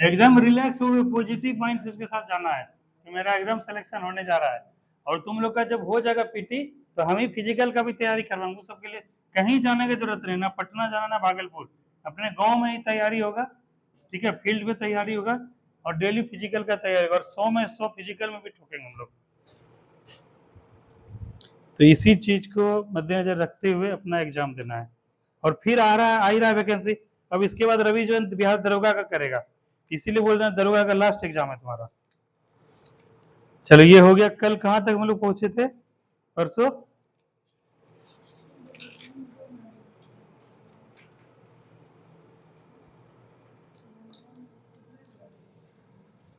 एकदम रिलैक्स हुए, positive mind set के साथ जाना है कि मेरा एकदम सिलेक्शन होने जा रहा है। और तुम लोग का जब हो जाएगा पीटी, तो हम ही फिजिकल का भी तैयारी करवाएंगे सबके लिए। कहीं जाने की जरूरत नहीं, ना पटना जाना ना भागलपुर, अपने गांव में ही तैयारी होगा। ठीक है, फील्ड में तैयारी होगा और डेली फिजिकल का तैयारी, और 100 में 100 फिजिकल में भी ठोकेंगे हम लोग। तो इसी चीज को मद्देनजर रखते हुए अपना एग्जाम देना है। और फिर आ ही रहा है वैकेंसी। अब इसके बाद रवि जो बिहार दरोगा का करेगा, इसीलिए बोल रहे हैं दरोगा का लास्ट एग्जाम है तुम्हारा। चलो ये हो गया। कल कहां तक हम लोग पहुंचे थे? परसों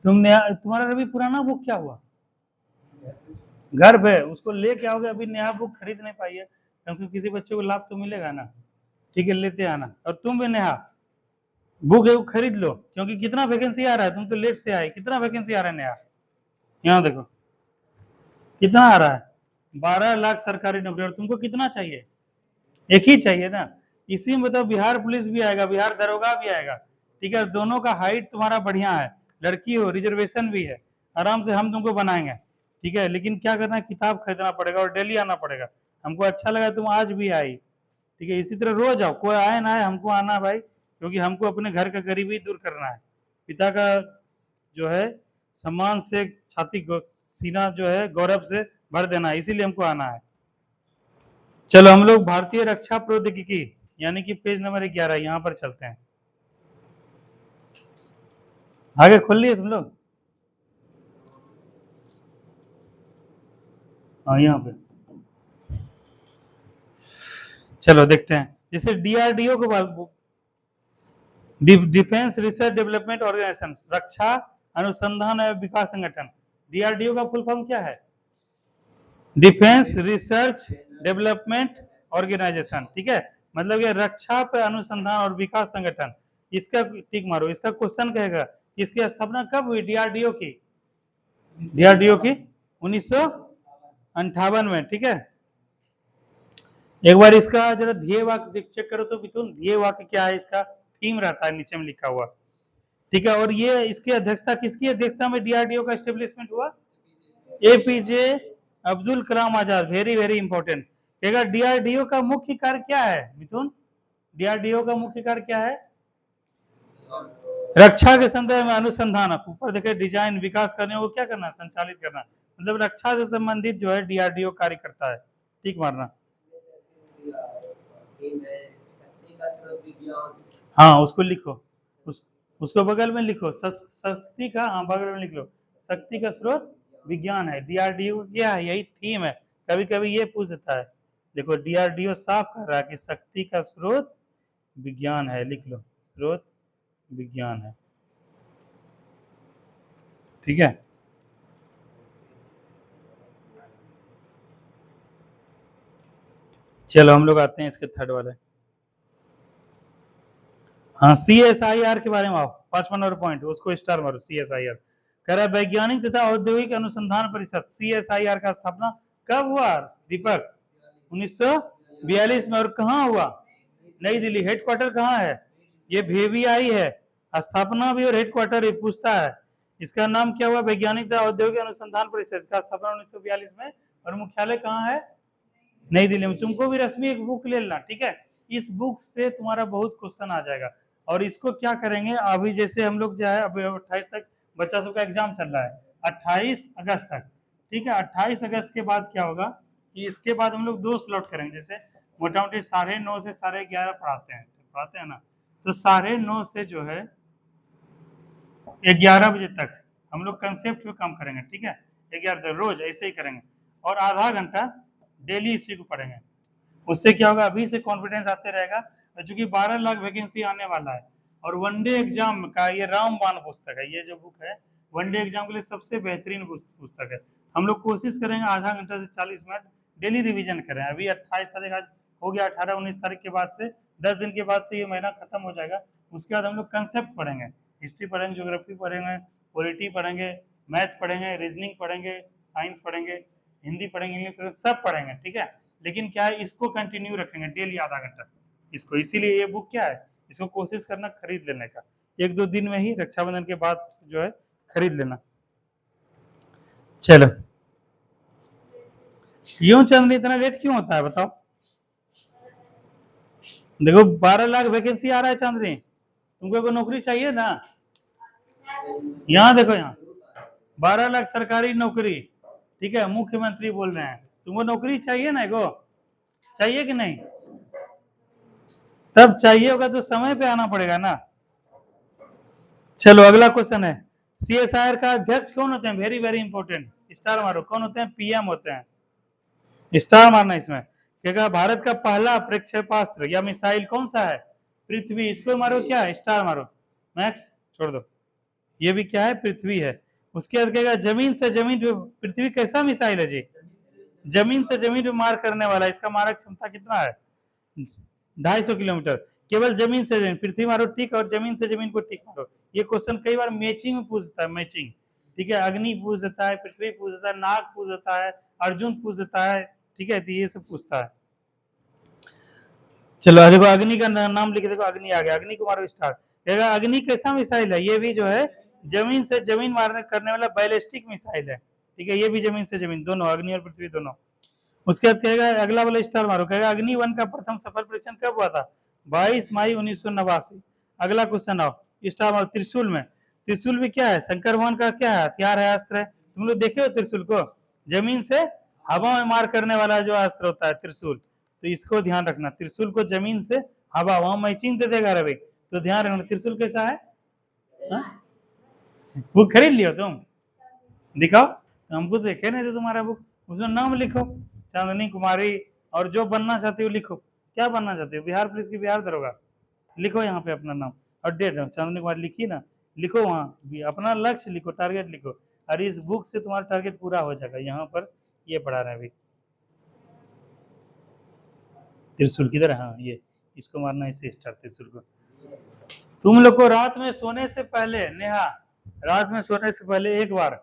तुम्हारा रवि पुराना बुक क्या हुआ? घर पे उसको लेके आओगे, अभी नया बुक खरीद नहीं पाई है, कम से कम किसी बच्चे को लाभ तो मिलेगा ना। ठीक है, लेते आना। और तुम भी नया बुक है वो खरीद लो, क्योंकि कितना वैकेंसी आ रहा है, तुम तो लेट से आए, कितना वैकेंसी आ रहा है नया? यहाँ देखो कितना आ रहा है, 12 लाख सरकारी नौकरी। और तुमको कितना चाहिए? एक ही चाहिए ना। इसी में तो बिहार पुलिस भी आएगा, बिहार दरोगा भी आएगा। ठीक है, दोनों का हाइट तुम्हारा बढ़िया है, लड़की हो, रिजर्वेशन भी है, आराम से हम तुमको बनाएंगे। ठीक है, लेकिन क्या करना है, किताब खरीदना पड़ेगा और डेली आना पड़ेगा। हमको अच्छा लगा तुम आज भी आई। ठीक है, इसी तरह रोज आओ, कोई आए ना आए, हमको आना भाई, क्योंकि हमको अपने घर का गरीबी दूर करना है। पिता का जो है सम्मान से छाती सीना जो है गौरव से भर देना है, इसीलिए हमको आना है। चलो हम लोग भारतीय रक्षा प्रौद्योगिकी यानी कि पेज नंबर 11 यहाँ पर चलते हैं। आगे खोल लिए तुम लोग? हाँ यहाँ पे चलो देखते हैं। जैसे डीआरडीओ के बाद डिफेंस रिसर्च डेवलपमेंट ऑर्गेनाइजेशन, रक्षा अनुसंधान एवं विकास संगठन। डीआरडीओ का फुल फॉर्म क्या है? Defence research development organisation. ठीक है, मतलब ये रक्षा पे अनुसंधान और विकास संगठन। इसका टिक मारो। इसका क्वेश्चन कहेगा इसकी स्थापना कब हुई डीआरडीओ की? डीआरडीओ की 1958 में। ठीक है, एक बार इसका जरा ध्येय वाक्य चेक करो तो मिथुन, ध्येय वाक्य क्या है, इसका थीम रहता है नीचे में लिखा हुआ। ठीक है, और ये इसकी अध्यक्षता किसकी अध्यक्षता में डीआरडीओ का एस्टेब्लिशमेंट हुआ? APJ Abdul Kalam Azad. Very very important. कहेगा डीआरडीओ का मुख्य कार्य क्या है मिथुन? डीआरडीओ का मुख्य कार्य क्या है? रक्षा के संदर्भ में अनुसंधान, ऊपर देखे डिजाइन विकास करने को क्या करना, संचालित करना। मतलब रक्षा से संबंधित जो है डीआरडीओ कार्य करता है। ठीक मारना। हाँ उसको लिखो, उसको बगल में लिखो, शक्ति का, हाँ बगल में लिख लो, शक्ति का स्रोत विज्ञान है। डीआरडीओ क्या है, यही थीम है। कभी कभी ये पूछ देता है, देखो डीआरडीओ साफ कर रहा है कि शक्ति का स्रोत विज्ञान है, लिख लो स्रोत विज्ञान है। ठीक है, चलो हम लोग आते हैं इसके थर्ड वाले। हाँ सीएसआईआर के बारे में आओ, 5 नंबर पॉइंट, उसको स्टार मारो। सीएसआईआर कह रहा है वैज्ञानिक तथा औद्योगिक अनुसंधान परिषद। सीएसआईआर का स्थापना कब हुआ दीपक? 1942 में। और कहाँ हुआ? नई दिल्ली। हेडक्वार्टर कहाँ है? ये VVI है। स्थापना भी और हेडक्वार्टर पूछता है। इसका नाम क्या हुआ? वैज्ञानिक तथा औद्योगिक अनुसंधान परिषद का स्थापना 1942 में, और मुख्यालय कहाँ है? नई दिल्ली में। तुमको भी रश्मि एक बुक ले लेना। ठीक है, इस बुक से तुम्हारा बहुत क्वेश्चन आ जाएगा। और इसको क्या करेंगे, अभी जैसे हम लोग जो है अभी 28 तक बच्चा सबका एग्जाम चल रहा है, 28 अगस्त तक। ठीक है, 28 अगस्त के बाद क्या होगा कि इसके बाद हम लोग 2 स्लॉट करेंगे। जैसे मोटा मोटी 9:30 से 11:30 पढ़ाते हैं ना, तो 9:30 से जो है 11 बजे तक हम लोग कंसेप्ट पे काम करेंगे। ठीक है, 11 रोज ऐसे ही करेंगे, और आधा घंटा डेली इसी को पढ़ेंगे। उससे क्या होगा, अभी से कॉन्फिडेंस आते रहेगा। चूंकि 12 लाख वैकेंसी आने वाला है, और वनडे एग्जाम का ये रामबाण पुस्तक है, ये जो बुक है वनडे एग्जाम के लिए सबसे बेहतरीन पुस्तक है। हम लोग कोशिश करेंगे आधा घंटा से 40 मिनट डेली रिवीजन करें। अभी 28 तारीख आज हो गया, 18-19 तारीख के बाद से 10 दिन के बाद से ये महीना खत्म हो जाएगा। उसके बाद हम लोग कंसेप्ट पढ़ेंगे, हिस्ट्री पढ़ेंगे, ज्योग्राफी पढ़ेंगे, पॉलिटी पढ़ेंगे, मैथ पढ़ेंगे, रीजनिंग पढ़ेंगे, साइंस पढ़ेंगे, हिंदी पढ़ेंगे, इंग्लिश पढ़ेंगे, सब पढ़ेंगे। ठीक है, लेकिन क्या है, इसको कंटिन्यू रखेंगे डेली आधा घंटा इसको। इसीलिए ये बुक क्या है, इसको कोशिश करना खरीद लेने का। 1-2 दिन में ही, रक्षाबंधन के बाद जो है खरीद लेना। चलो, क्यों चांदनी इतना लेट क्यों होता है बताओ? देखो 12 लाख वैकेंसी आ रहा है चांदनी, तुमको कोई नौकरी चाहिए ना? यहाँ देखो, यहाँ 12 लाख सरकारी नौकरी, ठीक है, मुख्यमंत्री बोल रहे हैं, तुमको नौकरी चाहिए ना? एगो चाहिए कि नहीं? तब चाहिए होगा तो समय पे आना पड़ेगा ना। चलो अगला क्वेश्चन है, सीएसआईआर का अध्यक्ष कौन होते हैं? वेरी वेरी इंपॉर्टेंट, स्टार मारो। कौन होते हैं? पीएम होते हैं, स्टार मारना इसमें। क्या भारत का पहला प्रक्षेपास्त्र या मिसाइल कौन सा है? पृथ्वी। इसको मारो, क्या है? स्टार मारो। मैक्स छोड़ दो, ये भी क्या है? पृथ्वी है। उसके बाद कहेगा जमीन से जमीन पे, पृथ्वी कैसा मिसाइल है जी? जमीन से जमीन पे मार करने वाला। इसका मारक क्षमता कितना है? 250 किलोमीटर। केवल जमीन से जमीन, पृथ्वी मारो ठीक, और जमीन से जमीन को ठीक मारो। ये क्वेश्चन कई बार मैचिंग में पूछता है, मैचिंग, ठीक है। अग्नि पूछ देता है, पृथ्वी पूछ देता है, नाग पूछ देता है, अर्जुन पूछ देता है, ठीक है, तो ये सब पूछता है। चलो देखो, अग्नि का नाम लिखे, देखो अग्नि आ गया, अग्नि को मारो स्टार। कहेगा अग्नि कैसा मिसाइल है? ये भी जो है जमीन से जमीन मारने करने वाला बैलिस्टिक मिसाइल है, ठीक है। ये भी जमीन से जमीन दोनों, अग्नि और पृथ्वी दोनों। उसके बाद कहेगा अगला वाला स्टार मारो, कहेगा अग्नि 1 का प्रथम सफल परीक्षण कब हुआ था? 22 मई 1989। अगला क्वेश्चन आओ, स्टार मारो। त्रिशूल में, त्रिशूल भी क्या है? शंकर भगवान का क्या है? हथियार है, अस्त्र है। तुम लोग देखे हो त्रिशूल को? जमीन से हवा में मार करने वाला जो अस्त्र होता है त्रिशूल, तो इसको ध्यान रखना। त्रिशूल को जमीन से हवा, वहां मैचिंग दे देगा रवि, तो ध्यान रखना। त्रिशूल कैसा है? बुक खरीद लियो तुम? दिखाओ, हमको देखे नहीं थे तुम्हारा बुक, उसमें नाम लिखो, चांदनी कुमारी, और जो बनना चाहते हो लिखो। क्या बनना चाहते हो? बिहार पुलिस की बिहार दरोगा, लिखो यहाँ पे अपना नाम और डेट। चांदनी कुमारी लिखी ना, लिखो वहाँ भी अपना लक्ष्य लिखो, टारगेट लिखो, और इस बुक से तुम्हारा टारगेट पूरा हो जाएगा। यहाँ पर ये पढ़ा रहे हैं अभी, त्रिशूल किधर है? हाँ ये, इसको मारना, इसे स्टार त्रिशूल को। तुम लोग को रात में सोने से पहले, नेहा, रात में सोने से पहले एक बार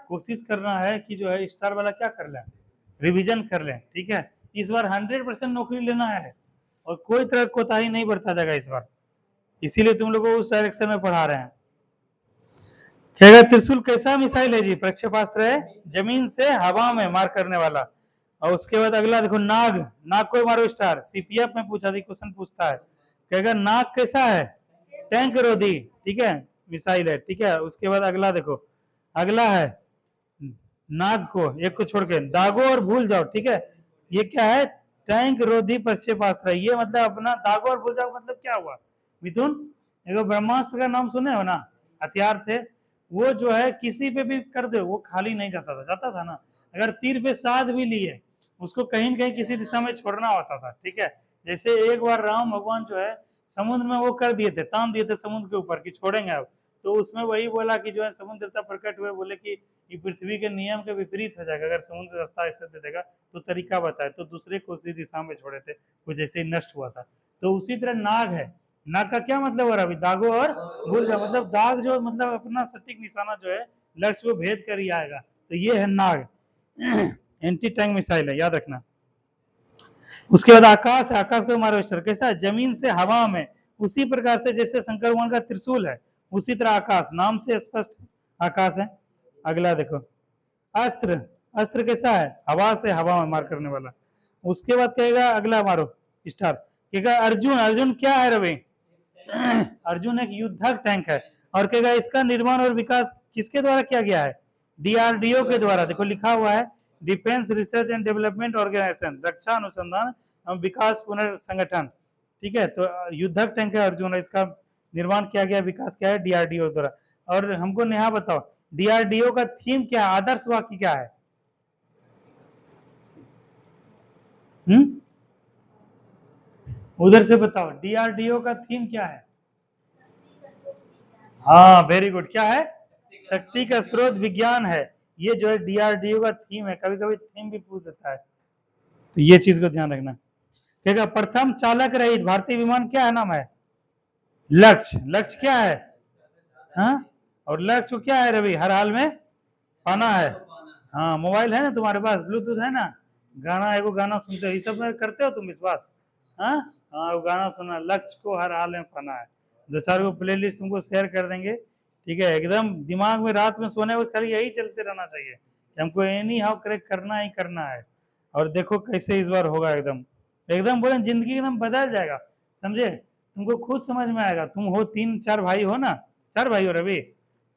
कोशिश करना है कि जो है स्टार वाला क्या कर लें, रिवीजन कर लें, ठीक है। इस बार 100% नौकरी लेना है और कोई तरह कोताही नहीं बरता जाएगा इस बार, इसीलिए तुम लोग को उस डायरेक्शन में पढ़ा रहे हैं। कहेगा त्रिशूल कैसा मिसाइल है जी? प्रक्षेपास्त्र है, जमीन से हवा में मार करने वाला। और उसके बाद अगला देखो, नाग, नाग को मारो स्टार। सीपीएफ में पूछा था, क्वेश्चन पूछता है। कहेगा नाग कैसा है? टैंक रोधी, ठीक है, मिसाइल है, ठीक है। उसके बाद अगला देखो, अगला है नाग को, एक को छोड़ के दागो और भूल जाओ, ठीक है। ये क्या है? टैंक रोधी प्रक्षेपास्त्र। ये मतलब अपना दागो और भूल जाओ मतलब क्या हुआ मिथुन? देखो ब्रह्मास्त्र का नाम सुने हो ना, हथियार थे वो, जो है किसी पे भी कर दे वो खाली नहीं जाता था, जाता था ना। अगर तीर पे साध भी लिए, उसको कहीं न कहीं किसी दिशा में छोड़ना होता था, ठीक है। जैसे एक बार राम भगवान जो है समुद्र में वो कर दिए थे, तान दिए थे समुद्र के ऊपर कि छोड़ेंगे अब, तो उसमें वही बोला कि जो है समुद्र देवता प्रकट हुए, बोले कि ये पृथ्वी के नियम के विपरीत हो जाएगा, अगर समुद्र रास्ता ऐसे दे देगा तो तरीका बताए, तो दूसरे को उसी दिशा में छोड़े थे, कुछ ऐसे ही नष्ट हुआ था। तो उसी तरह नाग है, नाग का क्या मतलब हो रहा है? अभी दागो और भूल जाओ, मतलब दाग जो मतलब अपना सटीक निशाना जो है लक्ष्य को भेद कर ही आएगा, तो ये है नाग। एंटी टैंक मिसाइल है, याद रखना। उसके बाद आकाश है, आकाश को मारो स्टार। कैसा है? जमीन से हवा में, उसी प्रकार से जैसे शंकर भगवान का त्रिशूल है, उसी तरह आकाश, नाम से स्पष्ट आकाश है। अगला देखो, अस्त्र, अस्त्र कैसा है? हवा से हवा में मार करने वाला। उसके बाद कहेगा अगला मारो स्टार, कहेगा अर्जुन, अर्जुन क्या है रवि? अर्जुन एक युद्धक टैंक है, और कहेगा इसका निर्माण और विकास किसके द्वारा किया गया है? डीआरडीओ के द्वारा। देखो लिखा हुआ है defence research and development organisation, रक्षा अनुसंधान एवं विकास पुनर्संगठन, ठीक है। तो युद्धक टैंक है अर्जुन, इसका निर्माण किया गया, विकास किया है डीआरडीओ द्वारा। और हमको नेहा बताओ, डीआरडीओ का थीम क्या है? आदर्श वाक्य क्या है? उधर से बताओ, डीआरडीओ का थीम क्या है? हाँ वेरी गुड, क्या है? शक्ति का स्रोत विज्ञान है। ये जो है डीआरडीओ का थीम है, कभी कभी थीम भी पूछ देता है, तो ये चीज को ध्यान रखना। कहेगा प्रथम चालक रहित भारतीय विमान क्या है? नाम है लक्ष्य। लक्ष्य क्या है? हाँ, और लक्ष्य को क्या है रवि? हर हाल में पाना है। हाँ, मोबाइल है ना तुम्हारे पास, ब्लूटूथ है ना, गाना, एगो गाना सुनते हो, ये सब में करते हो तुम विश्वास? हाँ हाँ, वो गाना सुना, लक्ष्य को हर हाल में पाना है। दो चार को प्ले लिस्ट तुमको शेयर कर देंगे, ठीक है। एकदम दिमाग में रात में सोने वक्त खाली यही चलते रहना चाहिए कि हमको एनी हाउ क्रैक करना ही करना है। और देखो कैसे इस बार होगा, एकदम एकदम बोले जिंदगी एकदम बदल जाएगा, समझे। तुमको खुद समझ में आएगा, तुम हो 3-4 भाई हो ना, 4 भाई हो रवि,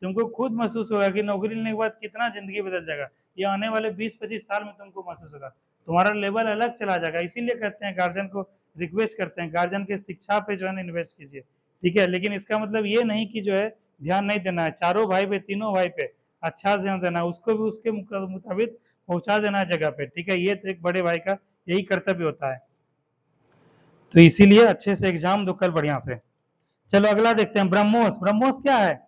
तुमको खुद महसूस होगा कि नौकरी लेने के बाद कितना जिंदगी बदल जाएगा। ये आने वाले 20-25 साल में तुमको महसूस होगा, तुम्हारा लेवल अलग चला जाएगा। इसीलिए कहते हैं गार्जियन को रिक्वेस्ट करते हैं, गार्जियन के शिक्षा पे जो है ना इन्वेस्ट कीजिए, ठीक है। लेकिन इसका मतलब ये नहीं कि जो है ध्यान नहीं देना है, चारों भाई पे, तीनों भाई पे अच्छा ध्यान देना है, उसको भी उसके मुताबिक पहुंचा देना है जगह पे, ठीक है। ये तो एक बड़े भाई का यही कर्तव्य होता है। तो इसीलिए अच्छे से एग्जाम दो कल बढ़िया से। चलो अगला देखते हैं, ब्रह्मोस। ब्रह्मोस क्या है?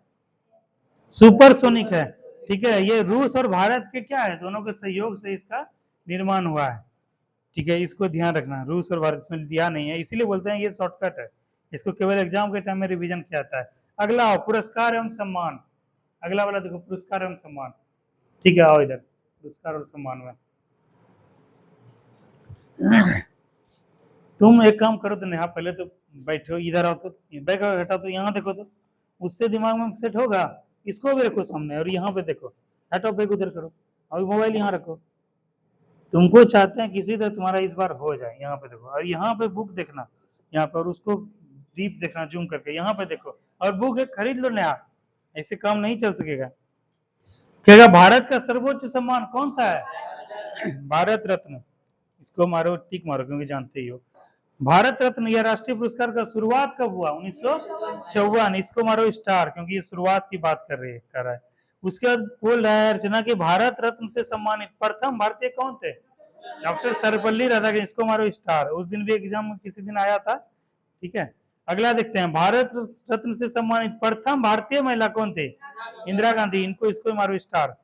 सुपरसोनिक है, ठीक है। ये रूस और भारत के क्या है, दोनों के सहयोग से इसका निर्माण हुआ है, ठीक है। इसको ध्यान रखना, रूस और भारत इसमें दिया नहीं है, इसीलिए बोलते हैं ये शॉर्टकट है, इसको केवल एग्जाम के टाइम में रिवीजन किया जाता है। अगला पुरस्कार एवं सम्मान, अगला वाला देखो, पुरस्कार एवं सम्मान, ठीक है। आओ इधर, पुरस्कार और सम्मान में तुम एक काम करो तो नेहा, पहले तो बैठो, इधर आओ तो, बैग हटाओ तो, यहाँ देखो तो, उससे दिमाग में सेट होगा। इसको भी रखो सामने और यहाँ पे देखो, हटाओ बैग उधर करो, और मोबाइल यहाँ रखो। तुमको चाहते हैं किसी तरह तुम्हारा इस बार हो जाए, यहाँ पे देखो, और यहाँ पे बुक देखना, यहाँ पर उसको डीप देखना जूम करके, यहाँ पे देखो, और बुक एक खरीद लो नया, ऐसे काम नहीं चल सकेगा। क्या भारत का सर्वोच्च सम्मान कौन सा है? भारत रत्न, इसको मारो टिक मारो क्योंकि जानते ही हो। भारत रत्न यह राष्ट्रीय पुरस्कार का शुरुआत कब हुआ? 1954, इसको मारो स्टार क्योंकि ये शुरुआत की बात कर रहा है। उसके बाद बोल रहा है अर्चना कि भारत रत्न से सम्मानित प्रथम भारतीय कौन थे? डॉक्टर सर्वपल्ली राधाकृष्णन, इसको मारो स्टार, उस दिन भी एग्जाम में किसी दिन आया था, ठीक है। अगला देखते हैं, भारत रत्न से सम्मानित प्रथम भारतीय महिला कौन थे? इंदिरा गांधी, इनको इसको मारो स्टार।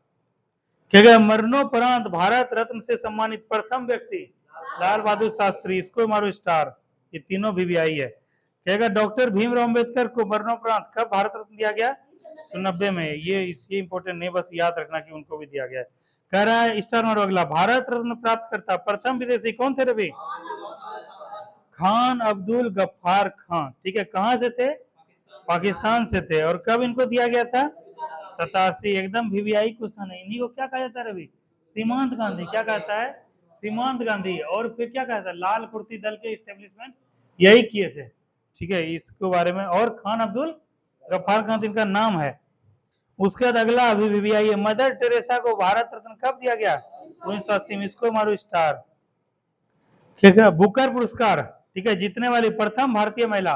क्या मरणोपरांत भारत रत्न से सम्मानित प्रथम व्यक्ति? लाल बहादुर शास्त्री, इसको मारो स्टार, ये तीनों VVI है। कहेगा डॉक्टर भीमराव अंबेडकर को मरणोपरांत कब भारत रत्न दिया गया? 1990 में। ये इसलिए इंपॉर्टेंट नहीं, बस याद रखना कि उनको भी दिया गया है। कह रहा है स्टार मारो अगला, भारत रत्न प्राप्त करता प्रथम विदेशी कौन थे रवि? खान अब्दुल गफ्फार खान, ठीक है। कहां से थे? पाकिस्तान से थे। और कब इनको दिया गया था? 87, एकदम VVI क्वेश्चन है। इन्हीं को क्या कहा जाता है रवि? सीमांत गांधी, क्या कहता है? सीमांत गांधी। और फिर क्या कहता है? लाल कुर्ती दल के स्टेब्लिशमेंट यही किए थे, ठीक है। इसके बारे में, और खान अब्दुल गफ्फार खान इनका नाम है। उसके बाद अगला अभी VVI है, मदर टेरेसा को भारत रत्न कब दिया गया? 1980 में, इसको मारो स्टार। ठीक है, बुकर पुरस्कार, ठीक है, जीतने वाली प्रथम भारतीय महिला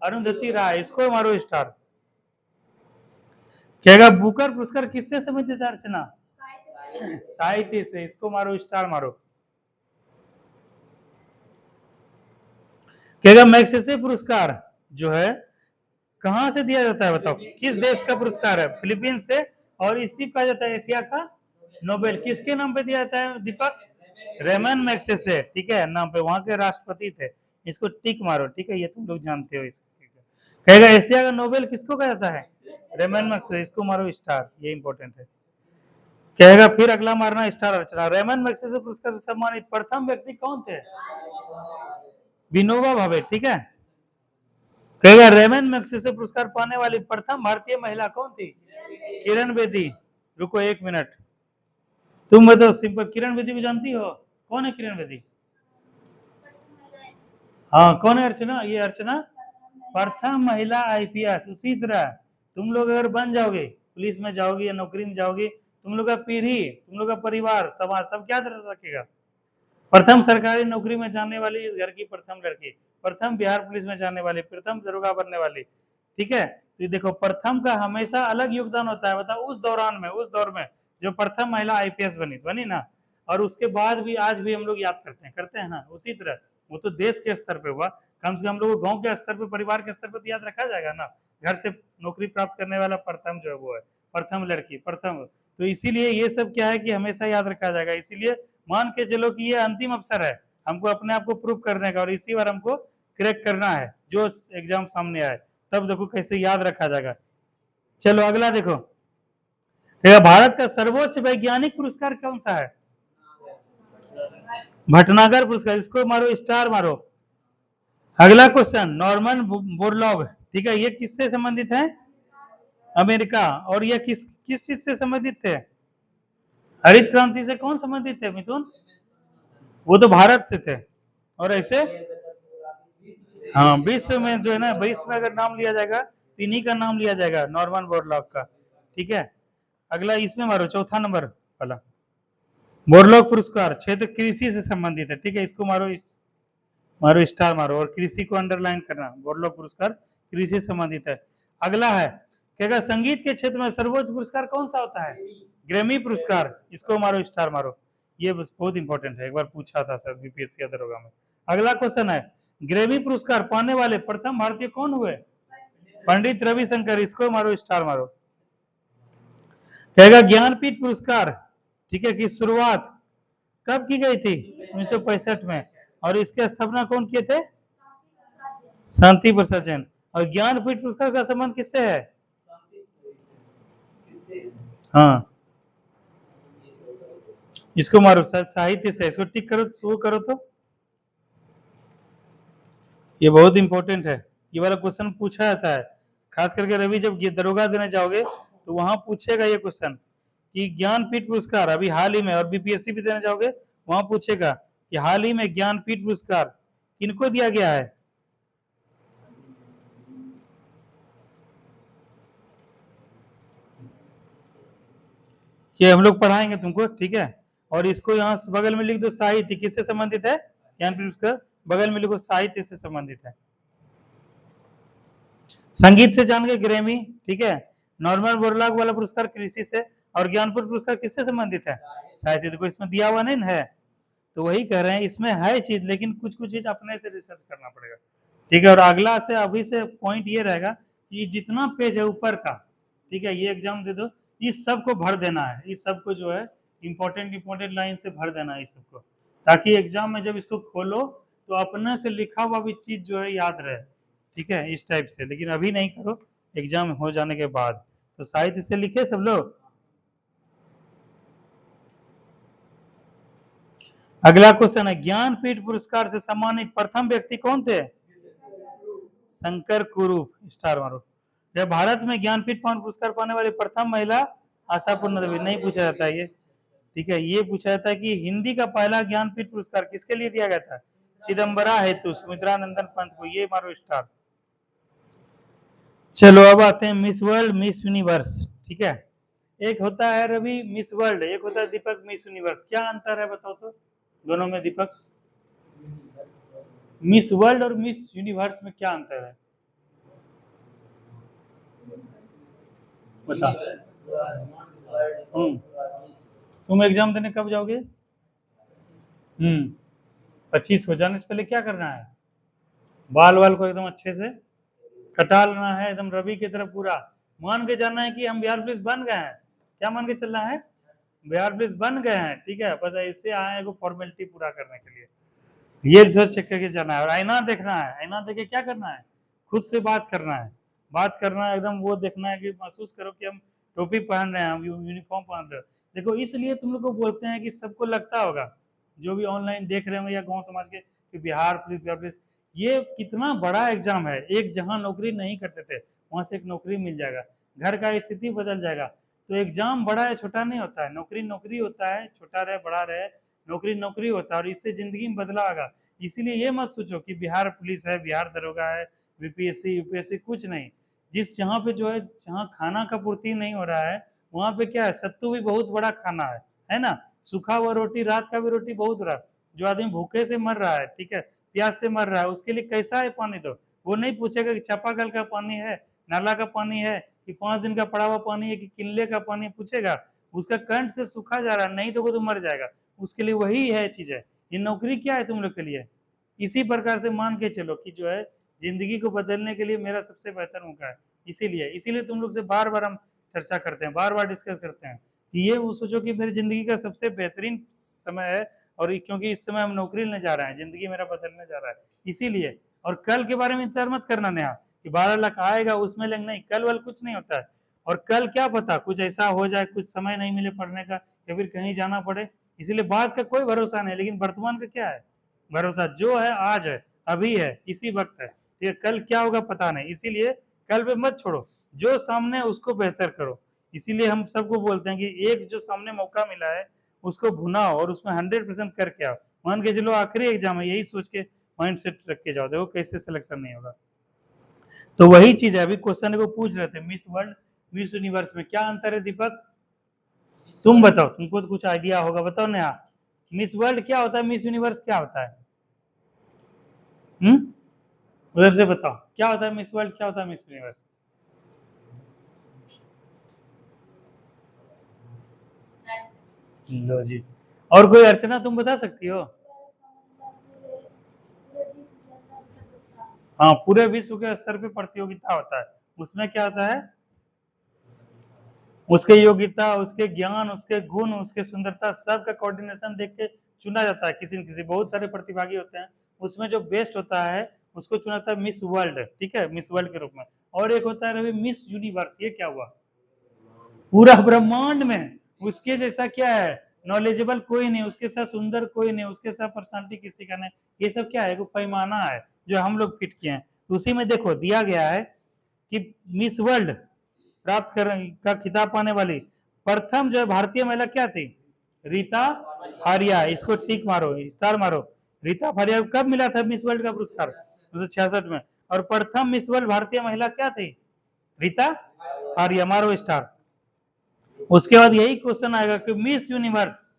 अरुंधति राय, इसको मारो स्टार। कहेगा बुकर पुरस्कार किससे संबंधित है अर्चना? साहित्य से, इसको मारो स्टार मारो। कहेगा मैग्सेसे पुरस्कार जो है कहां से दिया जाता है बताओ, किस देश का पुरस्कार है? फिलीपींस से। और इसी कहा जाता है एशिया का नोबेल, किसके नाम पे दिया जाता है दीपक? रेमन मैग्सेसे, ठीक है, नाम पे, वहां के राष्ट्रपति थे। इसको टिक मारो, ठीक है, ये तुम लोग जानते हो इसको। कहेगा एशिया का नोबेल किसको कहा जाता है? रेमन मैग्सेसे, इसको मारो स्टार, ये इंपॉर्टेंट है। कहेगा फिर अगला मारना स्टार अर्चना। रेमन मैग्सेसे पुरस्कार से सम्मानित प्रथम व्यक्ति कौन थे? विनोबा भावे, ठीक है। कहेगा रेमन मैग्सेसे पुरस्कार पाने वाली प्रथम भारतीय महिला कौन थी? किरण बेदी। रुको 1 मिनट, तुम बताओ सिंपल, किरण बेदी को जानती हो? कौन है किरण बेदी? हाँ, कौन है अर्चना? ये अर्चना प्रथम महिला IPS। उसी तरह तुम लोग अगर बन जाओगे, पुलिस में जाओगे या नौकरी में जाओगे, तुम लोग का पीढ़ी, तुम लोग का परिवार, समाज सब क्या रखेगा? प्रथम सरकारी नौकरी में जाने वाली इस घर की प्रथम लड़की, प्रथम बिहार पुलिस में जाने वाली, प्रथम दरोगा बनने वाली, ठीक है। तो देखो प्रथम का हमेशा अलग योगदान होता है। बताओ उस दौरान में, उस दौर में जो प्रथम महिला IPS बनी ना, और उसके बाद भी आज भी हम लोग याद करते हैं ना। उसी तरह वो तो देश के स्तर पे हुआ, कम से कम हम लोग गांव के स्तर पे, परिवार के स्तर पे तो याद रखा जाएगा ना। घर से नौकरी प्राप्त करने वाला प्रथम जो है वो है प्रथम लड़की, प्रथम। तो इसीलिए ये सब क्या है कि हमेशा याद रखा जाएगा। इसीलिए मान के चलो कि ये अंतिम अवसर है हमको अपने आप को प्रूव करने का, और इसी बार हमको क्रैक करना है जो एग्जाम सामने आए, तब देखो कैसे याद रखा जाएगा। चलो अगला देखो, भारत का सर्वोच्च वैज्ञानिक पुरस्कार कौन सा है? भटनागर पुरस्कार, इसको मारो स्टार मारो। अगला क्वेश्चन, नॉर्मन बोरलॉग, ठीक है, ये किससे संबंधित है? अमेरिका। और ये किस किस चीज से संबंधित थे? हरित क्रांति से कौन संबंधित थे मिथुन? वो तो भारत से थे। और ऐसे हाँ, विश्व में जो है ना, विश्व में अगर नाम लिया जाएगा तो इन्हीं का नाम लिया जाएगा, नॉर्मन बोरलॉग का। ठीक है, अगला इसमें मारो, चौथा नंबर वाला। बोरलॉग पुरस्कार क्षेत्र कृषि से संबंधित है। ठीक है, इसको मारो, मारो स्टार मारो, और कृषि को अंडरलाइन करना। बोरलॉग पुरस्कार कृषि से संबंधित है। अगला है क्या, संगीत के क्षेत्र में सर्वोच्च पुरस्कार कौन सा होता है? ग्रैमी पुरस्कार, इसको मारो स्टार मारो। ये बहुत इंपॉर्टेंट है, एक बार पूछा था सर बीपीएससी या दरोगा में। अगला क्वेश्चन है, ग्रैमी पुरस्कार पाने वाले प्रथम भारतीय कौन हुए? पंडित रविशंकर, इसको मारो स्टार मारो। कहेगा ज्ञानपीठ पुरस्कार, ठीक है, की शुरुआत कब की गई थी? 1965 में। और इसके स्थापना कौन किए थे? शांति प्रसाद जैन। और ज्ञानपीठ पुरस्कार का संबंध किससे है? हाँ, इसको मारो साहित्य से, इसको टिक करो, शो करो। तो ये बहुत इंपॉर्टेंट है, ये वाला क्वेश्चन पूछा जाता है, खास करके रवि जब दरोगा देने जाओगे तो वहां पूछेगा ये क्वेश्चन कि ज्ञानपीठ पुरस्कार अभी हाल ही में, और बीपीएससी भी देने जाओगे वहां पूछेगा कि हाल ही में ज्ञानपीठ पुरस्कार किनको दिया गया है? ये हम लोग पढ़ाएंगे तुमको, ठीक है। और इसको यहाँ बगल में लिख दो, साहित्य किससे संबंधित है? ज्ञानपीठ पुरस्कार बगल में लिखो, साहित्य से संबंधित है। संगीत से जान गए ग्रैमी, ठीक है। नॉर्मन बोरलॉग वाला पुरस्कार कृषि से, और ज्ञानपीठ पुरस्कार किससे संबंधित है? साहित्य। देखो इसमें दिया हुआ नहीं है, तो वही कह रहे हैं, इसमें है चीज, लेकिन कुछ कुछ चीज अपने से रिसर्च करना पड़ेगा, ठीक है। और अगला से अभी से पॉइंट ये रहेगा कि जितना पेज है ऊपर का, ठीक है, ये एग्जाम दे दो, इस सबको भर देना है, इस सबको जो है इंपॉर्टेंट लाइन से भर देना है इस सबको, ताकि एग्जाम में जब इसको खोलो तो अपने से लिखा हुआ भी चीज जो है याद रहे, ठीक है, इस टाइप से। लेकिन अभी नहीं करो, एग्जाम हो जाने के बाद। तो साहित्य से लिखे सब लोग। अगला क्वेश्चन है, ज्ञानपीठ पुरस्कार से सम्मानित प्रथम व्यक्ति कौन थे? शंकर कुरूप, स्टार मारो। जब भारत में ज्ञानपीठ पुरस्कार पाने वाली प्रथम महिला आशापूर्ण देवी, नहीं पूछा जाता है ये, ठीक है। ये पूछा जाता है कि हिंदी का पहला ज्ञानपीठ पुरस्कार किसके लिए दिया गया था? चिदम्बरा हेतु सुमित्रानंदन पंत को, ये मारो स्टार। चलो अब आते हैं मिस वर्ल्ड, मिस यूनिवर्स, ठीक है। एक होता है रवि मिस वर्ल्ड, एक होता है दीपक मिस यूनिवर्स, क्या अंतर है बताओ तो दोनों में? दीपक, मिस वर्ल्ड और मिस यूनिवर्स में क्या अंतर है, बता। तुम एग्जाम देने कब जाओगे? 25 हो जाने से पहले क्या करना है? बाल वाल को एकदम अच्छे से कटा लेना है, एकदम रवि की तरफ पूरा मान के जाना है कि हम बिहार पुलिस बन गए हैं। क्या मान के चलना है? बिहार पुलिस बन गए हैं, ठीक है। बस ऐसे आए हैं फॉर्मेलिटी पूरा करने के लिए, ये रिसर्च चेक करके जाना है। और आईना देखना है, आईना देख के क्या करना है? खुद से बात करना है, बात करना है एकदम, वो देखना है कि महसूस करो कि हम टोपी पहन रहे हैं, हम यूनिफॉर्म पहन रहे हैं। देखो इसलिए तुम लोग को बोलते हैं कि सबको लगता होगा, जो भी ऑनलाइन देख रहे होंगे या गांव समाज के, कि बिहार पुलिस ये कितना बड़ा एग्जाम है। एक जहां नौकरी नहीं करते थे वहां से एक नौकरी मिल जाएगा, घर का स्थिति बदल जाएगा। तो एग्जाम बड़ा है छोटा नहीं होता है, नौकरी नौकरी होता है, छोटा रहे बड़ा रहे, नौकरी नौकरी होता है, और इससे जिंदगी में बदलाव आएगा। इसीलिए ये मत सोचो कि बिहार पुलिस है, बिहार दरोगा है, बीपीएससी यूपीएससी, कुछ नहीं। जिस जहाँ पे जो है, जहाँ खाना का पूर्ति नहीं हो रहा है, वहाँ पे क्या है, सत्तू भी बहुत बड़ा खाना है ना। सूखा हुआ रोटी, रात का भी रोटी बहुत रहा। जो आदमी भूखे से मर रहा है, ठीक है, प्यास से मर रहा है, उसके लिए कैसा है पानी? दो। वो नहीं पूछेगा कि चापाकल का पानी है, नाला का पानी है, कि 5 दिन का पड़ा हुआ पानी है, कि किले का पानी पूछेगा। उसका कंठ से सूखा जा रहा है, नहीं तो वो तो मर जाएगा। उसके लिए वही है चीज है। ये नौकरी क्या है तुम लोग के लिए? इसी प्रकार से मान के चलो कि जो है जिंदगी को बदलने के लिए मेरा सबसे बेहतर मौका है। इसीलिए इसीलिए तुम लोग से बार बार हम चर्चा करते हैं, बार बार डिस्कस करते हैं कि ये वो सोचो कि मेरी जिंदगी का सबसे बेहतरीन समय है, और क्योंकि इस समय हम नौकरी लेने जा रहे हैं, जिंदगी मेरा बदलने जा रहा है, इसीलिए। और कल के बारे में इंतजार मत करना नेहा कि 12 लाख आएगा उसमें लेंगे, नहीं, कल वाल कुछ नहीं होता है। और कल क्या पता कुछ ऐसा हो जाए, कुछ समय नहीं मिले पढ़ने का, या फिर कहीं जाना पड़े, इसीलिए बात का कोई भरोसा नहीं। लेकिन वर्तमान का क्या है भरोसा? जो है आज है, अभी है, इसी वक्त है, ठीक है, कल क्या होगा पता नहीं, इसीलिए कल पे मत छोड़ो, जो सामने है उसको बेहतर करो। इसीलिए हम सबको बोलते हैं कि एक जो सामने मौका मिला है उसको भुनाओ और उसमें 100% करके आओ। मान के चलो आखिरी एग्जाम है, यही सोच के माइंड सेट रख के जाओ, देखो कैसे सिलेक्शन नहीं होगा। तो वही चीज है, अभी क्वेश्चन को पूछ रहे थे मिस वर्ल्ड मिस यूनिवर्स में क्या अंतर है दीपक, तुम बताओ, तुमको तो कुछ आइडिया होगा, बताओ नेहा, मिस वर्ल्ड क्या होता है, मिस यूनिवर्स क्या होता है? उधर से बताओ क्या होता है मिस वर्ल्ड, क्या होता है मिस यूनिवर्स? लो जी, और कोई अर्चना तुम बता सकती हो? हाँ, पूरे विश्व के स्तर पे प्रतियोगिता होता है, उसमें क्या होता है, उसके योग्यता, उसके ज्ञान, उसके गुण, उसके सुंदरता, सबका कोऑर्डिनेशन देख के चुना जाता है, किसी न किसी, बहुत सारे प्रतिभागी होते हैं, उसमें जो बेस्ट होता है उसको चुना जाता है मिस वर्ल्ड, ठीक है, मिस वर्ल्ड के रूप में। और एक होता है रवि मिस यूनिवर्स, ये क्या हुआ, पूरा ब्रह्मांड में उसके जैसा क्या है, नॉलेजेबल कोई नहीं, उसके साथ सुंदर कोई नहीं, उसके साथ पर्सनालिटी किसी का नहीं, ये सब क्या है, वो पैमाना है जो हम लोग फिट किए हैं। उसी में देखो दिया गया है कि मिस वर्ल्ड प्राप्त कर का खिताब पाने वाली प्रथम जो भारतीय महिला क्या थी, रीता फारिया, इसको टिक मारो, स्टार मारो। रीता फारिया को कब मिला था मिस वर्ल्ड का पुरस्कार, 1966 में। और प्रथम मिस वर्ल्ड भारतीय महिला क्या थी, रीता फारिया, मारो स्टार। उसके बाद यही क्वेश्चन आएगा कि मिस यूनिवर्स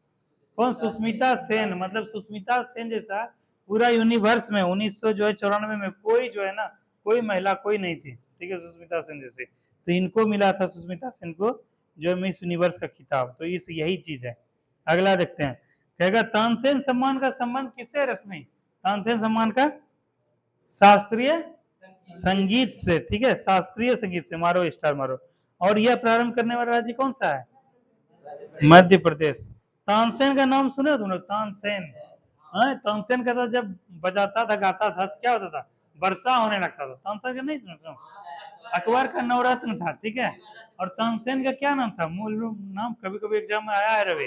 कौन, सुष्मिता सेन, मतलब सुष्मिता सेन जैसा पूरा यूनिवर्स में 1994 में कोई जो है ना, कोई महिला कोई नहीं थी, ठीक है, सुष्मिता सेन जैसे, तो इनको मिला था, सुष्मिता सेन को जो मिस यूनिवर्स का खिताब। तो इस यही चीज है। अगला देखते हैं, कहेगा तानसेन सम्मान का संबंध किससे रश्मि, तानसेन सम्मान का शास्त्रीय संगीत से, ठीक है, शास्त्रीय संगीत से, मारो स्टार मारो। और यह प्रारंभ करने वाला राज्य कौन सा है, मध्य प्रदेश। तानसेन का नाम सुने तुम लोग, तानसेन, तानसेन का तो जब बजाता था गाता था क्या होता था, वर्षा होने लगता था। तानसेन का नहीं सुना, अकबर का नवरत्न था, ठीक है। और तानसेन का क्या नाम था, मूल रूप नाम कभी कभी एग्जाम में आया है रवि,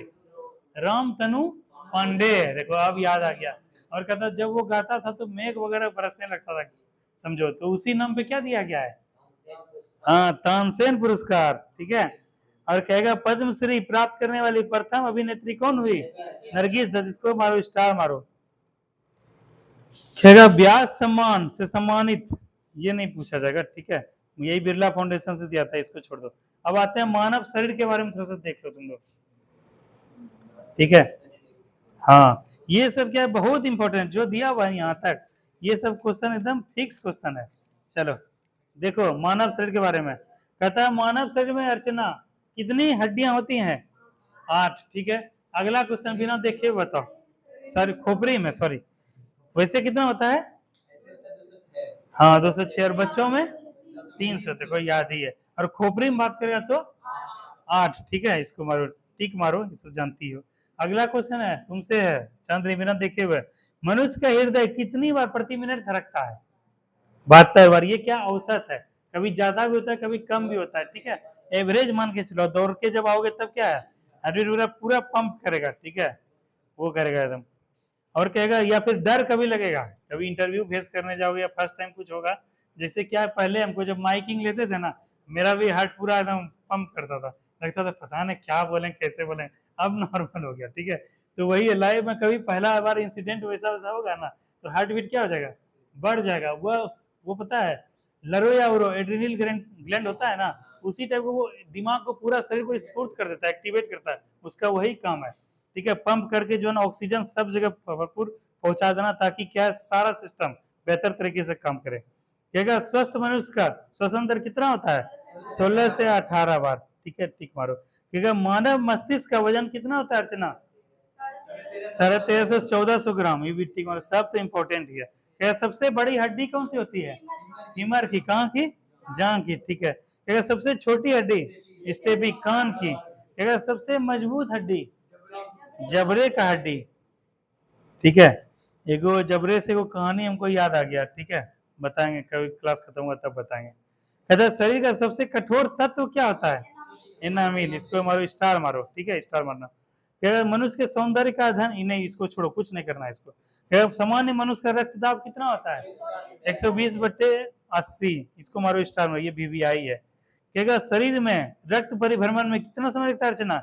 रामतनु पांडे, देखो अब याद आ गया। और कहता जब वो गाता था तो मेघ वगैरह बरसने लगता था, समझो, तो उसी नाम पे क्या दिया गया है, हाँ, तानसेन पुरस्कार, ठीक है। और कहेगा पद्मश्री प्राप्त करने वाली प्रथम अभिनेत्री कौन हुई, नरगिस दत्त, इसको मारो स्टार मारो। कहेगा व्यास सम्मान से सम्मानित, ये नहीं पूछा जाएगा, ठीक है, यही बिरला फाउंडेशन से दिया था, इसको छोड़ दो। अब आते हैं मानव शरीर के बारे में थोड़ा सा देख लो तुम लोग, ठीक है। हाँ, ये सब क्या है, बहुत इंपॉर्टेंट जो दिया हुआ है यहाँ तक, ये सब क्वेश्चन एकदम फिक्स क्वेश्चन है। चलो देखो मानव शरीर के बारे में, कहता है मानव शरीर में अर्चना कितनी हड्डियां होती हैं, 8, ठीक है। अगला क्वेश्चन बिना देखे बताओ, सॉरी खोपड़ी में, सॉरी, वैसे कितना होता है, हाँ 206, और बच्चों में 300, देखो याद ही है। और खोपड़ी में बात करेगा तो 8, ठीक है, इसको मारो टिक मारो, इसको जानती हो। अगला क्वेश्चन है तुमसे है, चंद्र बिना देखे हुए, मनुष्य का हृदय कितनी बार प्रति मिनट धड़कता है, 72 बार। ये क्या औसत है, कभी ज्यादा भी होता है कभी कम भी होता है, ठीक है, एवरेज मान के चलो। दौड़ के जब आओगे तब क्या है, हार्ट पूरा पंप करेगा, ठीक है, वो करेगा एकदम। और कहेगा या फिर डर कभी लगेगा, कभी इंटरव्यू फेस करने जाओगे या फर्स्ट टाइम कुछ होगा, जैसे क्या पहले हमको जब माइकिंग लेते थे ना, मेरा भी हार्ट पूरा एकदम पंप करता था, लगता था पता नहीं क्या बोले कैसे बोले, अब नॉर्मल हो गया, ठीक है। तो वही है, लाइफ में कभी पहला बार इंसिडेंट वैसा वैसा होगा ना, तो हार्ट बीट क्या हो जाएगा, बढ़ जाएगा। वो पता है, लरो या उरो एड्रिनल ग्लैंड होता है ना, उसी टाइप को वो दिमाग को पूरा शरीर को स्फूर्त कर देता है, एक्टिवेट करता है, उसका वही काम है, ठीक है, पंप करके जो है ना ऑक्सीजन सब जगह भरपूर पहुंचा देना, ताकि क्या सारा सिस्टम बेहतर तरीके से काम करे। कहेगा स्वस्थ मनुष्य का श्वसन दर कितना होता है, 16 से 18 बार, ठीक है, टिक मारो। कहेगा मानव मस्तिष्क का वजन कितना होता है अर्चना, 1350 से 1400 ग्राम, ये भी टिक मारो, सब तो इंपॉर्टेंट ही है। कहेगा सबसे बड़ी हड्डी कौन सी होती है, फीमर की, कहाँ की, जांग की, ठीक है। कहेगा सबसे छोटी हड्डी स्टेपिक, कान की। कहेगा सबसे मजबूत हड्डी जबड़े का हड्डी, ठीक है। एगो जबरे से वो कहानी हमको याद आ गया, ठीक है, बताएंगे कभी क्लास खत्म हुआ तब बताएंगे। कहता है शरीर का सबसे कठोर तत्व क्या होता है, एनामिल, इसको मारो स्टार मारो, ठीक है, स्टार मारना। क्या मनुष्य के सौंदर्य का अध्ययन, नहीं इसको छोड़ो, कुछ नहीं करना है इसको। क्या सामान्य मनुष्य का रक्तदाब कितना होता है? 120/80। इसको मारो स्टार में, ये बीबीआई है। क्या शरीर में रक्त परिभ्रमण में कितना समय लगता है अर्चना?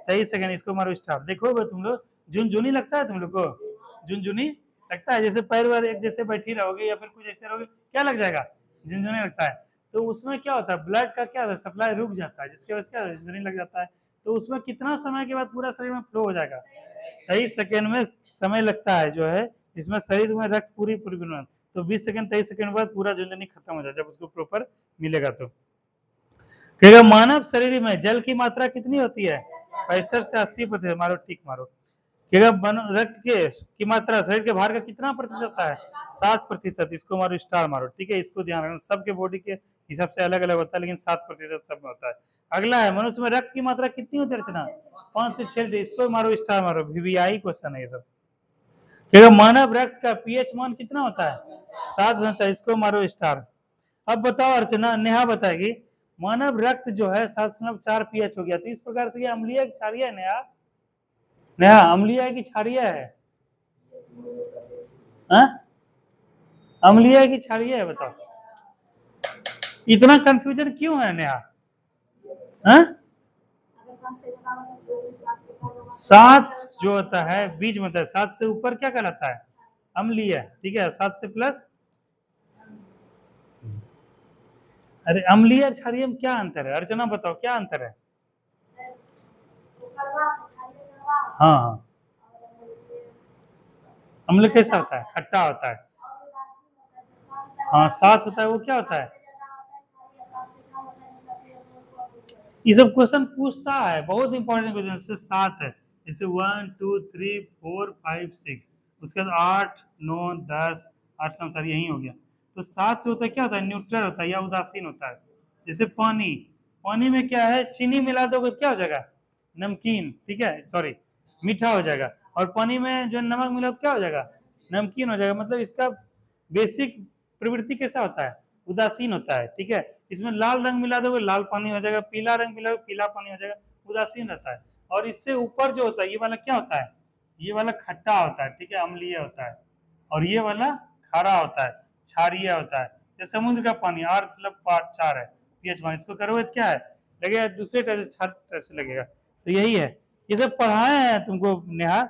23 सेकंड। इसको मारो स्टार। देखोगे तुम लोग झुनझुनी लगता है तुम लोग को? झुनझुनी लगता है, जैसे पैर वार एक जैसे बैठी रहोगे या फिर कुछ ऐसे रहोगे, क्या लग जाएगा? झुनझुनी लगता है। तो उसमें क्या होता है, ब्लड का क्या होता है, सप्लाई रुक जाता है, जिसकी वजह से क्या झुनझुनी लग जाता है। तो उसमें कितना समय के बाद पूरा शरीर में फ्लो हो जाएगा? 23 सेकंड में समय लगता है जो है इसमें शरीर में रक्त पूरी परिभ्रमण। तो 20 सेकंड 23 सेकंड बाद पूरा झुनझुनी खत्म हो जाएगा जब उसको प्रॉपर मिलेगा। तो कहेगा मानव शरीर में जल की मात्रा कितनी होती है? 65 से 80%। मारो टिक मारो। कहेगा रक्त की मात्रा शरीर के भार का कितना प्रतिशत होता है? 7%। इसको मारो स्टार मारो। ठीक है, इसको ध्यान रखना, सबके बॉडी के हिसाब से अलग अलग होता है, लेकिन 7% सब में होता है। अगला है मनुष्य में रक्त की मात्रा कितनी होती है अर्चना? 5 से 6 लीटर। इसको मारो स्टार मारो। वीवीआई क्वेश्चन है ये सब। कहेगा मानव रक्त का पीएच मान कितना होता है? 7। इसको मारो स्टार। अब बताओ अर्चना, नेहा बताएगी मानव रक्त जो है 7.4 पीएच हो गया, तो इस प्रकार से ये अम्लीय की क्षारीय है नेहा? नेहा अम्लीय है कि क्षारीय है? अम्लीय है कि क्षारीय है बताओ? इतना कंफ्यूजन क्यों है नेहा? 7 जो होता है बीज में होता है, 7 से ऊपर क्या कहलाता है? अम्लीय। ठीक है, 7 से प्लस। अरे अम्लीय और क्षारीय में क्या अंतर है अर्चना, बताओ क्या अंतर है? हाँ, अम्ल कैसा होता है? खट्टा होता है। हाँ, 7 होता है, वो क्या होता है? ये सब क्वेश्चन पूछता है, बहुत इंपॉर्टेंट क्वेश्चन। जैसे 7 है, जैसे 1 2 3 4 5 6, उसके बाद 8 9 10, 8 संसार यही हो गया। तो 7 जो होता है क्या होता है? न्यूट्रल होता है या उदासीन होता है। जैसे पानी, पानी में क्या है, चीनी मिला दोगे क्या हो जाएगा? नमकीन। ठीक है, सॉरी मीठा हो जाएगा। और पानी में जो नमक मिला तो क्या हो जाएगा? नमकीन हो जाएगा। मतलब इसका बेसिक प्रवृत्ति कैसा होता है? उदासीन होता है। ठीक है, इसमें लाल रंग मिला दोगे लाल पानी हो जाएगा, पीला रंग मिला पीला पानी हो जाएगा, उदासीन रहता है। और इससे ऊपर जो होता है ये वाला क्या होता है? ये वाला खट्टा होता है। ठीक है, अम्लीय होता है। और ये वाला खारा होता है, क्षारीय होता है। ये समुद्र का पानी R+4 है पीएच मान। इसको करोगे क्या है लगेगा? दूसरे टाइप से लगेगा। तो यही है, ये सब पढ़ाए हैं तुमको नेहा?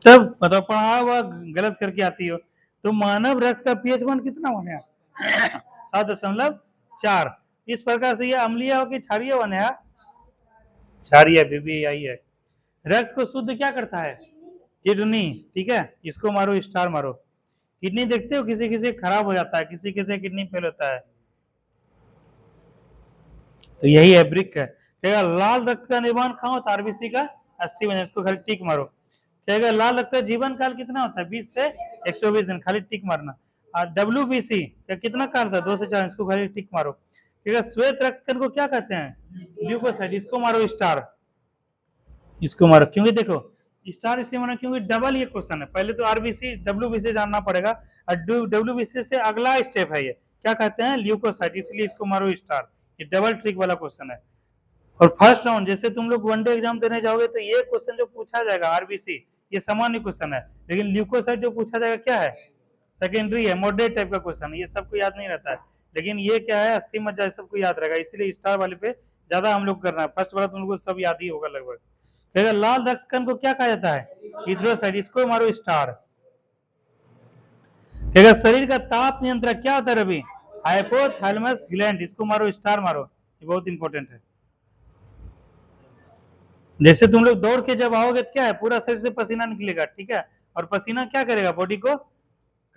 तब बताओ पढ़ा हुआ गलत करके आती हो। तो मानव रक्त का पीएच मान कितना बने? 7.4। इस प्रकार से ये अम्लीय हो कि क्षारीय बने? क्षारीय बीबीआई है। रक्त को शुद्ध क्या करता है? किडनी। ठीक है, इसको मारो स्टार मारो। किडनी देखते हो किसी किसी खराब हो जाता है, किसी किसी किडनी फेल होता है। तो यही है ब्रिक है। कहेगा लाल रक्त का निर्माण कहाँ होता है? आरबीसी का अस्थि में। इसको खाली टिक मारो। कहेगा लाल रक्त का जीवन काल कितना होता है? 20 से 120 दिन। खाली टिक मारना। और डब्ल्यूबीसी का कितना काल होता है? 2 से 4। इसको खाली टिक मारो। कहेगा श्वेत रक्तकण को क्या कहते हैं? ल्यूकोसाइट। इसको मारो स्टार। इसको मारो, क्योंकि देखो स्टार इसलिए मारो क्योंकि डबल ये क्वेश्चन है। पहले तो आरबीसी डब्ल्यूबीसी जानना पड़ेगा, और डब्ल्यूबीसी से अगला स्टेप है ये क्या कहते हैं? ल्यूकोसाइट। इसलिए इसको मारो स्टार। ये डबल ट्रिक वाला क्वेश्चन है। और फर्स्ट राउंड जैसे तुम लोग वनडे एग्जाम देने जाओगे तो ये क्वेश्चन जो पूछा जाएगा आरबीसी, ये सामान्य क्वेश्चन है। लेकिन ल्यूकोसाइट जो पूछा जाएगा क्या है? सेकेंडरी है, मॉडरेट टाइप का क्वेश्चन है। ये सबको याद नहीं रहता है, लेकिन ये क्या है अस्थि मज्जा, सबको याद रहेगा। इसलिए स्टार वाले पे ज्यादा हम लोग करना है। फर्स्ट वाला तुम लोग को सब याद ही होगा लगभग। कहेगा लाल रक्तकण को क्या कहा जाता है? इथ्रोसाइट। इसको मारो स्टार। कहेगा शरीर का ताप नियंत्रक क्या होता है रवि? Hypothalamus gland. इसको मारो स्टार मारो, ये बहुत इंपॉर्टेंट है। जैसे तुम लोग दौड़ के जब आओगे क्या है, पूरा शरीर से पसीना निकलेगा। ठीक है, और पसीना क्या करेगा? बॉडी को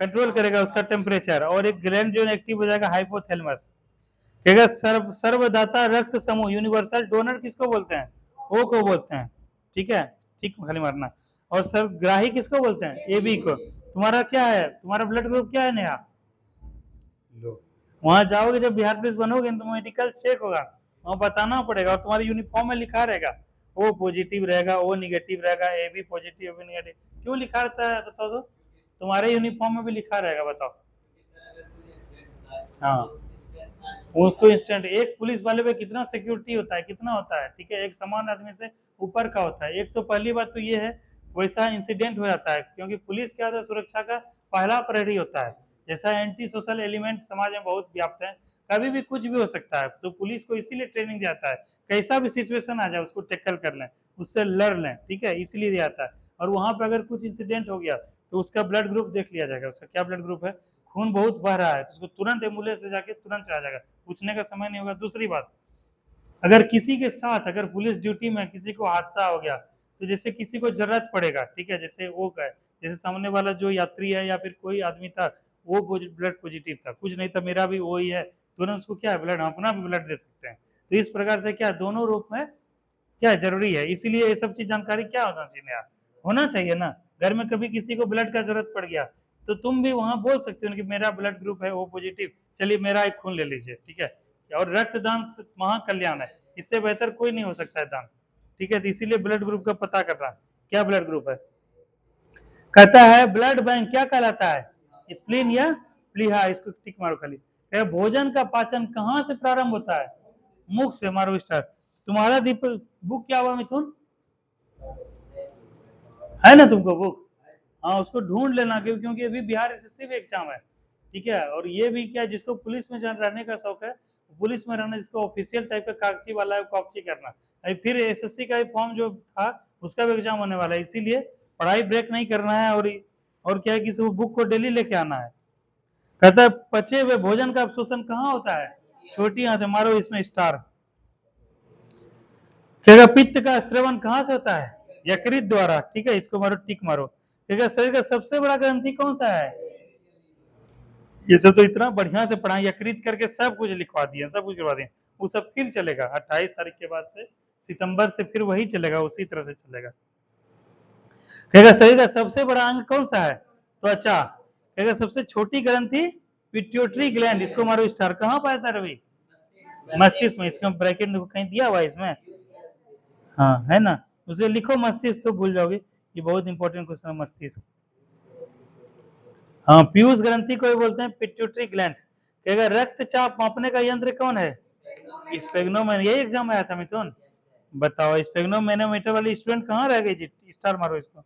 कंट्रोल करेगा, उसका टेम्परेचर। और एक ग्लैंड जो एक्टिव हो जाएगा हाइपोथैलेमस। कहेगा सर्वदाता रक्त समूह यूनिवर्सल डोनर किसको बोलते हैं? ओ को बोलते हैं। ठीक है, ठीक खाली मारना। और सर्वग्राही किसको बोलते हैं? एबी को। तुम्हारा क्या है? तुम्हारा ब्लड ग्रुप क्या है नेहा? वहां जाओगे जब बिहार पुलिस बनोगे तो मेडिकल चेक होगा, वहां बताना पड़ेगा। और तुम्हारे यूनिफॉर्म में लिखा रहेगा ओ पॉजिटिव रहेगा, ओ निगेटिव रहेगा, A B positive, A B negative. क्यों लिखा रहता है बताओ तो? तुम्हारे यूनिफॉर्म में भी लिखा रहेगा, बताओ। हाँ उसको इंस्टेंट, एक पुलिस वाले पे कितना सिक्योरिटी होता है, कितना होता है, ठीक है, एक समान आदमी से ऊपर का होता है। एक तो पहली बात तो ये है, वैसा इंसिडेंट हो जाता है, क्योंकि पुलिस क्या होता है, सुरक्षा का पहला प्रहरी होता है। जैसा एंटी सोशल एलिमेंट समाज में बहुत व्याप्त है, कभी भी कुछ भी हो सकता है, तो पुलिस को इसीलिए ट्रेनिंग दिया जाता है, कैसा भी सिचुएशन आ जाए उसको टैकल कर लें, उससे लड़ लें, ठीक है, इसलिए दिया जाता है। और वहां पर अगर कुछ इंसिडेंट हो गया तो उसका ब्लड ग्रुप देख लिया जाएगा, उसका क्या ब्लड ग्रुप है, खून बहुत बह रहा है तो उसको तुरंत एम्बुलेंस ले जाके तुरंत चला जाएगा, पूछने का समय नहीं होगा। दूसरी बात, अगर किसी के साथ, अगर पुलिस ड्यूटी में किसी को हादसा हो गया, तो जैसे किसी को जरूरत पड़ेगा, ठीक है, जैसे वो गए, जैसे सामने वाला जो यात्री है या फिर कोई आदमी था वो ब्लड पॉजिटिव था, कुछ नहीं था, मेरा भी वही है, तुरंत उसको क्या है ब्लड, अपना भी ब्लड दे सकते हैं। तो इस प्रकार से क्या दोनों रूप में क्या जरूरी है, इसीलिए ये सब चीज जानकारी क्या होना चाहिए यार, होना चाहिए ना। घर में कभी किसी को ब्लड का जरूरत पड़ गया तो तुम भी वहां बोल सकते हो कि मेरा ब्लड ग्रुप है ओ पॉजिटिव, चलिए मेरा एक खून ले लीजिए, ठीक है। और रक्तदान महाकल्याण है, इससे बेहतर कोई नहीं हो सकता है दान, ठीक है। तो इसीलिए ब्लड ग्रुप का पता करना, क्या ब्लड ग्रुप है। कहता है ब्लड बैंक क्या कहलाता है, स्प्लीन या प्लीहा, इसको टिक मारो खाली। भोजन का पाचन कहां से प्रारंभ होता है, मुख से, मारो स्टार। तुम्हारा दीपक बुक क्या हुआ मिथुन, है ना तुमको बुक, हाँ उसको ढूंढ लेना, क्योंकि अभी बिहार एसएससी भी एग्जाम है, ठीक है। और ये भी क्या, जिसको पुलिस में रहने का शौक है, पुलिस में रहना, जिसको ऑफिशियल टाइप का कागजी वाला है, कॉपची करना, फिर एसएससी का फॉर्म जो था उसका भी एग्जाम होने वाला है, इसीलिए पढ़ाई ब्रेक नहीं करना है। और क्या है कि बुक को डेली लेके आना है। कहता है पचे हुए भोजन का अवशोषण कहाँ होता है, छोटी आंत, मारो इसमें स्टार। क्या पित्त का श्रवण कहाँ से होता है, यकृत द्वारा, ठीक है, इसको मारो टिक मारो। ठीक, शरीर का सबसे बड़ा ग्रंथि कौन सा है, ये सब तो इतना बढ़िया से पढ़ा, यकृत करके सब कुछ लिखवा दिए, सब कुछ करवा दिए। वो सब फिर चलेगा 28 तारीख के बाद से, सितंबर से फिर वही चलेगा, उसी तरह से चलेगा। कहेगा शरीर का सबसे बड़ा अंग कौन सा है, त्वचा। कहेगा सबसे छोटी ग्रंथि पिट्यूटरी ग्लैंड, इसको मारो स्टार, कहाँ पाया था रवि, मस्तिष्क में, इसका ब्रैकेट में कहीं दिया हुआ है इसमें, हाँ है ना, उसे लिखो मस्तिष्क तो भूल जाओगे, ये बहुत इंपॉर्टेंट क्वेश्चन है मस्तिष्क। हाँ पीयूष ग्रंथि को बोलते हैं पिट्यूटरी ग्लैंड। कहेगा रक्तचाप मापने का यंत्र कौन है, स्पेग्नोमीटर, यही एग्जाम आया था मिथुन, बताओ स्पेग्नोमेनोमीटर वाली स्टूडेंट कहाँ रह गई जी, स्टार मारो इसको।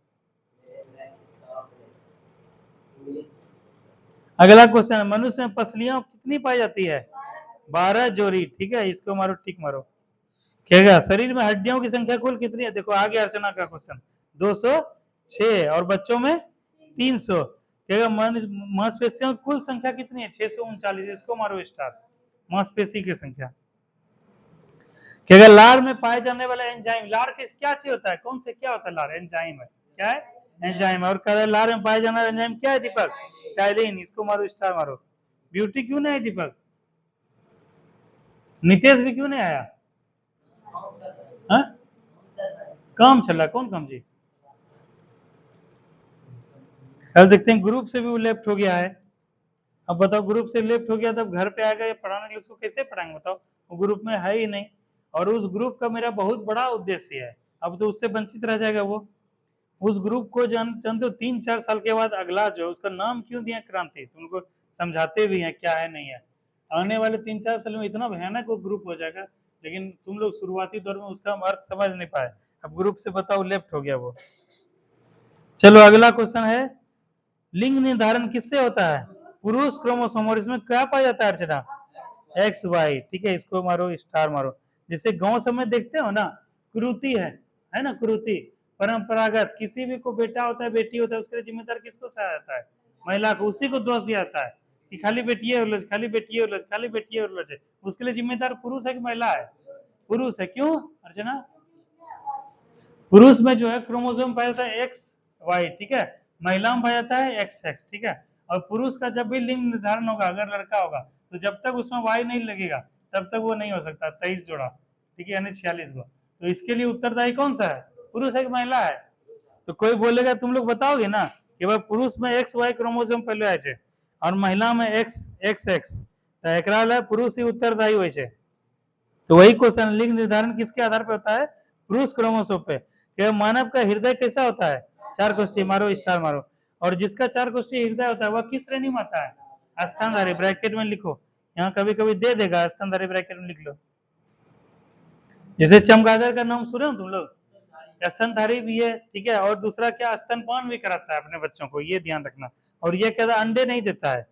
अगला क्वेश्चन, मनुष्य में पसलियां कितनी पाई जाती है, 12 जोड़ी, ठीक है, इसको मारो टिक मारो। कहेगा शरीर में हड्डियों की संख्या कुल कितनी है, देखो आगे अर्चना का क्वेश्चन, 206, और बच्चों में 300। कहेगा मांसपेशियों की कुल संख्या कितनी है, 639, इसको मारो स्टार, मांसपेशी की संख्या। कहेगा लार में पाए जाने वाला एंजाइम, लार किस क्या चीज होता है, कौन से क्या होता है लार, एंजाइम है, क्या है, एंजाइम है। और कह रहा है लार में पाए जाने वाला एंजाइम क्या है दीपक, टाइलिन, इसको मारो स्टार मारो। ब्यूटी क्यों नहीं आई दीपक, नितेश भी क्यों नहीं आया, हा? काम चल रहा, कौन काम जी, कल देखते हैं ग्रुप से भी वो लेफ्ट हो गया है। अब बताओ ग्रुप से लेफ्ट हो गया तब घर पे आएगा, पढ़ाने के लिए उसको कैसे पढ़ाएंगे बताओ, वो ग्रुप में है ही नहीं। और उस ग्रुप का मेरा बहुत बड़ा उद्देश्य है, अब तो उससे वंचित रह जाएगा वो। उस ग्रुप को जानते हो 3-4 साल के बाद अगला जो उसका नाम क्यों दिया क्रांति, तुमको समझाते भी हैं क्या है नहीं है। आने वाले 3-4 साल में इतना भयानक वो ग्रुप हो जाएगा, लेकिन तुम लोग शुरुआती दौर में उसका अर्थ समझ नहीं पाए, अब ग्रुप से बताओ लेफ्ट हो गया वो। चलो अगला क्वेश्चन है, लिंग निर्धारण किससे होता है, पुरुष क्रोमोसोम, और इसमें क्या पाया जाता है अर्चना, एक्स वाई, ठीक है, इसको मारो स्टार मारो। जैसे गांव सब में देखते हो ना, कुरुति है ना, कुरुति परंपरागत, किसी भी को बेटा होता है बेटी होता है, उसके लिए जिम्मेदार किसको सहा जाता है, महिला को, उसी को दोष दिया जाता है कि खाली बेटी उलझ, खाली बेटी उलझ, खाली बेटी उलझ, उसके लिए जिम्मेदार पुरुष है कि महिला है, पुरुष है। क्यों अर्चना, पुरुष में जो है क्रोमोसोम पाया जाता है एक्स वाई, ठीक है, महिला में पाया जाता है एक्स एक्स, ठीक है। और पुरुष का जब भी लिंग निर्धारण होगा, अगर लड़का होगा तो जब तक उसमें वाई नहीं लगेगा तब तक वो नहीं हो सकता, 23 जोड़ा, ठीक है, यानी 46 गो। तो इसके लिए उत्तरदायी कौन सा है, पुरुष है कि महिला है। तो कोई बोलेगा, तुम लोग बताओगे ना कि भाई पुरुष में एक्स वाई क्रोमोसोम पहले आए छे और महिला में एक्स एक्स एक्स, तो एकरा ला पुरुष ही उत्तरदायी होय छे। तो वही क्वेश्चन, लिंग निर्धारण किसके आधार पर होता है, पुरुष क्रोमोसोम पे। कि मानव का हृदय कैसा होता है, 4 कोष्ठी, मारो स्टार मारो। और जिसका 4 कोष्ठी हृदय होता है वह किस श्रेणी में आता है, स्थानधारी, ब्रैकेट में लिखो, यहाँ कभी कभी दे देगा, स्तनधारी ब्रैकेट में लिख लो। जैसे चमगादड़ का नाम सुने हो तुम लोग, स्तनधारी भी है, ठीक है, और दूसरा क्या, स्तनपान भी कराता है अपने बच्चों को, ये ध्यान रखना। और ये क्या, अंडे नहीं देता है,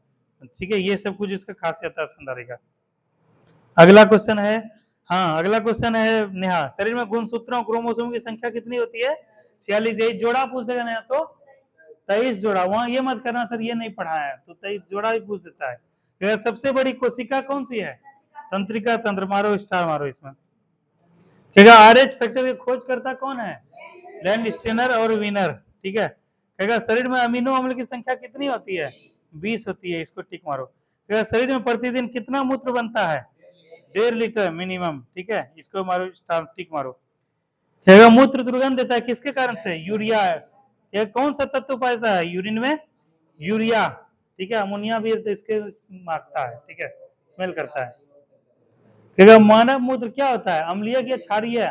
ठीक है, ये सब कुछ इसका खासियत है स्तनधारी का। अगला क्वेश्चन है, हाँ अगला क्वेश्चन है नेहा, शरीर में गुणसूत्रों क्रोमोसोम की संख्या कितनी होती है? 46। यही जोड़ा पूछ देगा नेहा तो 23 जोड़ा, वहां ये मत करना सर ये नहीं पढ़ा है, तो 23 जोड़ा ही पूछ देता है। तो सबसे बड़ी कोशिका कौन सी है? तंत्रिका तंत्र, मारो स्टार मारो इसमें। कहेगा आरएच फैक्टर की खोज करता कौन है? लैंड स्टेनर और विनर, ठीक है। कहेगा शरीर में अमीनो अम्ल की संख्या कितनी होती है? 20 होती है, इसको टिक मारो। कहेगा शरीर में प्रतिदिन कितना मूत्र बनता है? 1.5 लीटर मिनिमम, ठीक है, इसको मारो स्टार टिक मारो। कहेगा मूत्र दुर्गंध देता है किसके कारण से? यूरिया। यह कौन सा तत्व पाता है यूरिन में? यूरिया, ठीक है, अमोनिया भी इसके मांगता है, ठीक है, स्मेल करता है। कहेगा मानव मूत्र क्या होता है? अम्लीय या क्षारीय?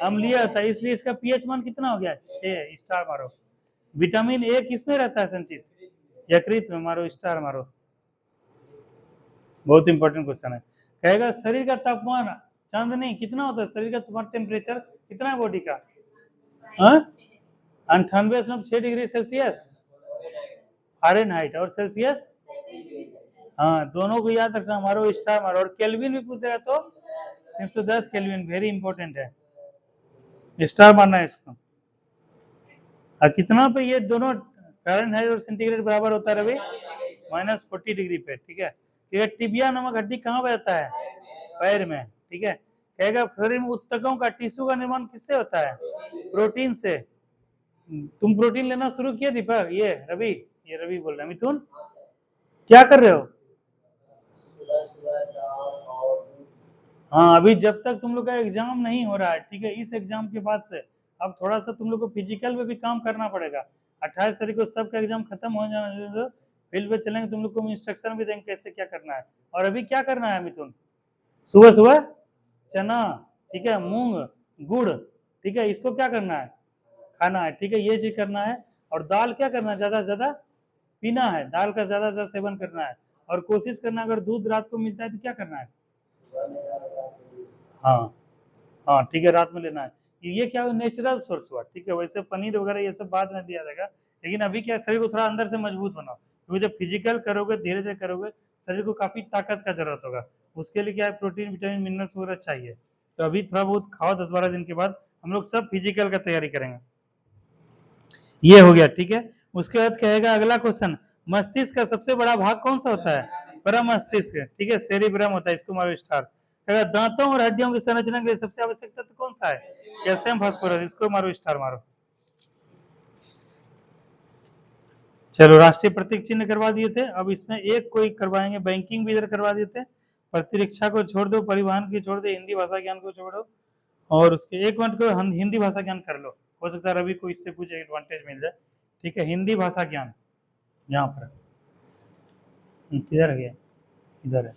अम्लीय होता है, इसलिए इसका पीएच मान कितना हो गया? 6, स्टार मारो। विटामिन ए किसमें रहता है संचित? यकृत में, मारो स्टार मारो। बहुत इंपॉर्टेंट क्वेश्चन है। कहेगा शरीर का तापमान चांदनी कितना होता है? शरीर का तुम्हारा टेम्परेचर कितना है बॉडी का? 98.6 डिग्री सेल्सियस फ़ारेनहाइट, और सेल्सियस, हाँ दोनों को याद रखना, मारो स्टार मारो। और केल्विन भी पूछेगा तो 310 केल्विन, वेरी इंपॉर्टेंट है, स्टार मारना है इसको। और कितना पे ये दोनों फ़ारेनहाइट और सेंटीग्रेड बराबर होता है रवि? -40 डिग्री पे, ठीक है। कहेगा टिबिया नामक हड्डी कहाँ पे रहता है? पैर में, ठीक है। कहेगा शरीर में ऊतकों का, टिश्यू का निर्माण किससे होता है? प्रोटीन से। तुम प्रोटीन लेना शुरू किए दीपक? ये रवि बोल रहे हैं। मिथुन क्या कर रहे हो? हाँ अभी जब तक तुम लोग का एग्जाम नहीं हो रहा है, ठीक है, इस एग्जाम के बाद से अब थोड़ा सा तुम लोग को फिजिकल पे भी काम करना पड़ेगा। 28 तारीख को सबका एग्जाम खत्म हो जाना, फील्ड पे चलेंगे, तुम लोग को इंस्ट्रक्शन भी देंगे कैसे क्या करना है। और अभी क्या करना है मिथुन? सुबह सुबह चना, ठीक है, मूंग, गुड़, ठीक है, इसको क्या करना है? खाना है, ठीक है, ये चीज करना है। और दाल क्या करना है? ज्यादा से ज्यादा पीना है, दाल का ज्यादा से ज्यादा सेवन करना है। और कोशिश करना अगर दूध रात को मिलता है तो क्या करना है? हाँ हाँ, ठीक है, रात में लेना है। ये क्या नेचुरल सोर्स हुआ, ठीक है। वैसे पनीर वगैरह ये सब बाद में दिया जाएगा, लेकिन अभी क्या शरीर को थोड़ा अंदर से मजबूत बनाओ, क्योंकि जब फिजिकल करोगे धीरे धीरे करोगे शरीर को काफी ताकत का जरूरत होगा। उसके लिए क्या है, प्रोटीन विटामिन मिनरल्स वगैरह चाहिए। तो अभी थोड़ा बहुत खाओ, 10-12 दिन के बाद हम लोग सब फिजिकल का तैयारी करेंगे। ये हो गया, ठीक है। उसके बाद कहेगा अगला क्वेश्चन, मस्तिष्क का सबसे बड़ा भाग कौन सा होता है? परम मस्तिष्क, ठीक है, सेरिब्रम होता है, इसको मारो स्टार। कहेगा दांतों और हड्डियों की संरचना के लिए सबसे आवश्यक तत्व कौन सा है? कैल्शियम फास्फोरस, इसको मारो स्टार मारो। चलो राष्ट्रीय प्रतीक चिन्ह करवा दिए थे, अब इसमें एक कोई करवाएंगे, बैंकिंग भी इधर करवा दिए थे। प्रतिरक्षा को छोड़ दो, परिवहन की छोड़ दो, हिंदी भाषा ज्ञान को छोड़ो, और उसके 1 मिनट को हम हिंदी भाषा ज्ञान कर लो, हो सकता है रवि को इससे कुछ एडवांटेज मिल जाए, ठीक है। हिंदी भाषा ज्ञान यहाँ पर किधर गया? इधर है,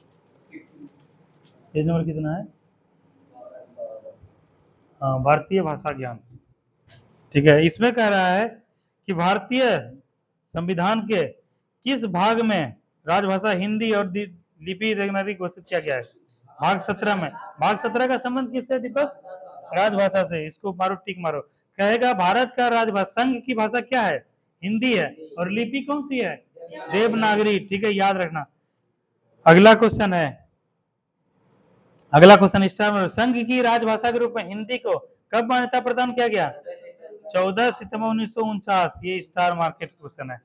पेज नंबर कितना है? हाँ, भारतीय भाषा ज्ञान, ठीक है। इसमें कह रहा है कि भारतीय संविधान के किस भाग में राजभाषा हिंदी और लिपि देवनागरी घोषित किया गया है? भाग 17 में। भाग 17 का संबंध किससे दीपक? राजभाषा से, इसको मारो टिक मारो। कहेगा भारत का राजभाषा संघ की भाषा क्या है? हिंदी है, और लिपि कौन सी है? देवनागरी, ठीक है, याद रखना। अगला क्वेश्चन है, अगला क्वेश्चन स्टार में, संघ की राजभाषा के रूप में हिंदी को कब मान्यता प्रदान किया गया? 14 सितंबर 1949, ये स्टार मार्केट क्वेश्चन है।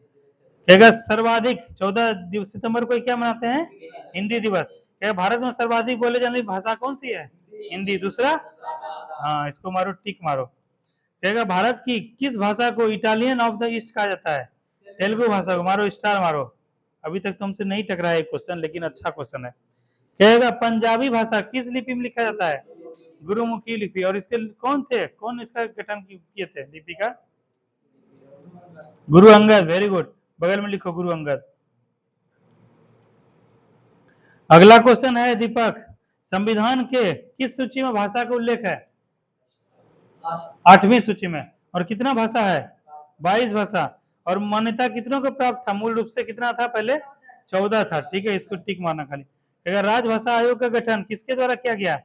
कहेगा सर्वाधिक 14 सितंबर को क्या मनाते हैं? हिंदी दिवस। कहेगा भारत में सर्वाधिक बोले जाने वाली भाषा कौन सी है? हिंदी। दूसरा, हाँ इसको मारो टिक मारो। कहेगा भारत की किस भाषा को इटालियन ऑफ द ईस्ट कहा जाता है? तेलुगु भाषा को, मारो स्टार मारो। अभी तक तुमसे नहीं टकराया एक क्वेश्चन, लेकिन अच्छा क्वेश्चन है। कहेगा पंजाबी भाषा किस लिपि में लिखा जाता है? गुरुमुखी लिपि। और इसके कौन थे, कौन इसका गठन किए थे लिपि का? गुरु अंगद, वेरी गुड, बगल में लिखो गुरु अंगद। अगला क्वेश्चन है दीपक, संविधान के किस सूची में भाषा का उल्लेख है? 8वीं सूची में। और कितना भाषा है? 22 भाषा। और मान्यता कितनों को प्राप्त था? मूल रूप से कितना था पहले? 14 था, ठीक है, इसको टिक मारना खाली। कहेगा राजभाषा आयोग का गठन किसके द्वारा किया गया?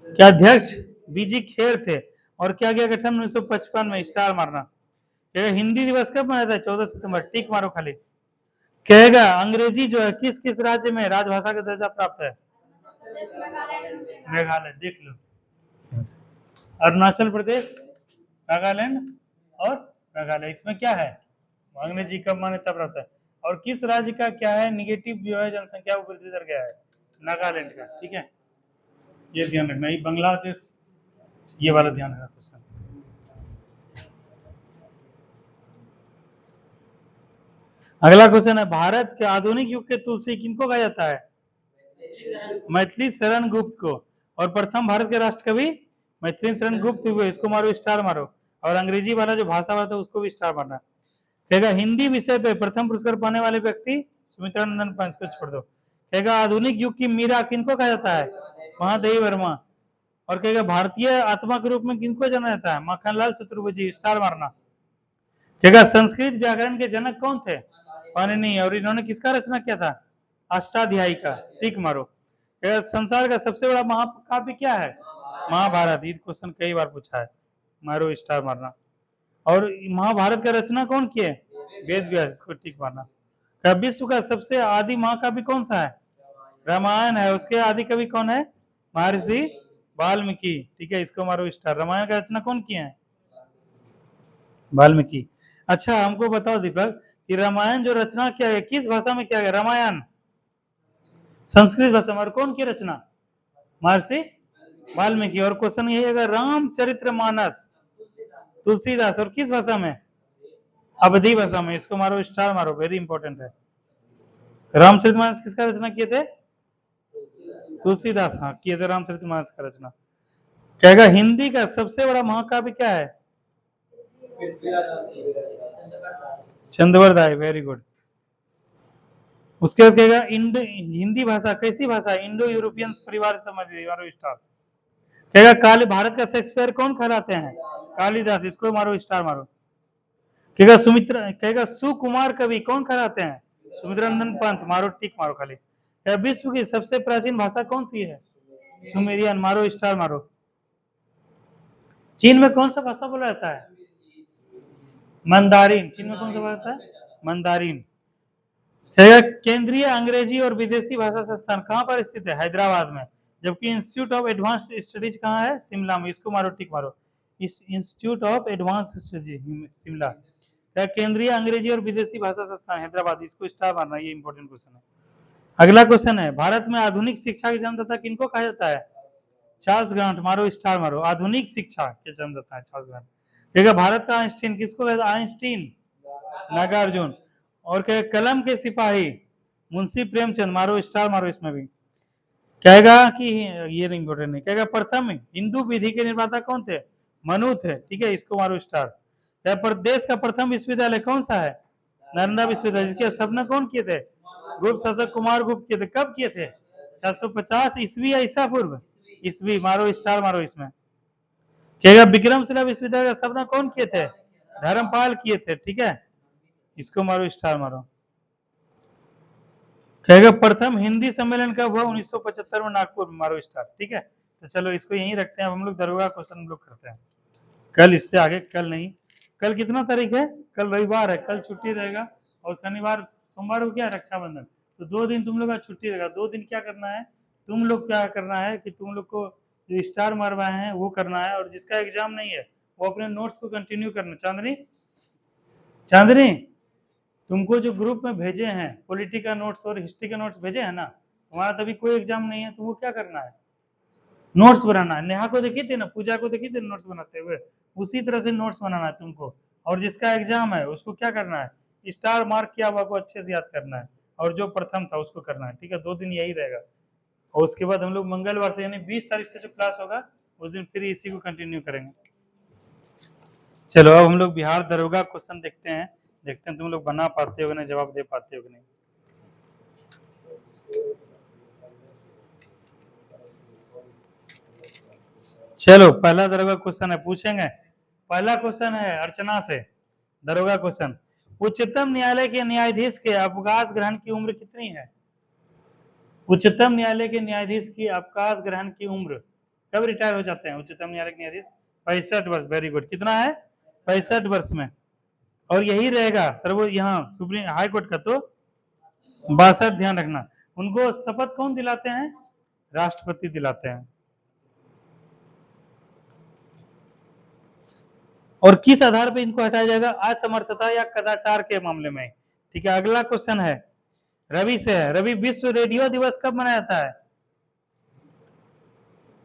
क्या अध्यक्ष बीजी खेर थे। और क्या गया गठन 1955 में, स्टार मारना। कहेगा हिंदी दिवस कब मनाया था? 14 सितंबर, टिक मारो खाली। कहेगा अंग्रेजी जो है किस किस राज्य में राजभाषा का दर्जा प्राप्त है? मेघालय, देख लो, अरुणाचल प्रदेश, नागालैंड और मेघालय, इसमें क्या है? अंग्रेजी कब मान्यता प्राप्त है। और किस राज्य का क्या है निगेटिव जो है जनसंख्या वृद्धि दर क्या है? नागालैंड का। ठीक है, ये ध्यान रखना। ये बांग्लादेश, ये वाला ध्यान रखना क्वेश्चन। अगला क्वेश्चन है भारत के आधुनिक युग के तुलसी किनको कहा जाता है? मैथिली शरण गुप्त को। और प्रथम भारत के राष्ट्र कवि मैथिली शरण गुप्त हुए, इसको मारो स्टार मारो। और अंग्रेजी वाला जो भाषा वाला था उसको भी स्टार मारना। कहेगा हिंदी विषय पे प्रथम पुरस्कार पाने वाले व्यक्ति सुमित्रानंदन पंच को छोड़ दो। कहेगा आधुनिक युग की मीरा किनको कहा जाता है? महादेवी वर्मा। और कहेगा भारतीय आत्मा के रूप में किनको जाना जाता है? माखनलाल चतुर्भुजी, स्टार मारना। कहेगा संस्कृत व्याकरण के जनक कौन थे? पाणिनि। और इन्होंने किसका रचना किया था? अष्टाध्यायी का, टिक मारो। कहेगा संसार का सबसे बड़ा महाकाव्य क्या है? महाभारत। ये क्वेश्चन कई बार पूछा है, मारो स्टार मारना। और महाभारत का रचना कौन किए? वेद व्यास, इसको टिक मारना। विश्व का सबसे आदि महाकाव्य कौन सा है? रामायण है। उसके आदि कवि कौन है? महर्षि वाल्मीकि। ठीक है, इसको मारो स्टार। रामायण का रचना कौन किए हैं? वाल्मीकि। अच्छा हमको बताओ दीपक कि रामायण जो रचना किया गया किस भाषा में किया गया? रामायण संस्कृत भाषा में। और कौन की रचना? महर्षि वाल्मीकि। और क्वेश्चन यही है रामचरितमानस तुलसीदास। और किस भाषा में? अवधी भाषा में। इसको मारो स्टार मारो, वेरी इंपॉर्टेंट है। रामचरितमानस किसका रचना किए थे? तुलसीदास, हाँ किए थे रामचरितमानस का रचना। कहेगा हिंदी का सबसे बड़ा महाकाव्य क्या है? चंद्रवरदाय, वेरी गुड। उसके बाद कहेगा हिंदी भाषा कैसी भाषा है? इंडो यूरोपियन परिवार से संबंधित, मारो स्टार। कहेगा काली भारत का शेक्सपियर कौन कहलाते हैं? कालिदास, इसको मारो स्टार मारो। कहेगा सुकुमार कवि कौन कहलाते हैं? सुमित्रानंदन पंत, मारो टिक मारो खाली। विश्व की सबसे प्राचीन भाषा कौन सी है? सुमेरियन, मारो स्टार मारो। चीन में कौन सा भाषा बोला जाता है? मंदारिन। चीन में कौन सा भाषा है? मंदारिन। केंद्रीय अंग्रेजी और विदेशी भाषा संस्थान कहाँ पर स्थित है? हैदराबाद में। जबकि इंस्टीट्यूट ऑफ एडवांस स्टडीज कहाँ है? शिमला में। इसको मारो टिक मारो। इस institute of advance studies Shimla. केंद्रीय अंग्रेजी और विदेशी भाषा संस्थान हैदराबाद, इसको स्टार मारना, ये इंपॉर्टेंट क्वेश्चन है। अगला क्वेश्चन है भारत में आधुनिक शिक्षा के जन्मदाता किनको कहा जाता है? चार्ल्स ग्रांट, मारो स्टार मारो। आधुनिक शिक्षा के जन्मदाता है चार्ल्स ग्रांट। कहेगा भारत का आइंस्टीन किसको कहता है? आइंस्टीन, नागार्जुन। और कहे कलम के सिपाही मुंशी प्रेमचंद, मारो स्टार मारो इसमें भी। कहेगा कि ये इंपॉर्टेंट नहीं। कहेगा प्रथम हिंदू विधि के निर्माता कौन थे? मनु थे। ठीक है, इसको मारो स्टार। देश का प्रथम विश्वविद्यालय कौन सा है? नालंदा विश्वविद्यालय, जिसकी स्थापना कौन किए थे? गुप्त शासक कुमार गुप्त किए थे। कब किए थे? 450 ईस्वी या ईसा पूर्व? ईस्वी, मारो स्टार मारो इसमें। कहेगा विक्रमशिला विश्वविद्यालय का स्थापना कौन किए थे? धर्मपाल किए थे। ठीक है, इसको मारो स्टार मारो। कहेगा प्रथम हिंदी सम्मेलन कब हुआ? 1975 में नागपुर में, मारो स्टार। ठीक है, तो चलो इसको यहीं रखते हैं। हम लोग दरोगा क्वेश्चन हम लोग करते हैं कल, इससे आगे कल नहीं। कल कितना तारीख है? कल रविवार है, कल छुट्टी रहेगा। और शनिवार सोमवार को क्या है? रक्षाबंधन। तो 2 दिन तुम लोग का छुट्टी रहेगा। 2 दिन क्या करना है तुम लोग? क्या करना है कि तुम लोग को जो स्टार मारवाए हैं वो करना है। और जिसका एग्जाम नहीं है वो अपने नोट्स को कंटिन्यू करना। चांदनी तुमको जो ग्रुप में भेजे हैं पॉलिटी का नोट्स और हिस्ट्री का नोट्स भेजे हैं ना, तुम्हारा तभी कोई एग्जाम नहीं है, तुमको क्या करना है? नोट्स बनाना है। नेहा को देखी थी ना, पूजा को देखी थी नोट्स बनाते हुए, उसी तरह से नोट्स बनाना है तुमको। और जिसका एग्जाम है उसको क्या करना है? स्टार मार्क किया हुआ को अच्छे से याद करना है। और जो प्रथम था उसको करना है। ठीक है, 2 दिन यही रहेगा। और उसके बाद हम लोग मंगलवार से यानी 20 तारीख से जो क्लास होगा उस दिन फिर इसी को कंटिन्यू करेंगे। चलो अब हम लोग बिहार दरोगा क्वेश्चन देखते हैं तुम लोग बना पाते हो कि नहीं, जवाब दे पाते हो कि नहीं। चलो पहला दरोगा क्वेश्चन है, पूछेंगे। पहला क्वेश्चन है अर्चना से, दरोगा क्वेश्चन। उच्चतम न्यायालय के न्यायाधीश के अवकाश ग्रहण की उम्र कितनी है? उच्चतम न्यायालय के न्यायाधीश की अवकाश ग्रहण की उम्र, कब रिटायर हो जाते हैं उच्चतम न्यायालय के न्यायाधीश? 65 वर्ष। Very good. कितना है? 65 वर्ष में। और यही रहेगा सर्वोच्च, यहाँ सुप्रीम हाई कोर्ट का तो 62। ध्यान रखना। उनको शपथ कौन दिलाते हैं? राष्ट्रपति दिलाते हैं। और किस आधार पर इनको हटाया जाएगा? असमर्थता या कदाचार के मामले में। ठीक है, अगला क्वेश्चन है रवि से है। रवि, विश्व रेडियो दिवस कब मनाया जाता है?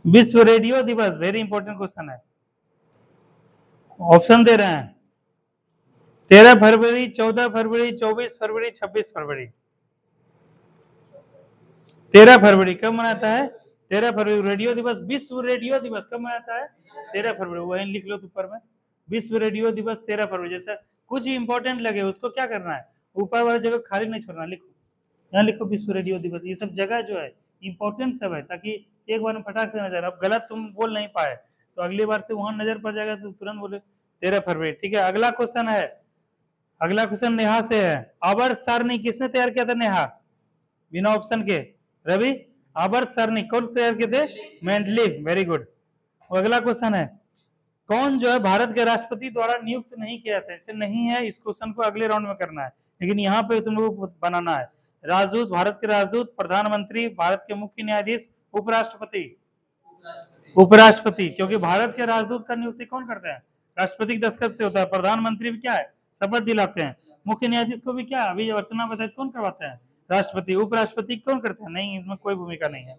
विश्व रेडियो दिवस, वेरी इंपॉर्टेंट क्वेश्चन है। ऑप्शन दे रहे हैं 13 फरवरी, 14 फरवरी, 24 फरवरी, 26 फरवरी। 13 फरवरी कब मनाता है? 13 फरवरी रेडियो दिवस। विश्व रेडियो दिवस कब मनाता है? 13 फरवरी। वही लिख लो ऊपर में, विश्व रेडियो दिवस 13 फरवरी। जैसा कुछ इंपॉर्टेंट लगे उसको क्या करना है, ऊपर वाली जगह खाली नहीं छोड़ना, लिखो यहाँ लिखो विश्व रेडियो दिवस। ये सब जगह जो है इंपॉर्टेंट सब है, ताकि एक बार में फटाक से नजर, अब गलत तुम बोल नहीं पाए तो अगली बार से वहां नजर पड़ जाएगा तो तुरंत बोले 13 फरवरी। ठीक है, अगला क्वेश्चन है, अगला क्वेश्चन नेहा से है। आवर्त सारणी किसने तैयार किया था? नेहा, बिना ऑप्शन के। रवि, आवर्त सारणी कौन तैयार किए थे? मेंडलीव। Very good. अगला क्वेश्चन है, कौन जो है भारत के राष्ट्रपति द्वारा नियुक्त नहीं किया जाता है? इसे नहीं है, इस क्वेश्चन को अगले राउंड में करना है, लेकिन यहाँ पे तुम लोग को बनाना है। राजदूत, भारत के राजदूत, प्रधानमंत्री, भारत के मुख्य न्यायाधीश, उपराष्ट्रपति। उपराष्ट्रपति, क्योंकि भारत के राजदूत का नियुक्ति कौन करता है? राष्ट्रपति के दस्तखत से होता है। प्रधानमंत्री भी क्या है? शपथ दिलाते हैं। मुख्य न्यायाधीश को भी क्या अभी अर्चना बताए कौन करवाते हैं? राष्ट्रपति। उपराष्ट्रपति कौन करते हैं? नहीं, इसमें कोई भूमिका नहीं है।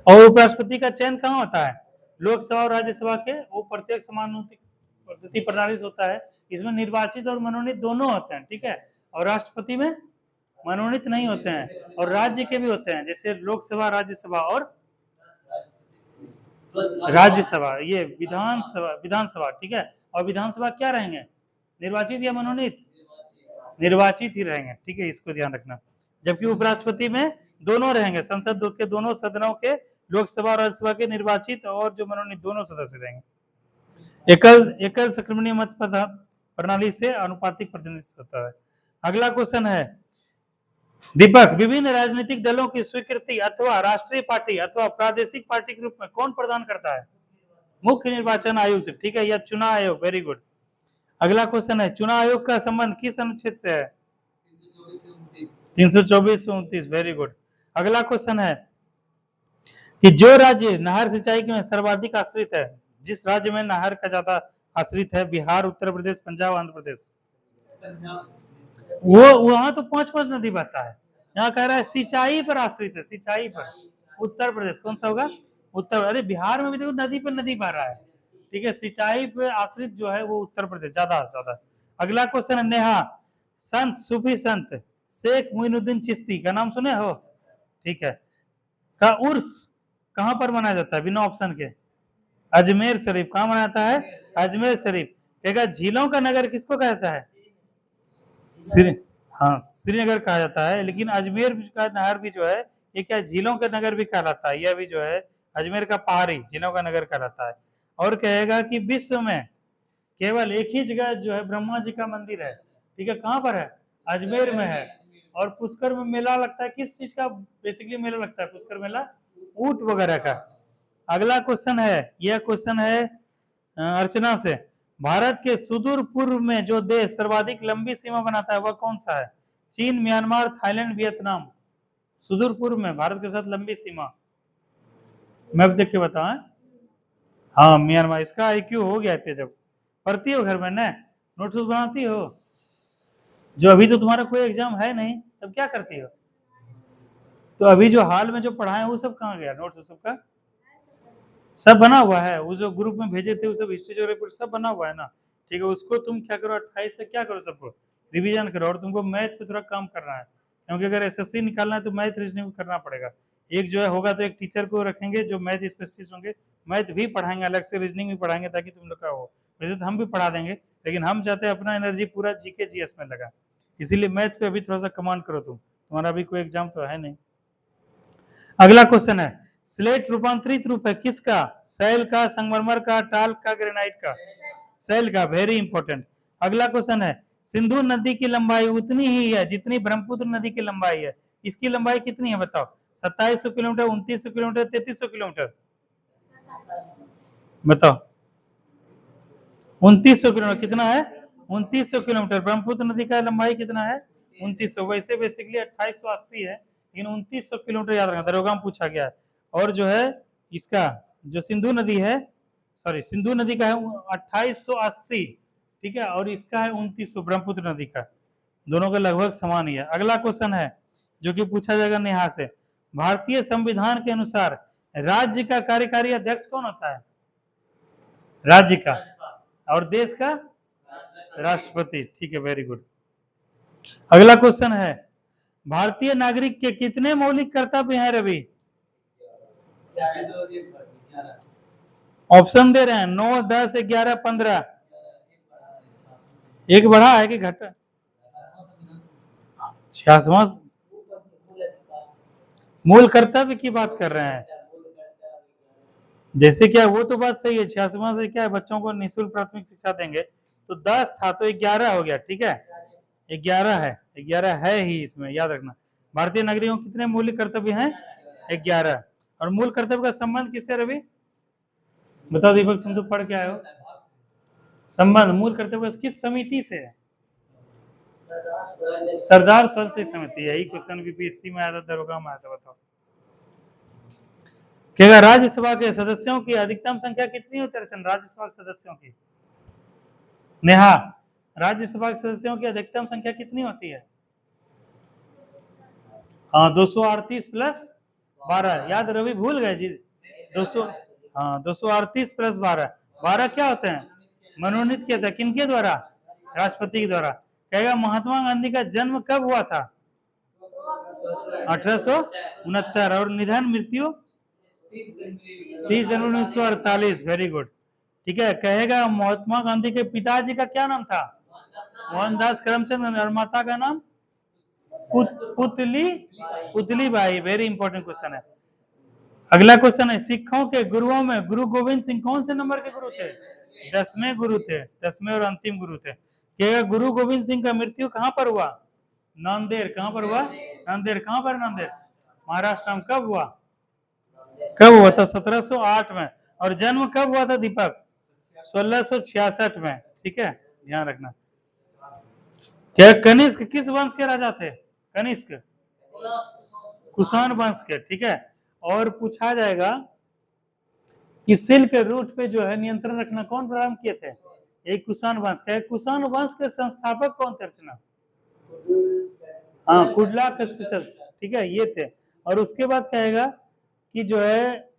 और उपराष्ट्रपति का चयन कहाँ होता है? लोकसभा और राज्यसभा के वो प्रत्येक समानुपाती प्रणाली से होता है। इसमें निर्वाचित और मनोनीत दोनों होते हैं। ठीक है, और राष्ट्रपति में मनोनीत नहीं होते हैं, और राज्य के भी होते हैं, जैसे लोकसभा, राज्यसभा और राज्यसभा, ये विधानसभा। ठीक है, और विधानसभा क्या रहेंगे? निर्वाचित या मनोनीत? निर्वाचित ही रहेंगे। ठीक है, इसको ध्यान रखना। जबकि उपराष्ट्रपति में दोनों रहेंगे, संसद के दोनों सदनों के, लोकसभा और राज्यसभा के निर्वाचित और जो मनोनीत दोनों सदस्य रहेंगे। एकल संक्रमणीय मत प्रणाली से अनुपातिक प्रतिनिधित्व होता है। अगला क्वेश्चन है दीपक, विभिन्न राजनीतिक दलों की स्वीकृति अथवा राष्ट्रीय पार्टी अथवा प्रादेशिक पार्टी के रूप में कौन प्रदान करता है? मुख्य निर्वाचन आयुक्त। ठीक है, या चुनाव आयोग। Very good. अगला क्वेश्चन है, चुनाव आयोग का संबंध किस अनुच्छेद से है? 324 से 29। Very good. अगला क्वेश्चन है कि जो राज्य नहर सिंचाई में सर्वाधिक आश्रित है, जिस राज्य में नहर का ज्यादा आश्रित है, बिहार, उत्तर प्रदेश, पंजाब, आंध्र प्रदेश। वो वहां तो 5 नदी बहता है, यहाँ कह रहा है सिंचाई पर आश्रित है, सिंचाई पर। उत्तर प्रदेश कौन सा होगा? उत्तर। अरे बिहार में भी देखो नदी पर नदी बह रहा है। ठीक है, सिंचाई पर आश्रित जो है वो उत्तर प्रदेश ज्यादा। अगला क्वेश्चन है नेहा, संत, सूफी संत शेख मोइनुद्दीन चिश्ती का नाम सुने हो? ठीक है, का उर्स कहां पर मनाया जाता है? बिना ऑप्शन के अजमेर शरीफ। कहां मनाया जाता है? अजमेर शरीफ। कहेगा झीलों का नगर किसको कहता है? हाँ, श्रीनगर कहा जाता है, लेकिन अजमेर का नहर भी जो है ये क्या झीलों का नगर भी कहलाता है। यह भी जो है अजमेर का पहाड़ी झीलों का नगर कहलाता है। और कहेगा कि विश्व में केवल एक ही जगह जो है ब्रह्मा जी का मंदिर है। ठीक है, कहाँ पर है? अजमेर में है। और पुष्कर में मेला लगता है, किस चीज का बेसिकली मेला लगता है पुष्कर मेला? ऊंट वगैरह का। अगला क्वेश्चन है, यह क्वेश्चन है अर्चना से, भारत के सुदूर पूर्व में जो देश सर्वाधिक लंबी सीमा बनाता है वह कौन सा है? चीन, म्यांमार, थाईलैंड, वियतनाम। सुदूर पूर्व में भारत के साथ लंबी सीमा, मैप देख के बताएं। हाँ, म्यांमार। इसका IQ हो गया थे, जब पढ़ती हो घर में ना, नोट्स बनाती हो, जो अभी तो तुम्हारा कोई एग्जाम है नहीं, तब क्या करती हो? तो अभी जो हाल में जो पढ़ाए वो सब कहाँ गया? नोट्स सबका सब बना हुआ है, वो जो ग्रुप में भेजे थे वो सब हिस्ट्री ज्योग्राफी सब बना हुआ है ना। ठीक है, उसको तुम क्या करो, 28 तक क्या करो, सबको रिवीजन करो। और तुमको मैथ पे थोड़ा काम करना है, क्योंकि अगर SSC निकालना है तो मैथ रीजनिंग करना पड़ेगा। एक जो है होगा तो एक टीचर को रखेंगे जो मैथ स्पेशलिस्ट होंगे, मैथ भी पढ़ाएंगे अलग से, रीजनिंग भी पढ़ाएंगे, ताकि तुम लोग का हो। वैसे तो हम भी पढ़ा देंगे, लेकिन हम चाहते हैं अपना एनर्जी पूरा GK GS में लगा, इसीलिए मैथ पे अभी थोड़ा सा कमांड करो तुम, तुम्हारा भी कोई एग्जाम तो है नहीं। अगला क्वेश्चन है, स्लेट रूपांतरित रूप है किसका? सैल का, संगमरमर का, टाल्क का, ग्रेनाइट का? सैल का। Very important. अगला क्वेश्चन है, सिंधु नदी की लंबाई उतनी ही है जितनी ब्रह्मपुत्र नदी की लंबाई है। इसकी लंबाई कितनी है बताओ? 2700 किलोमीटर, 2900 किलोमीटर, 3300 किलोमीटर, बताओ। 2900 किलोमीटर कितना है? 2900 किलोमीटर। ब्रह्मपुत्र नदी का लंबाई कितना है? 2900। वैसे बेसिकली 2880 है, लेकिन 2900 किलोमीटर याद रखना, दरोगा में पूछा गया है। और जो है इसका जो सिंधु नदी है, सॉरी सिंधु नदी का है 2880, ठीक है, और इसका है 2900 ब्रह्मपुत्र नदी का। दोनों का लगभग समान ही है। अगला क्वेश्चन है जो कि पूछा जाएगा नेहा से। भारतीय संविधान के अनुसार राज्य का कार्यकारी अध्यक्ष कौन होता है? राज्य का। और देश का? राष्ट्रपति। ठीक है, वेरी गुड। अगला क्वेश्चन है, भारतीय नागरिक के कितने मौलिक कर्तव्य हैं रवि? ऑप्शन दे रहे हैं 9, 10, 11, 15। एक बढ़ा है कि घटा? 66वां मूल कर्तव्य की बात कर रहे हैं। जैसे क्या, वो तो बात सही है। 66वां से क्या है, बच्चों को निःशुल्क प्राथमिक शिक्षा देंगे, तो 10 था तो 11 हो गया, ठीक है, 11 है, 11 है ही इसमें, याद रखना। भारतीय नागरिकों के कितने मौलिक कर्तव्य हैं? 11। और मूल कर्तव्य का संबंध किससे रवि? बताओ दीपक, तुम तो पढ़ के आए हो। संबंध मूल कर्तव्य किस समिति से है? सरदार स्वयं समिति। यही क्वेश्चन बीपीएससी में आया था, दरोगा में आया था। बताओ क्या राज्यसभा के सदस्यों की अधिकतम संख्या कितनी होती है? राज्यसभा के सदस्यों की, नेहा, राज्यसभा के सदस्यों की अधिकतम संख्या कितनी होती है? हाँ, 238 प्लस 12। याद रवि भूल गए जी? 200, हाँ 238 प्लस 12। 12 क्या होते हैं? मनोनीत किया था। किनके द्वारा? राष्ट्रपति के द्वारा। कहेगा महात्मा गांधी का जन्म कब हुआ था? 1869। और निधन मृत्यु 30 जनवरी 1948। वेरी गुड, ठीक है। कहेगा महात्मा गांधी के पिताजी का क्या नाम था? मोहनदास करमचंद। और माता का नाम? Putli Bai. Very important question है। अगला क्वेश्चन है, सिखों के गुरुओं में गुरु गोविंद सिंह कौन से नंबर के गुरु थे? 10वें गुरु थे, 10वें और अंतिम गुरु थे। कहेगा गुरु गोविंद सिंह का मृत्यु कहां पर हुआ? नांदेड़। कहां पर हुआ? नांदेड़। कहां पर? नांदेड़, महाराष्ट्र में। कब हुआ? कब हुआ था? 1708 में। और जन्म कब हुआ था दीपक? 1666 में, ठीक है, ध्यान रखना। क्या कनिष्क किस वंश के राजा थे? कनिष्क कुषाण वंश के, ठीक है। और पूछा जाएगा कि सिल्क रूट पे जो है नियंत्रण रखना कौन प्रारंभ किए थे? एक कुषाण वंश का। कुषाण वंश के संस्थापक कौन थे अर्चना? हाँ, कुडलाक स्पेशल्स, ठीक है, ये थे। और उसके बाद कहेगा कि जो है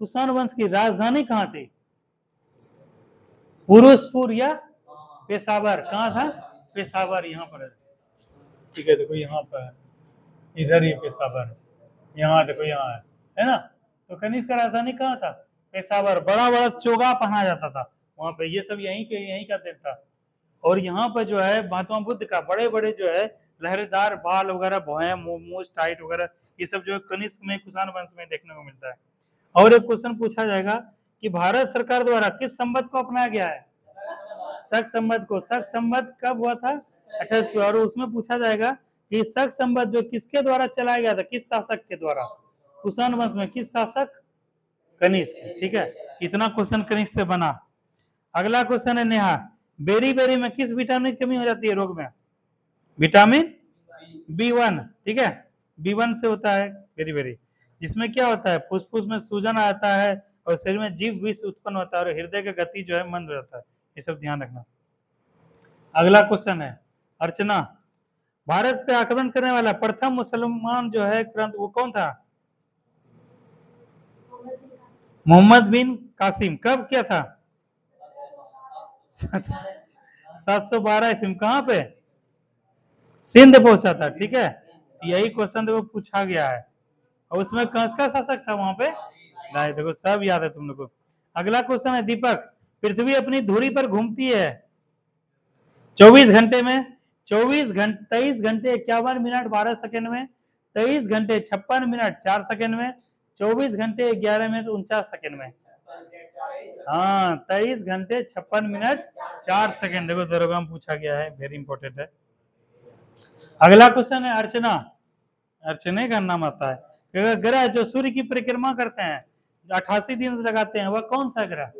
कुषाण वंश की राजधानी कहाँ थी? पुरुषपुर या पेशावर? कहाँ था? पेशावर, यहाँ पर है, ठीक है। देखो यहाँ पर है, इधर ही पेशावर, यहाँ देखो, यहाँ है ना। तो कनिष्क का राजधानी कहाँ था? पेशावर। बड़ा बड़ा चोगा पहना जाता था वहां पे। ये सब यहीं का देन था। और यहाँ पर जो है महात्मा बुद्ध का बड़े बड़े जो है लहरेदार बाल वगैरह, भौहें, मूछ टाइट वगैरह, ये सब जो है कनिष्क में, कुषाण वंश में देखने को मिलता है। और एक क्वेश्चन पूछा जाएगा कि भारत सरकार द्वारा किस संबंध को अपनाया गया है? शक संबंध को। शक संबंध कब हुआ था? 1800। और उसमें पूछा जाएगा कि शक संबंध जो किसके द्वारा चलाया गया था, किस शासक के द्वारा? कुषाण वंश में किस शासक? कनिष्क, ठीक है। इतना क्वेश्चन कनिष्क से बना। अगला क्वेश्चन है नेहा, बेरी बेरी में किस विटामिन की कमी हो जाती है रोग में? विटामिन B1, ठीक है, B1 से होता है बेरी बेरी, जिसमें क्या होता है? फुसफुस में सूजन आता है और शरीर में जीव विष उत्पन्न होता है और हृदय का गति जो है मंद रहता है। ये सब ध्यान रखना। अगला क्वेश्चन है अर्चना, भारत पे आक्रमण करने वाला प्रथम मुसलमान जो है क्रांत, वो कौन था? मोहम्मद बिन कासिम। कब किया था? 712 ईस्वी में। कहां पे? सिंध पहुंचा था, ठीक है। यही क्वेश्चन देखो पूछा गया है। और उसमें किसका शासक था वहां पे? नहीं, देखो सब याद है तुम लोग को। अगला क्वेश्चन है दीपक, पृथ्वी अपनी धुरी पर घूमती है 24 घंटे में, 23 घंटे 51 मिनट 12 सेकंड में, 23 घंटे 56 मिनट 4 सेकंड में, 24 घंटे 11 मिनट 49 सेकंड में। हाँ 23 घंटे 56 मिनट 4 सेकंड। देखो दरोगा में पूछा गया है, वेरी इंपॉर्टेंट है। अगला क्वेश्चन है अर्चना। अर्चना का नाम आता है। ग्रह जो सूर्य की परिक्रमा करते हैं, 88 दिन लगाते हैं, वह कौन सा ग्रह?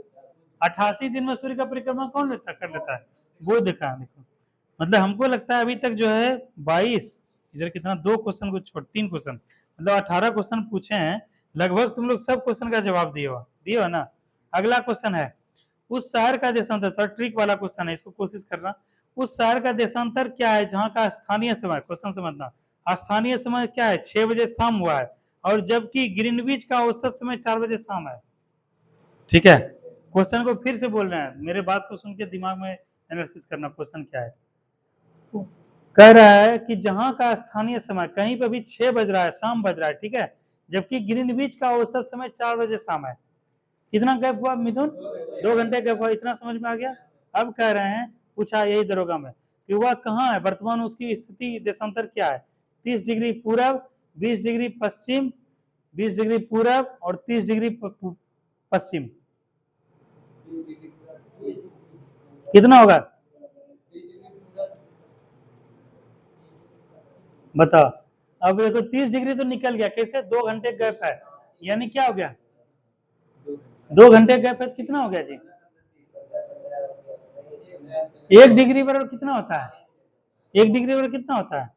88 दिन में सूर्य का परिक्रमा कौन कर लेता है? बुध का। देखो मतलब हमको लगता है अभी तक जो है 22, इधर कितना 2 क्वेश्चन को छोड़ 3 क्वेश्चन, मतलब 18 क्वेश्चन पूछे हैं, लगभग तुम लोग सब क्वेश्चन का जवाब दिए हो ना। अगला क्वेश्चन है उस शहर का देशांतर, थोड़ा ट्रिक वाला क्वेश्चन है, इसको कोशिश करना। उस शहर का देशांतर क्या है जहां का स्थानीय समय, क्वेश्चन समझना, स्थानीय समय क्या है 6 बजे शाम हुआ है, और जबकि ग्रीनविच का औसत समय 4 बजे शाम है। ठीक है, क्वेश्चन को फिर से बोल रहे हैं, मेरे बात को सुन के दिमाग में एनालिसिस करना क्वेश्चन क्या है। कह रहा है कि जहां का स्थानीय समय कहीं पर भी 6 बज रहा है, शाम बज रहा है, ठीक है, जबकि ग्रीनविच का औसत समय 4 बजे शाम है। कितना गैप हुआ मिथुन? 2 घंटे गैप हुआ। इतना समझ में आ गया। अब कह रहे हैं, पूछा यही दरोगा में कि वह कहाँ है वर्तमान, उसकी स्थिति देशांतर क्या है? 30 डिग्री पूरब, 20 डिग्री पश्चिम, 20 डिग्री पूरब और 30 डिग्री पश्चिम। कितना होगा बताओ। अब देखो 30 डिग्री तो निकल गया, कैसे? 2 घंटे गैप है, यानी क्या हो गया? 2 घंटे गैप है, कितना हो गया जी? 1 डिग्री बराबर कितना होता है? 1 डिग्री बराबर कितना होता है?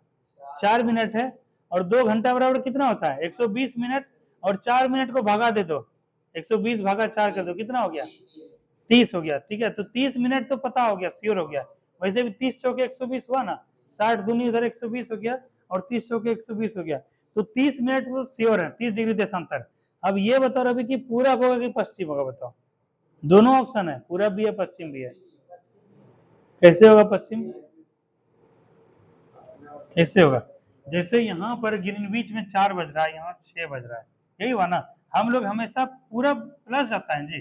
4 मिनट है। और 2 घंटा बराबर कितना होता है? 120 मिनट। और 4 मिनट को भागा दे दो, 120 भागा 4 कर दो, कितना हो गया? 30 हो गया। ठीक है, तो 30 मिनट तो पता हो गया, श्योर हो गया। वैसे भी 30 चौके 120 हुआ ना, 60 दूनी इधर 120 हो गया, और 30 चौके 120 हो गया, तो 30 मिनट तो श्योर है, 30 डिग्री देशांतर। अब ये बताओ रवि कि पूरब होगा कि पश्चिम होगा? बताओ। दोनों ऑप्शन है, पूरब भी है पश्चिम भी है। कैसे होगा पश्चिम? कैसे होगा? जैसे यहाँ पर ग्रीनविच में 4 बज रहा है, यहाँ 6 बज रहा है, यही हुआ ना। हम लोग हमेशा पूरब प्लस जाता है जी,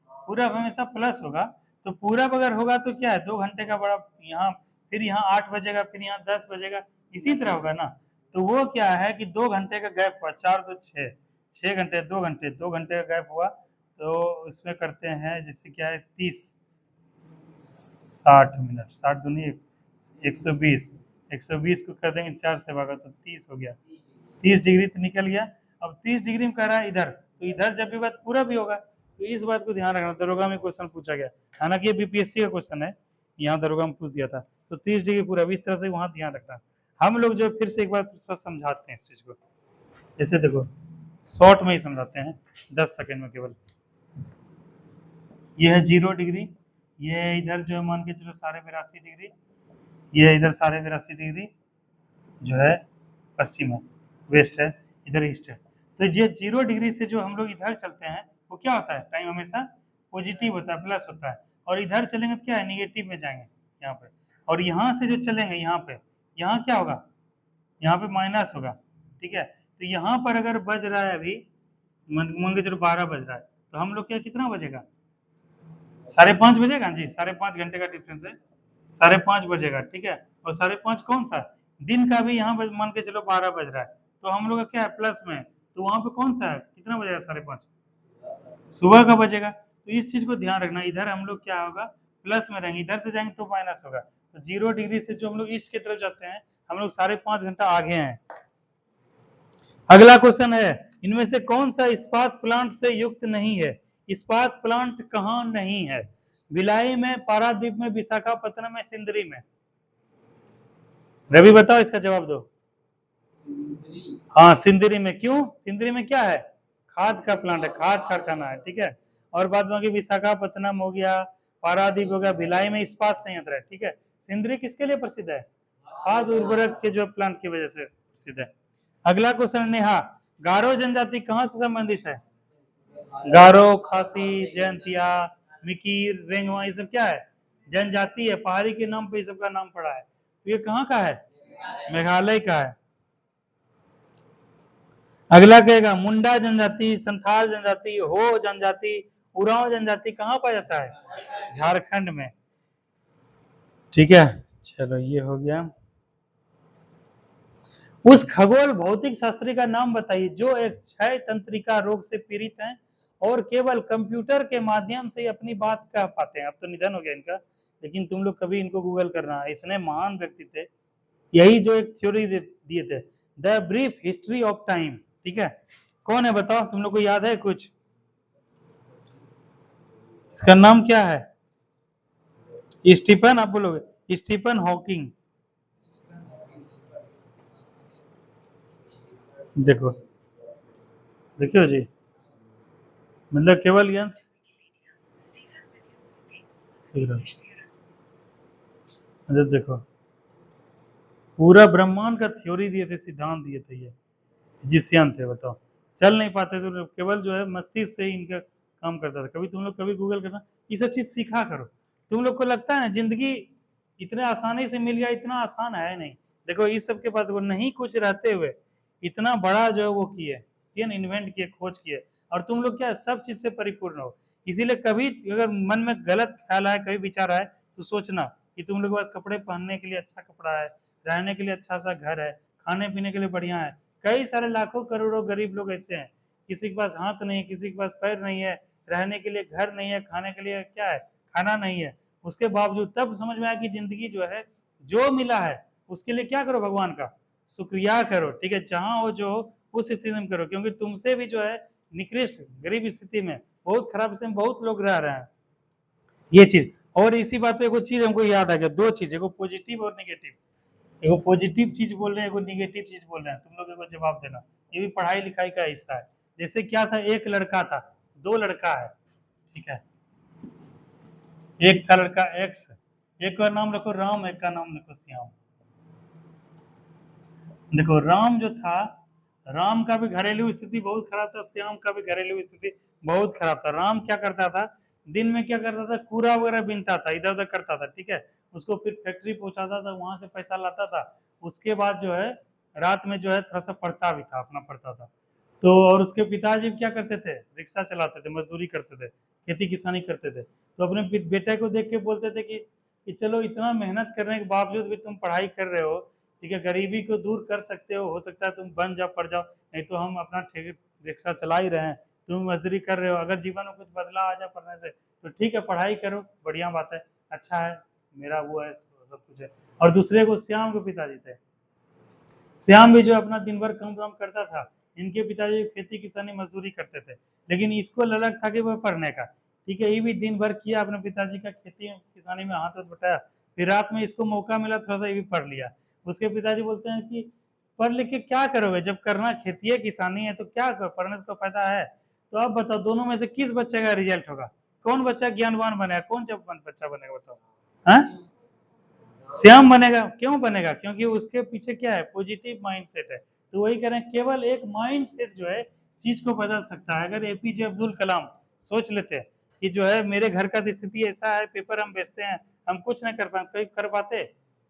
पूरब हमेशा प्लस होगा। तो पूरब अगर होगा तो क्या है, 2 घंटे का बड़ा यहाँ, फिर यहाँ 8 बजेगा, फिर यहाँ 10 बजेगा, इसी तरह होगा ना। तो वो क्या है कि 2 घंटे का गैप हुआ, 4 तो 6, 6 घंटे 2 घंटे, 2 घंटे का गैप हुआ। तो इसमें करते हैं जिससे क्या है 30 60 मिनट, 60 दूनी 120, 120 को कर देंगे 4 से भागा तो 30 हो गया। 30 डिग्री तो निकल गया। अब 30 डिग्री में कह रहा है इधर, तो इधर जब भी बात पूरा भी होगा, तो इस बात को ध्यान रखना। दरोगा में क्वेश्चन पूछा गया, हालांकि ये बीपीएससी का क्वेश्चन है, यहाँ दरोगा में पूछ दिया था। तो 30 डिग्री पूरा, इस तरह से वहां ध्यान रखना। हम लोग जो फिर से एक बार समझाते हैं इस चीज को, जैसे देखो शॉर्ट में ही समझाते हैं, 10 सेकेंड में केवल। ये है 0 डिग्री, ये इधर जो है मान के चलो 82.5 डिग्री, ये इधर 82.5 डिग्री जो है पश्चिम है, वेस्ट है, इधर ईस्ट है। तो ये 0 डिग्री से जो हम लोग इधर चलते हैं वो क्या होता है, टाइम हमेशा पॉजिटिव होता है, प्लस होता है। और इधर चलेंगे तो क्या है, निगेटिव में जाएंगे यहाँ पे। और यहाँ से जो चलेंगे यहाँ पे, यहाँ क्या होगा, यहाँ पे माइनस होगा। ठीक है, तो यहाँ पर अगर बज रहा है अभी मान के चलो 12 बज रहा है, तो हम लोग क्या कितना बजेगा, 5:30 बजेगा जी, 5:30 घंटे का डिफरेंस है, 5:30 बजेगा। ठीक है, और 5:30 कौन सा दिन का भी यहाँ मान के चलो 12 बज रहा है, तो हम लोग का क्या है प्लस में, तो वहां पे कौन सा है, कितना बजेगा 5:30, सुबह का बजेगा। तो इस चीज को ध्यान रखना, इधर हम लोग क्या होगा प्लस में रहेंगे, इधर से जाएंगे तो माइनस होगा। तो 0 डिग्री से जो हम लोग ईस्ट की तरफ जाते हैं, हम लोग 5:30 घंटा आगे हैं। अगला क्वेश्चन है, इनमें से कौन सा इस्पात प्लांट से युक्त नहीं है? इस्पात प्लांट कहाँ नहीं है? भिलाई में, पारादीप में, विशाखापत्तनम में, सिंदरी में? रवि बताओ, इसका जवाब दो। हाँ सिंदरी में। क्यों? सिंदरी में क्या है, खाद का प्लांट है, खाद कारखाना है। ठीक है, और बाद बाकी विशाखापत्तनम हो गया, पारादीप हो गया, भिलाई में इस्पात संयंत्र है। ठीक है, सिंदरी किसके लिए प्रसिद्ध है? खाद उर्वरक के जो प्लांट की वजह से प्रसिद्ध है। अगला क्वेश्चन, नेहा, गारो जनजाति कहाँ से संबंधित है? गारो, खासी, जयंतिया, मिकीर, रेंगवा, ये सब क्या है, जनजाति है, पहाड़ी के नाम पे ये सब का नाम पड़ा है। तो ये कहाँ का है? मेघालय का है। अगला कहेगा मुंडा जनजाति, संथाल जनजाति, हो जनजाति, उरांव जनजाति कहाँ पाया जाता है? झारखंड में। ठीक है, चलो ये हो गया। उस खगोल भौतिक शास्त्री का नाम बताइए जो एक क्षय तंत्रिका रोग से पीड़ित हैं और केवल कंप्यूटर के माध्यम से ही अपनी बात कह पाते हैं। अब तो निधन हो गया इनका, लेकिन तुम लोग कभी इनको गूगल करना, इतने महान व्यक्ति थे। यही जो एक थ्योरी दिए थे, the brief history of time. ठीक है, कौन है बताओ, तुम लोग को याद है कुछ? इसका नाम क्या है? स्टीफन, आप बोलोगे स्टीफन हॉकिंग। देखो देखियो जी, मतलब केवल यंत्र, मतलब देखो पूरा ब्रह्मांड का थ्योरी दिए थे, सिद्धांत दिए थे, ये फिजिशियन थे। बताओ, चल नहीं पाते थे, केवल जो है मस्तिष्क से ही इनका काम करता था। कभी तुम लोग कभी गूगल करना, ये सब चीज सीखा करो। तुम लोग को लगता है ना जिंदगी इतने आसानी से मिल गया, इतना आसान है नहीं। देखो इस सब के पास वो नहीं कुछ रहते हुए इतना बड़ा जो है वो किए, इन्वेंट किए, खोज किए, और तुम लोग क्या सब चीज से परिपूर्ण हो। इसीलिए कभी अगर मन में गलत ख्याल आए, कभी विचार आए, तो सोचना कि तुम लोग के पास कपड़े पहनने के लिए अच्छा कपड़ा है, रहने के लिए अच्छा सा घर है, खाने पीने के लिए बढ़िया है। कई सारे लाखों करोड़ों गरीब लोग ऐसे हैं, किसी के पास हाथ नहीं है, किसी के पास पैर नहीं है, रहने के लिए घर नहीं है, खाने के लिए क्या है, खाना नहीं है। उसके बावजूद तब समझ में आया कि जिंदगी जो है, जो मिला है उसके लिए क्या करो, भगवान का शुक्रिया करो। ठीक है, जहां हो जो हो उस स्थिति में करो, क्योंकि तुमसे भी जो है निकृष्ट गरीब स्थिति में, बहुत खराब स्थिति में बहुत लोग रह रहे हैं। ये चीज, और इसी बात पे एक चीज हमको याद आ गया, दो चीज, एक पॉजिटिव और निगेटिव। एगो पॉजिटिव चीज बोल रहे हैं, एगो निगेटिव चीज बोल रहे हैं, तुम लोग एगो जवाब देना। ये भी पढ़ाई लिखाई का हिस्सा है। जैसे क्या था, एक लड़का था, दो लड़का है, ठीक है, एक था लड़का एक्स, एक का नाम रखो राम, एक का नाम रखो श्याम। देखो राम जो था, राम का भी घरेलू स्थिति बहुत खराब था, श्याम का भी घरेलू स्थिति बहुत खराब था। राम क्या करता था, दिन में क्या करता था, कूड़ा वगैरह बीनता था, इधर उधर करता था, ठीक है, उसको फिर फैक्ट्री पहुंचाता था, वहां से पैसा लाता था। उसके बाद जो है रात में जो है थोड़ा सा पढ़ता भी था, अपना पढ़ता था। तो और उसके पिताजी क्या करते थे, रिक्शा चलाते थे, मजदूरी करते थे, खेती किसानी करते थे। तो अपने बेटे को देख के बोलते थे कि चलो इतना मेहनत करने के बावजूद भी तुम पढ़ाई कर रहे हो, ठीक है, गरीबी को दूर कर सकते हो सकता है तुम बन जाओ, पढ़ जाओ, नहीं तो हम अपना रिक्शा चला ही रहे हैं, तुम मजदूरी कर रहे हो, अगर जीवन में कुछ बदलाव आ जाए पढ़ने से तो ठीक है, पढ़ाई करो, बढ़िया बात है, अच्छा है, मेरा वो है, सब कुछ है। और दूसरे को श्याम के पिताजी थे, श्याम भी जो अपना दिन भर काम काम करता था, इनके पिताजी खेती किसानी मजदूरी करते थे, लेकिन इसको ललक था कि वह पढ़ने का, ठीक है, ये भी दिन भर किया अपने पिताजी का खेती किसानी में हाथ बटाया, फिर रात में इसको मौका मिला थोड़ा सा ये भी पढ़ लिया। उसके पिताजी बोलते हैं कि पढ़ लिख के क्या करोगे, जब करना खेती है किसानी है तो क्या करो, पढ़ने से फायदा है। तो आप बताओ दोनों में से किस बच्चे का रिजल्ट होगा, कौन बच्चा ज्ञानवान बनेगा, कौन जब बच्चा बनेगा बताओ? हाँ, श्याम बनेगा। क्यों बनेगा, क्योंकि उसके पीछे क्या है, पॉजिटिव माइंडसेट है। तो वही करें, केवल एक माइंडसेट जो है चीज को बदल सकता है। अगर एपीजे अब्दुल कलाम सोच लेते हैं कि जो है मेरे घर का स्थिति ऐसा है, पेपर हम बेचते हैं, हम कुछ नहीं कर पाते, कर पाते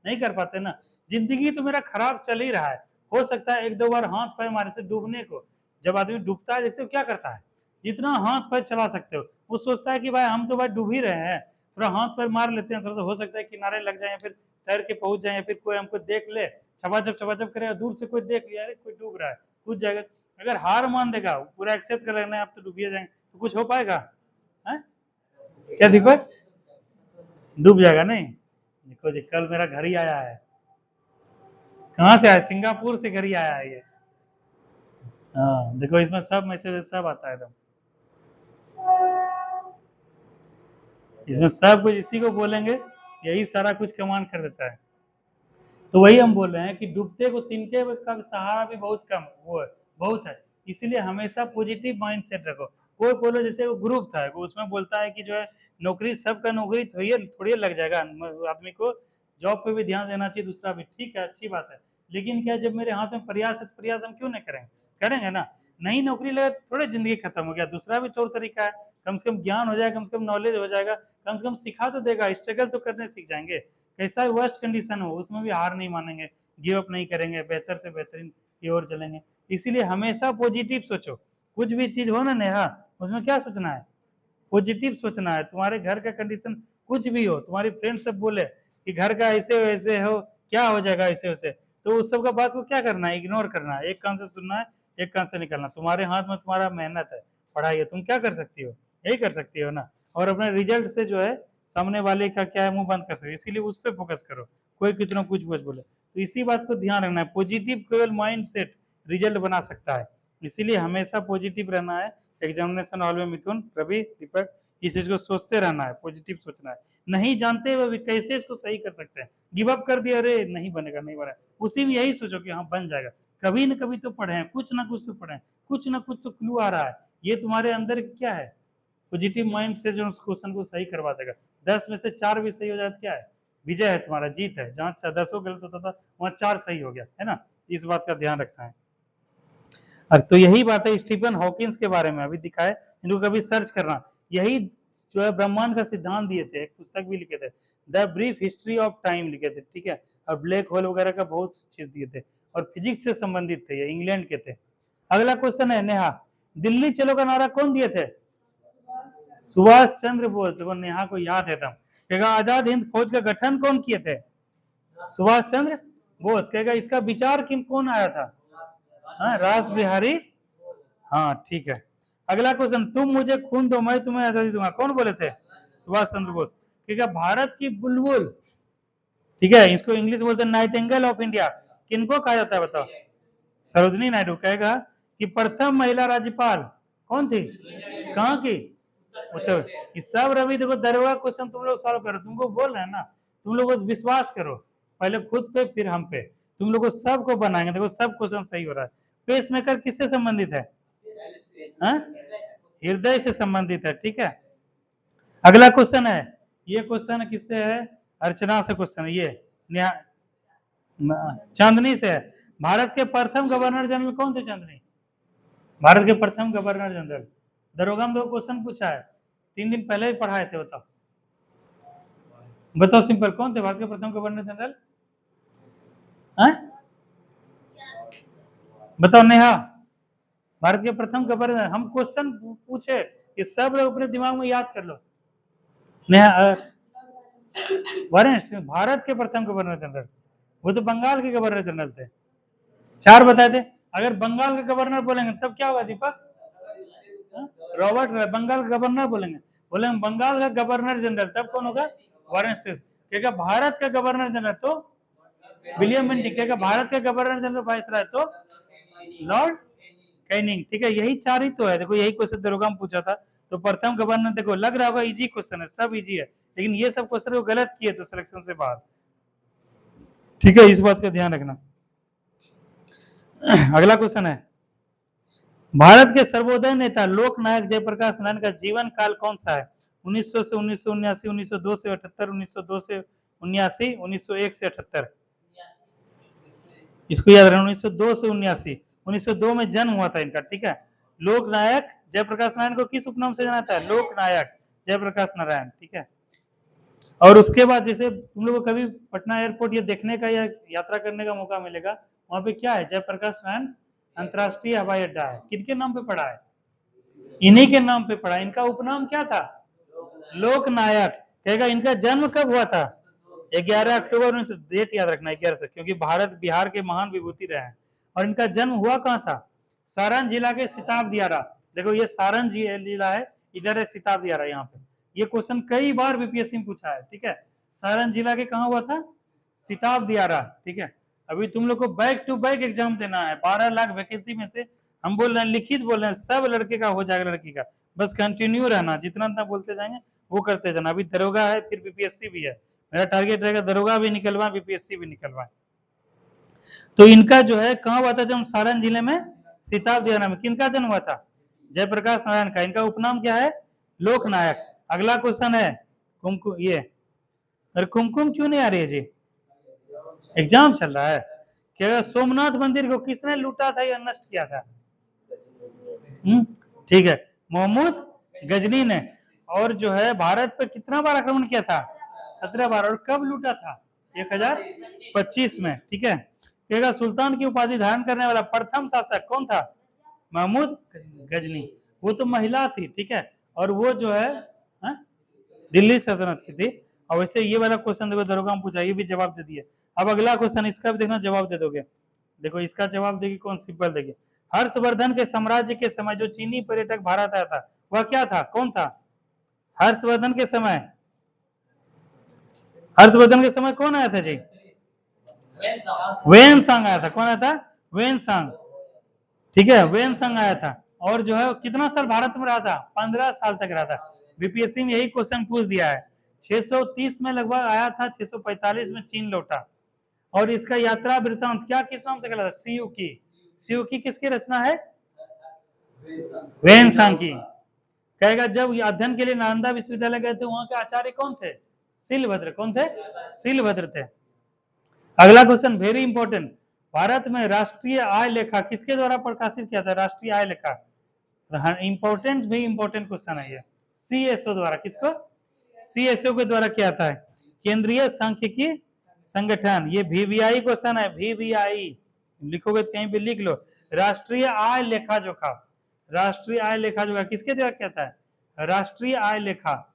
नहीं कर पाते ना, जिंदगी तो मेरा खराब चल ही रहा है, हो सकता है एक दो बार हाथ पैर मारे से डूबने को, जब आदमी डूबता है देखते हो क्या करता है, जितना हाथ पैर चला सकते हो, वो सोचता है कि भाई हम तो भाई डूब ही रहे हैं, थोड़ा हाथ पैर मार लेते हैं, थोड़ा सा हो सकता है किनारे लग जाए, फिर तैर के पहुंच जाए, फिर कोई हमको देख ले, छपाछप करे, दूर से कोई देख लिया, कोई डूब रहा है, कूद जाएगा। अगर हार मान देगा, पूरा एक्सेप्ट कर लेना आप तो डूबिए जाएंगे, तो कुछ हो पाएगा है? क्या दीपक, डूब जाएगा नहीं। देखो जी, कल मेरा घर ही आया है, कहाँ से आया, सिंगापुर से घर ही आया है ये। हाँ देखो, इसमें सब मैसेज सब आता है एकदम, इसमें सब कुछ इसी को बोलेंगे, यही सारा कुछ कमांड कर देता है। तो वही हम बोल रहे हैं कि डूबते को तिनके का सहारा भी बहुत कम वो है, बहुत है, इसीलिए हमेशा पॉजिटिव माइंड सेट रखो। कोई बोलो, जैसे वो ग्रुप था, वो उसमें बोलता है कि जो है नौकरी, सबका नौकरी थोड़ी लग जाएगा, आदमी को जॉब पे भी ध्यान देना चाहिए, दूसरा भी ठीक है, अच्छी बात है, लेकिन क्या जब मेरे हाथ में प्रयास है, प्रयास हम क्यों नहीं करेंगे, करेंगे ना। नहीं नौकरी लगे थोड़े जिंदगी खत्म हो गया, दूसरा भी तौर तरीका है, कम से कम ज्ञान हो जाएगा, कम से कम नॉलेज हो जाएगा, कम से कम सिखा तो देगा, स्ट्रगल तो करने सीख जाएंगे। कैसा वर्स्ट कंडीशन हो उसमें भी हार नहीं मानेंगे, गिव अप नहीं करेंगे, बेहतर से बेहतरीन की ओर चलेंगे। इसीलिए हमेशा पॉजिटिव सोचो, कुछ भी चीज हो ना नेहा, उसमें क्या सोचना है, पॉजिटिव सोचना है। तुम्हारे घर का कंडीशन कुछ भी हो, तुम्हारी फ्रेंड सब बोले कि घर का ऐसे वैसे हो, क्या हो जाएगा ऐसे वैसे, तो उस सब का बात को क्या करना है, इग्नोर करना है, एक कान से सुनना है, एक कान से निकलना। तुम्हारे हाथ में तुम्हारा मेहनत है, पढ़ाई है, तुम क्या कर सकती हो, यही कर सकती हो ना। और अपने रिजल्ट से जो है सामने वाले का क्या है मुंह बंद कर सकते हो, इसीलिए उस पर फोकस करो, कोई कितना कुछ बोले। तो इसी बात को ध्यान रखना है, पॉजिटिव केवल माइंड सेट रिजल्ट बना सकता है, इसीलिए हमेशा पॉजिटिव रहना है। एग्जामिनेशन हॉल में मिथुन, रवि, दीपक, इस चीज को सोचते रहना है, पॉजिटिव सोचना है। नहीं जानते हुए भी कैसे इसको सही कर सकते हैं, गिव अप कर दिया, अरे नहीं बनेगा, नहीं बना, उसी में यही सोचो कि हाँ बन जाएगा। कभी न कभी तो पढ़े, कुछ ना कुछ तो पढ़े, कुछ ना कुछ तो क्लू आ रहा है। ये तुम्हारे अंदर क्या है, पॉजिटिव माइंड से जो उस क्वेश्चन को सही करवा देगा। 10 में से 4 भी सही हो जाए क्या है, विजय है, तुम्हारा जीत है। जहाँ 10 गलत होता था वहां 4 सही हो गया, है ना। इस बात का ध्यान रखना है। तो यही बात है स्टीफन हॉकिंस के बारे में अभी दिखाए, इनको कभी सर्च करना। यही जो है ब्रह्मांड का सिद्धांत दिए थे, एक पुस्तक भी लिखे थे, the brief history of time लिखे थे, ठीक है। और ब्लैक होल वगैरह का बहुत चीज दिए थे, और फिजिक्स से संबंधित थे, ये इंग्लैंड के थे। अगला क्वेश्चन है, नेहा, दिल्ली चलो का नारा कौन दिए थे, सुभाष चंद्र बोस। देखो नेहा को याद है तब, कहेगा आजाद हिंद फौज का गठन कौन किए थे, सुभाष चंद्र बोस। कहेगा इसका विचार किन कौन आया था, हाँ रास बिहारी, हाँ ठीक है। अगला क्वेश्चन, तुम मुझे खून दो मैं तुम्हें आजादी दूंगा, कौन बोले थे, सुभाष चंद्र बोस। ठीक है, भारत की बुलबुल, ठीक है, इसको इंग्लिश बोलते हैं नाइटिंगेल ऑफ इंडिया, किनको कहा जाता है बताओ, सरोजनी नायडू। कहेगा कि प्रथम महिला राज्यपाल कौन थी, कहाँ की, उत्तर। इस सब रवि देखो दरोगा क्वेश्चन तुम लोग सॉल्व करो, तुमको बोल रहे हैं ना, तुम लोग बस विश्वास करो, पहले खुद पे फिर हम पे, तुम लोग सबको बनाएंगे। देखो सब क्वेश्चन सही हो रहा है। पेस मेकर किससे संबंधित है, हृदय से संबंधित है, ठीक है। अगला क्वेश्चन है, ये क्वेश्चन किससे है, अर्चना से क्वेश्चन है, ये चांदनी से है। भारत के प्रथम गवर्नर जनरल कौन थे, चांदनी, भारत के प्रथम गवर्नर जनरल। दरोगा में 2 क्वेश्चन पूछा है, 3 दिन पहले ही पढ़ाए थे, बताओ बताओ सिंपल, कौन थे भारत के प्रथम गवर्नर जनरल, बताओ नेहा, भारत के प्रथम गवर्नर। हम क्वेश्चन पूछे, ये सब लोग अपने दिमाग में याद कर लो। नेहा, भारत के प्रथम गवर्नर जनरल, वो तो बंगाल के गवर्नर जनरल थे, 4 बताए थे। अगर बंगाल के गवर्नर बोलेंगे तब क्या होगा दीपक, रॉबर्ट, बंगाल का गवर्नर बोलेंगे, बोलेंगे बंगाल का गवर्नर जनरल, तब कौन होगा, वारेन हेस्टिंग्स। कहेगा भारत का गवर्नर जनरल तो विलियम बेंटिक। कहेगा भारत का गवर्नर जनरल वाइसराय तो लॉर्ड कैनिंग, ठीक है। यही 4 ही तो है। देखो यही क्वेश्चन दरोगा में पूछा था, तो प्रथम गवर्नर, देखो लग रहा होगा इजी क्वेश्चन है, सब इजी है, लेकिन ये सब क्वेश्चन को गलत किए तो सिलेक्शन से बाहर, ठीक है, इस बात का ध्यान रखना। अगला क्वेश्चन है, भारत के सर्वोदय नेता लोकनायक जयप्रकाश नारायण का जीवन काल कौन सा है, 1900 से 1979, 1902 से 78, 1902 से 79, 1901 से 78। इसको याद रखना, 1902 से 79, 1902 में जन्म हुआ था इनका, ठीक है। लोकनायक जयप्रकाश नारायण को किस उपनाम से जाना था, लोकनायक जयप्रकाश नारायण, ठीक है। और उसके बाद जैसे तुम लोग को कभी पटना एयरपोर्ट ये देखने का या यात्रा करने का मौका मिलेगा, वहां पे क्या है, जयप्रकाश नारायण अंतरराष्ट्रीय हवाई अड्डा है, किनके नाम पे पड़ा है, इन्हीं के नाम पे पड़ा। इनका उपनाम क्या था, लोकनायक। कहेगा इनका जन्म कब हुआ था, 11 अक्टूबर 1900, डेट याद रखना 11 से, क्योंकि भारत बिहार के महान विभूति रहे हैं। और इनका जन्म हुआ कहाँ था, सारण जिला के सिताब दियारा। देखो ये सारण जिला है, इधर है सिताब दियारा, यहाँ पे ये क्वेश्चन कई बार बीपीएससी में पूछा है, ठीक है। सारण जिला के कहाँ हुआ था, सिताब दियारा, ठीक है। अभी तुम लोग को बैक टू बैक एग्जाम देना है, 12 लाख वैकेंसी में से हम बोल रहे हैं, लिखित बोल रहे हैं, सब लड़के का हो जाएगा, लड़की का, बस कंटिन्यू रहना, जितना इतना बोलते जाएंगे वो करते जाना। अभी दरोगा है, फिर बीपीएससी भी है, मेरा टारगेट रहेगा दरोगा भी निकलवा, बीपीएससी भी निकलवा। तो इनका जो है कहाँ हुआ था, जब सारण जिले में सिताब दियारा में। किनका जन्म हुआ था, जयप्रकाश नारायण का। इनका उपनाम क्या है, लोकनायक। अगला क्वेश्चन है, कुमकुम, ये अरे कुमकुम क्यों नहीं आ रही है जी, एग्जाम चल रहा है क्या। सोमनाथ मंदिर को किसने लूटा था या नष्ट किया था, ठीक है, मोहम्मद गजनी ने। और जो है भारत पर कितना बार आक्रमण किया था, 17 बार। और कब लूटा था, 1025 में, ठीक है। कहेगा सुल्तान की उपाधि धारण करने वाला प्रथम शासक कौन था, महमूद गजनी, वो तो महिला थी, ठीक है। और वो जो है दिल्ली सल्तनत की थी। और वैसे ये वाला क्वेश्चन देखो दरोगा में पूछा, ये भी जवाब दे दिए। अब अगला क्वेश्चन, इसका भी देखना जवाब दे दोगे। देखो इसका जवाब देखिए कौन सिंपल देखिए। हर्षवर्धन के साम्राज्य के समय जो चीनी पर्यटक भारत आया था वह क्या था, कौन था? हर्षवर्धन के समय, हर्षवर्धन के समय कौन आया था जी? वेन सांग आया था। कौन आया था? Hiuen Tsang. ठीक है, वेन सांग आया था। और जो है कितना साल भारत में रहा था? 15 साल तक रहा था। बीपीएससी में यही क्वेश्चन पूछ दिया है। 630 में लगभग आया था, 645 में चीन लौटा। और इसका यात्रा वृत्तांत क्या किस नाम से कहलाता है? सियुकी। सियुकी किसकी रचना है? वेन सांग की। कहेगा जब अध्ययन के लिए नालंदा विश्वविद्यालय गए थे वहां के आचार्य कौन थे? सीलभद्र। कौन थे? सीलभद्र थे। अगला क्वेश्चन वेरी इंपॉर्टेंट। भारत में राष्ट्रीय आय लेखा किसके द्वारा प्रकाशित किया था? राष्ट्रीय आय लेखा इंपॉर्टेंट भी इंपॉर्टेंट क्वेश्चन है ये। सीएसओ द्वारा। किसको? सीएसओ के द्वारा किया था। केंद्रीय सांख्यिकी संगठन। ये वीवीआई क्वेश्चन है। वीवीआई लिखोगे तो कहीं भी लिख लो। राष्ट्रीय आय लेखा जोखा, राष्ट्रीय आय लेखा जोखा किसके द्वारा किया था? राष्ट्रीय आय लेखा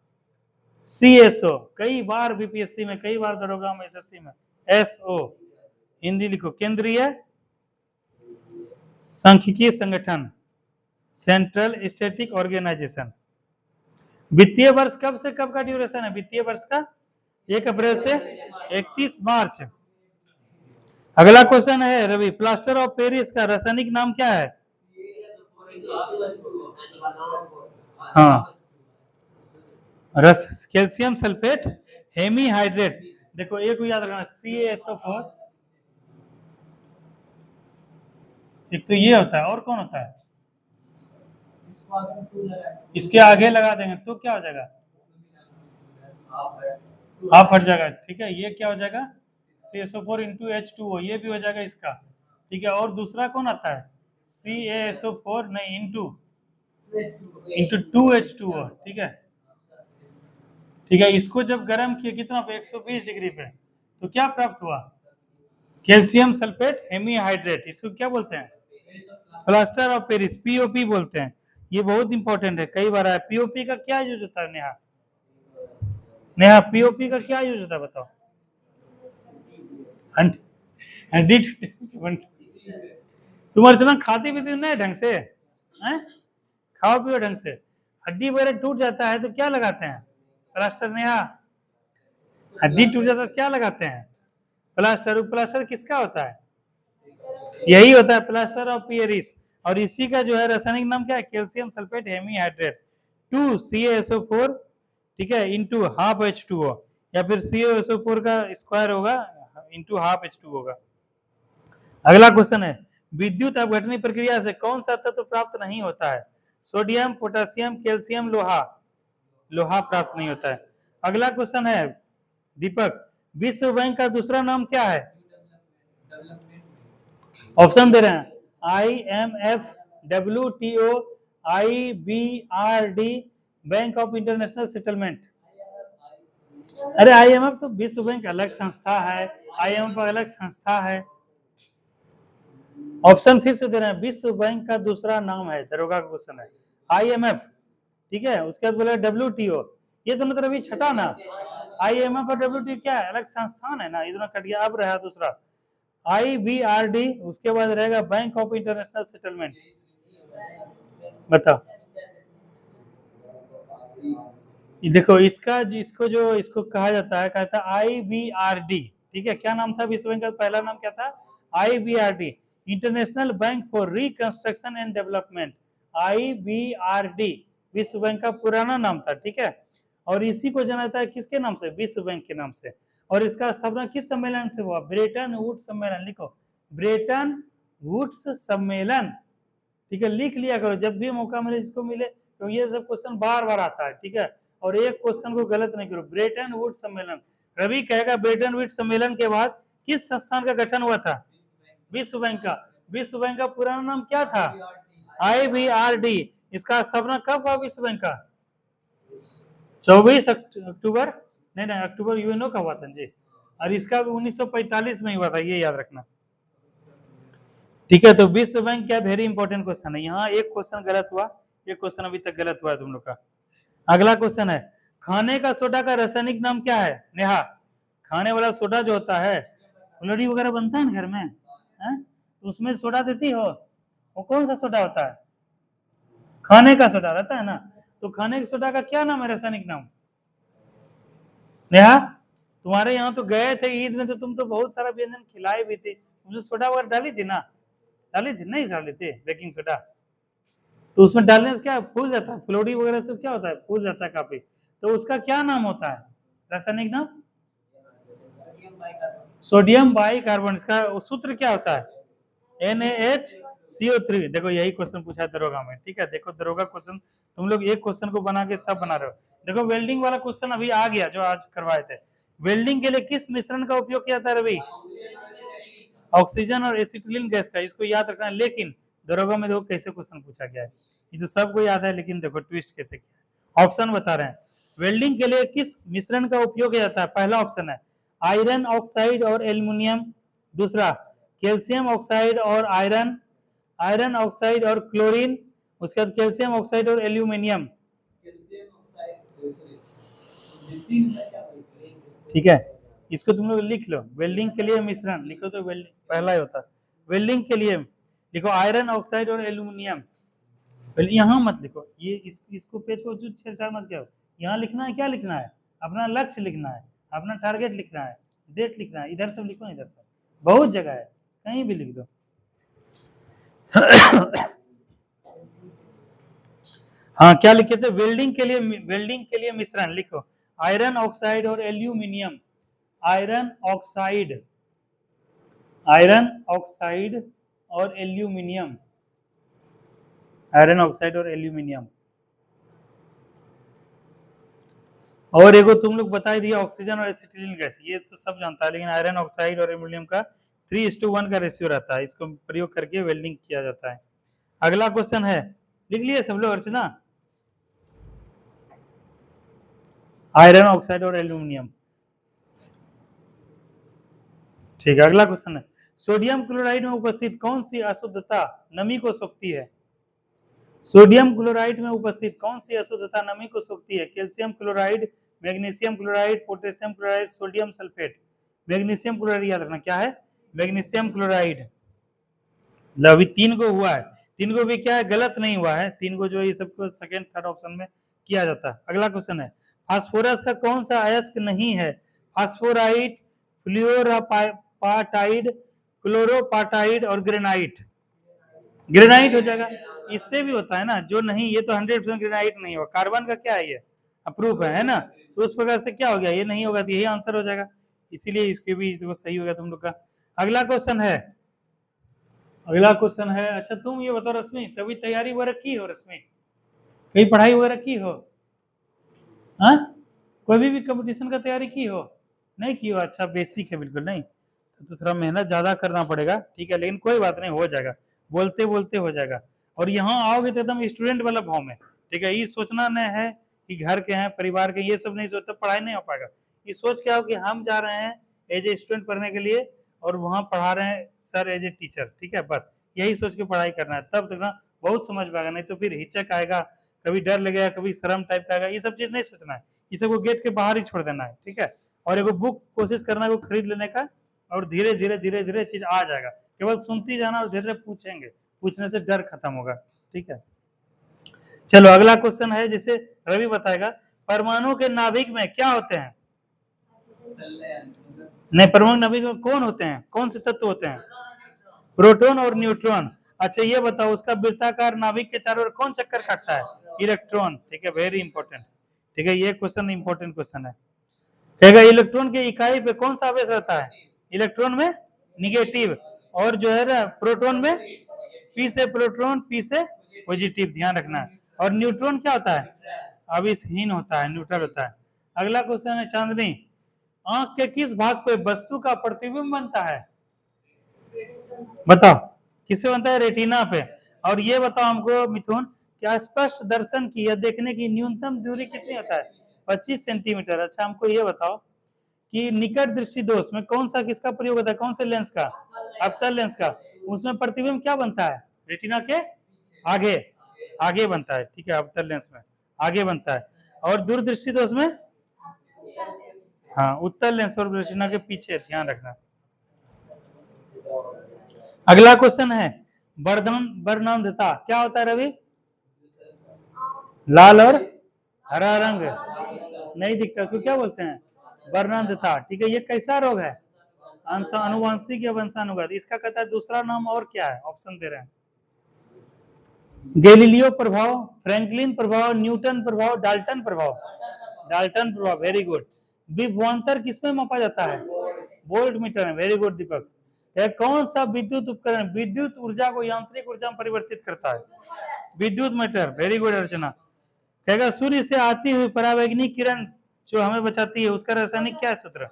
सीएसओ। कई बार बीपीएससी में, कई बार दरोगा में, एसएससी में एसओ हिंदी लिखो। केंद्रीय सांख्यिकीय संगठन, सेंट्रल स्टैटिक ऑर्गेनाइजेशन। वित्तीय वर्ष कब से कब का ड्यूरेशन है? वित्तीय वर्ष का 1 अप्रैल से 31 मार्च। अगला क्वेश्चन है रवि, प्लास्टर ऑफ पेरिस का रासायनिक नाम क्या है? हाँ, रस कैल्शियम सल्फेट हेमीहाइड्रेट। देखो एक को याद रखना, CaSO4। एक तो ये होता है, और कौन होता है? इसके आगे लगा देंगे तो क्या हो जाएगा? हाफ हट जाएगा। ठीक है, ये क्या हो जाएगा? CaSO4 into H2O, ये भी हो जाएगा इसका। ठीक है, और दूसरा कौन आता है? CaSO4 नहीं, into 2H2O। ठीक है, ठीक है, इसको जब गर्म किया कितना पे? 120 डिग्री पे, तो क्या प्राप्त हुआ? Calcium sulphate hemihydrate. इसको क्या बोलते हैं? प्लास्टर ऑफ पेरिस, पीओपी बोलते हैं। ये बहुत इंपॉर्टेंट है, कई बार आया। पीओपी का क्या यूज होता है नेहा? नेहा पीओपी का क्या यूज होता है बताओ? तुम अर्चना खाती पीती नहीं ढंग से हैं? खाओ पियो ढंग से। हड्डी वगैरह टूट जाता है तो क्या लगाते हैं? प्लास्टर। नेहा हड्डी टूट जाता है तो क्या लगाते हैं? प्लास्टर। प्लास्टर किसका होता है? यही होता है, प्लास्टर ऑफ पेरिस। और इसी का जो है रासायनिक नाम क्या है? Calcium sulphate hemihydrate 2CaSO4। ठीक है, इंटू हाफ H2O, या फिर CaSO4 का स्क्वायर होगा इंटू हाफ H2O होगा। अगला क्वेश्चन है, विद्युत अपघटनी प्रक्रिया से कौन सा तत्व प्राप्त नहीं होता है? सोडियम, पोटेशियम, कैल्शियम, लोहा। लोहा प्राप्त नहीं होता है। अगला क्वेश्चन है दीपक, विश्व बैंक का दूसरा नाम क्या है? ऑप्शन दे रहे हैं, IMF, WTO, IBRD, bank of international settlement. अरे IMF तो विश्व बैंक अलग संस्था है, IMF अलग संस्था है। ऑप्शन फिर से दे रहे हैं, विश्व बैंक का दूसरा नाम है, दरोगा का क्वेश्चन है, IMF। ठीक है, उसके बाद बोले WTO। ये तो मतलब अभी छठा ना, IMF और WTO क्या है? अलग संस्थान है ना, इतना कट गया। अब रहा दूसरा IBRD, उसके बाद रहेगा बैंक ऑफ इंटरनेशनल सेटलमेंट। बताओ, देखो इसका इसको कहा जाता है, कहता है IBRD। ठीक है, क्या नाम था विश्व बैंक का? पहला नाम क्या था? IBRD, international bank for reconstruction and development. IBRD विश्व बैंक का पुराना नाम था। ठीक है, और इसी को जाना जाता है किसके नाम से? विश्व बैंक के नाम से। और इसका स्थापना किस सम्मेलन से हुआ? ब्रेटन वुड्स सम्मेलन। लिखो, ब्रेटन वुड्स सम्मेलन। ठीक है, लिख लिया करो जब भी मौका मिले, जिसको मिले, तो ये सब क्वेश्चन बार बार आता है। ठीक है, और एक क्वेश्चन को गलत नहीं करो। ब्रेटन वुड्स सम्मेलन, रवि कहेगा ब्रेटन वुड्स सम्मेलन के बाद किस संस्थान का गठन हुआ था? विश्व बैंक का। विश्व बैंक का पुराना नाम क्या था? IBRD। इसका स्थापना कब हुआ विश्व बैंक का? 24 अक्टूबर, नहीं अक्टूबर यूएनओ का हुआ था जी। और इसका भी 1945 में हुआ था, ये याद रखना। ठीक है, तो विश्व बैंक क्या, वेरी इंपॉर्टेंट क्वेश्चन है। यहाँ एक क्वेश्चन गलत हुआ, एक क्वेश्चन अभी तक गलत हुआ है तुम लोग का। अगला क्वेश्चन है, खाने का सोडा का रासायनिक नाम क्या है? नेहा, खाने वाला सोडा जो होता है, फुलौड़ी वगैरह बनता है ना घर में, है? तो उसमें सोडा देती हो? वो कौन सा सोडा होता है? खाने का सोडा रहता है ना। तो खाने के सोडा का क्या नाम है, रासायनिक नाम? नेहा, तुम्हारे यहाँ तो गए थे ईद में, तो तुम तो बहुत सारा व्यंजन खिलाए भी थे, तुमने सोडा वगैरह डाली थी ना? डाली थी? नहीं डाले थे बेकिंग सोडा? तो उसमें डालने से क्या फूल जाता है, फ्लोरी वगैरह सब क्या होता है, फूल जाता है काफी। तो उसका क्या नाम होता है, रासायनिक नाम? Sodium bicarbonate. इसका सूत्र क्या होता है? NaHCO3। देखो यही क्वेश्चन पूछा है दरोगा में, ठीक है। देखो दरोगा क्वेश्चन, तुम लोग एक क्वेश्चन को बना के सब बना रहे हो। देखो वेल्डिंग वाला क्वेश्चन अभी आ गया जो आज करवाए थे। वेल्डिंग के लिए किस मिश्रण का उपयोग किया जाता है रवि? ऑक्सीजन और एसिटिलीन गैस का। इसको याद रखना है। लेकिन दरोगा में देखो कैसे क्वेश्चन पूछा गया है, ये तो सबको याद है, लेकिन देखो ट्विस्ट कैसे किया। ऑप्शन बता रहे हैं, वेल्डिंग के लिए किस मिश्रण का उपयोग किया जाता है? पहला ऑप्शन है आयरन ऑक्साइड और एल्युमिनियम। दूसरा कैल्शियम ऑक्साइड और आयरन, आयरन ऑक्साइड और क्लोरीन। उसके बाद कैल्शियम ऑक्साइड और एल्यूमिनियम। ठीक है, इसको तुम लोग लिख लो। वेल्डिंग के लिए मिश्रण लिखो तो वेल्डिंग पहला ही होता है। वेल्डिंग के लिए लिखो आयरन ऑक्साइड और एल्यूमिनियम। यहाँ मत लिखो, ये इसको पेज को छेड़छाड़ मत करो। यहाँ लिखना है, क्या लिखना है? अपना लक्ष्य लिखना है, अपना टारगेट लिखना है, डेट लिखना है। इधर सब लिखो, इधर सब, बहुत जगह है, कहीं भी लिख दो। हाँ, क्या लिखे थे? वेल्डिंग के लिए मिश्रण लिखो आयरन ऑक्साइड और aluminium. Iron oxide, iron oxide और एल्यूमिनियम, आयरन ऑक्साइड और एल्यूमिनियम। और एगो तुम लोग बता दिया ऑक्सीजन और एसिटिलीन गैस, ये तो सब जानता है, लेकिन आयरन ऑक्साइड और एल्यूमिनियम का 3:1 का रेशियो रहता है। इसको प्रयोग करके वेल्डिंग किया जाता है। अगला क्वेश्चन है, लिख लिए सब लोग अर्चना? आयरन ऑक्साइड और एल्यूमिनियम, ठीक है। अगला क्वेश्चन है, सोडियम क्लोराइड में उपस्थित कौन सी अशुद्धता नमी को सोखती है? सोडियम क्लोराइड में उपस्थित कौन सी अशुद्धता नमी को सोखती है? Calcium chloride, magnesium chloride, potassium chloride, sodium sulphate. Magnesium chloride याद रखना, क्या है? Magnesium chloride. अभी 3 को हुआ है, 3 को भी क्या है, गलत नहीं हुआ है। 3 को जो है ये सबको सेकंड थर्ड ऑप्शन में किया जाता है। अगला क्वेश्चन है, फास्फोरस का कौन सा अयस्क नहीं है? फास्फोराइट, फ्लोरोपाटाइड, क्लोरोपाटाइड और ग्रेनाइट। ग्रेनाइट हो जाएगा, इससे भी होता है ना जो नहीं, ये तो 100% ग्रेनाइट नहीं होगा। कार्बन का क्या है, ये अप्रूफ है ना, तो उस प्रकार से क्या हो गया, ये नहीं होगा, तो यही आंसर हो जाएगा। इसीलिए इसके भी तो सही होगा तुम लोग का। अगला क्वेश्चन है, अगला क्वेश्चन है, अच्छा तुम ये बताओ रश्मि, कभी तैयारी वगैरह की हो रश्मि? कहीं पढ़ाई वगैरह की हो? हाँ, कोई भी कंपटीशन का तैयारी की हो? नहीं की हो? अच्छा, बेसिक है बिल्कुल नहीं, तो थोड़ा मेहनत ज्यादा करना पड़ेगा, ठीक है, लेकिन कोई बात नहीं, हो जाएगा, बोलते बोलते हो जाएगा। और यहाँ आओगे तो एकदम स्टूडेंट वाला भाव में, ठीक है। ये सोचना नहीं है कि घर के हैं, परिवार के, ये सब नहीं सोचता, पढ़ाई नहीं हो पाएगा। ये सोच के आओ कि हम जा रहे हैं एज ए स्टूडेंट पढ़ने के लिए, और वहाँ पढ़ा रहे हैं सर एज ए टीचर, ठीक है, बस यही सोच के पढ़ाई करना है, तब तक ना बहुत समझ में आएगा। नहीं तो फिर हिचक आएगा, कभी डर लगेगा, कभी शर्म टाइप का आएगा, ये सब चीज नहीं सोचना है, ये सबको गेट के बाहर ही छोड़ देना है, ठीक है। और एगो बुक कोशिश करना है वो खरीद लेने का, और धीरे धीरे धीरे धीरे चीज आ जाएगा। केवल सुनती जाना और धीरे धीरे पूछेंगे, पूछने से डर खत्म होगा, ठीक है। चलो अगला क्वेश्चन है, जिसे रवि बताएगा, परमाणु के नाभिक में क्या होते हैं? नहीं, परमाणु नाभिक में कौन होते हैं, कौन से तत्व होते हैं? प्रोटॉन और न्यूट्रॉन। अच्छा ये बताओ, उसका वृत्ताकार नाभिक के चारों ओर कौन चक्कर काटता है? इलेक्ट्रॉन, ठीक है, वेरी इंपॉर्टेंट, ठीक है, ये क्वेश्चन इंपॉर्टेंट क्वेश्चन है। कहेगा इलेक्ट्रॉन के इकाई पे कौन सा आवेश रहता है? इलेक्ट्रॉन में निगेटिव, और जो है ना प्रोटॉन में पी से प्रोटॉन, पी से पॉजिटिव, ध्यान रखना है। और न्यूट्रॉन क्या होता है? आवेशहीन होता है, न्यूट्रल होता है। अगला क्वेश्चन है, चांदनी, आंख के किस भाग पे वस्तु का प्रतिबिंब बनता है? बताओ किससे बनता है? रेटिना पे। और ये बताओ हमको मिथुन, क्या स्पष्ट दर्शन की या देखने की न्यूनतम दूरी कितनी होता है? 25 सेंटीमीटर। अच्छा हमको ये बताओ कि निकट दृष्टि दोष में कौन सा किसका प्रयोग होता है, कौन से लेंस का? अवतल लेंस का। उसमें प्रतिबिंब क्या बनता है? रेटिना के आगे, आगे बनता है, ठीक है, अवतल लेंस में आगे बनता है। और दूरदृष्टि दोष में, हाँ, उत्तल लेंस और रेटिना के पीछे, ध्यान रखना। अगला क्वेश्चन है वर्णांधता क्या होता है रवि? लाल और हरा रंग नहीं दिखता, उसको क्या बोलते हैं? वर्णांधता। ठीक है, ये कैसा रोग है? अनुवांशिक या वंशानुगत। इसका कहता है दूसरा नाम और क्या है? ऑप्शन दे रहे हैं, गैलीलियो प्रभाव, फ्रैंकलिन प्रभाव, न्यूटन प्रभाव, डाल्टन प्रभाव। डाल्टन प्रभाव, वेरी गुड। विभवांतर किसमें मापा जाता है? वोल्ट मीटर में, वेरी गुड दीपक। यह कौन सा विद्युत उपकरण विद्युत ऊर्जा को यांत्रिक ऊर्जा में परिवर्तित करता है? विद्युत मीटर, वेरी गुड अर्चना। कहेगा सूर्य से आती हुई परावैंगनिक किरण जो हमें बचाती है उसका रासायनिक क्या है सूत्र?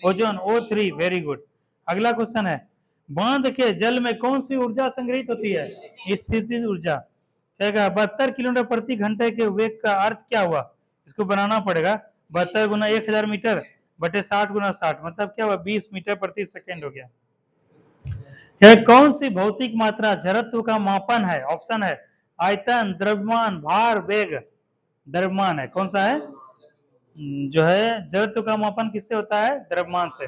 Ozone, O3, very good. अगला क्वेश्चन है बांध के जल में कौन सी ऊर्जा संग्रहित होती है? स्थितिज ऊर्जा। कहेगा 72 किलोमीटर प्रति घंटे के वेग का अर्थ क्या हुआ? इसको बनाना पड़ेगा, 72 गुना 1000 मीटर बटे 60 गुना 60, मतलब क्या हुआ? 20 मीटर प्रति सेकेंड हो गया। कौन सी भौतिक मात्रा जड़त्व का मापन है? ऑप्शन है आयतन, द्रव्यमान, भार, वेग। द्रव्यमान है, कौन सा है? जो है जड़त्व का मापन किससे होता है? द्रव्यमान से।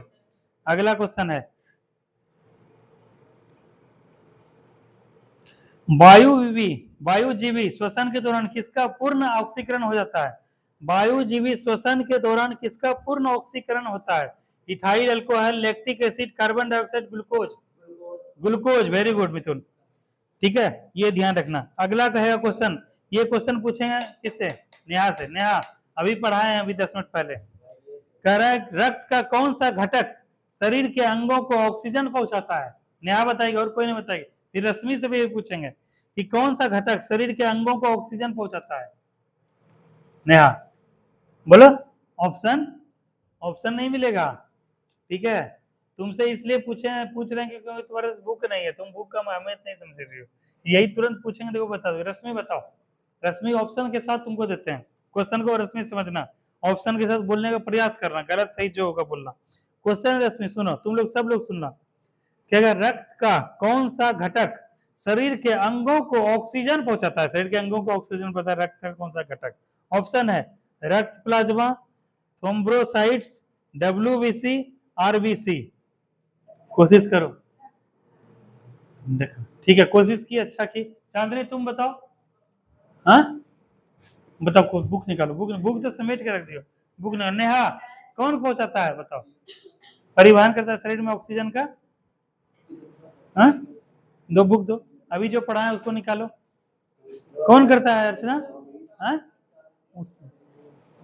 अगला क्वेश्चन है वायुजीवी श्वसन के दौरान किसका पूर्ण ऑक्सीकरण हो जाता है? वायुजीवी श्वसन के दौरान किसका पूर्ण ऑक्सीकरण होता है? Ethyl alcohol, lactic acid, carbon dioxide, glucose. Glucose, very good Mithun. ठीक है, ये ध्यान रखना। अगला कहेगा क्वेश्चन, ये क्वेश्चन पूछेंगे किससे? नेहा से। नेहा अभी पढ़ाए हैं, अभी 10 मिनट पहले। कह रहा है रक्त का कौन सा घटक शरीर के अंगों को ऑक्सीजन पहुंचाता है? नेहा बताएगी, और कोई नहीं बताएगी। फिर रश्मि से भी पूछेंगे कि कौन सा घटक शरीर के अंगों को ऑक्सीजन पहुंचाता है? नेहा बोलो। ऑप्शन नहीं मिलेगा, ठीक है। तुमसे इसलिए पूछ रहे हैं क्योंकि तुम्हारे पास बुक नहीं है, तुम बुक का अहमियत नहीं समझ रही हो। यही तुरंत पूछेंगे, देखो बता दो। रश्मि बताओ, रश्मि ऑप्शन के साथ तुमको देते हैं क्वेश्चन को, रश्मि समझना, ऑप्शन के साथ बोलने का प्रयास करना, गलत सही जो होगा बोलना। क्वेश्चन रश्मि सुनो, तुम लोग सब लोग सुनना। क्या रक्त का कौन सा घटक शरीर के अंगों को ऑक्सीजन पहुंचाता है? शरीर के अंगों को ऑक्सीजन पता है, रक्त का कौन सा घटक? ऑप्शन है रक्त प्लाज्मा, थ्रोम्बोसाइट्स, डब्ल्यूबीसी, आरबीसी। कोशिश करो, देखो ठीक है, कोशिश की, अच्छा की। चांदनी तुम बताओ, हाँ बताओ, बुक निकालो, बुक तो समेट के रख दियो, बुक। नेहा कौन पहुंचाता है बताओ? परिवहन करता है शरीर में ऑक्सीजन का? हाँ, दो बुक दो, अभी जो पढ़ा है उसको निकालो। कौन करता है अर्चना? हाँ,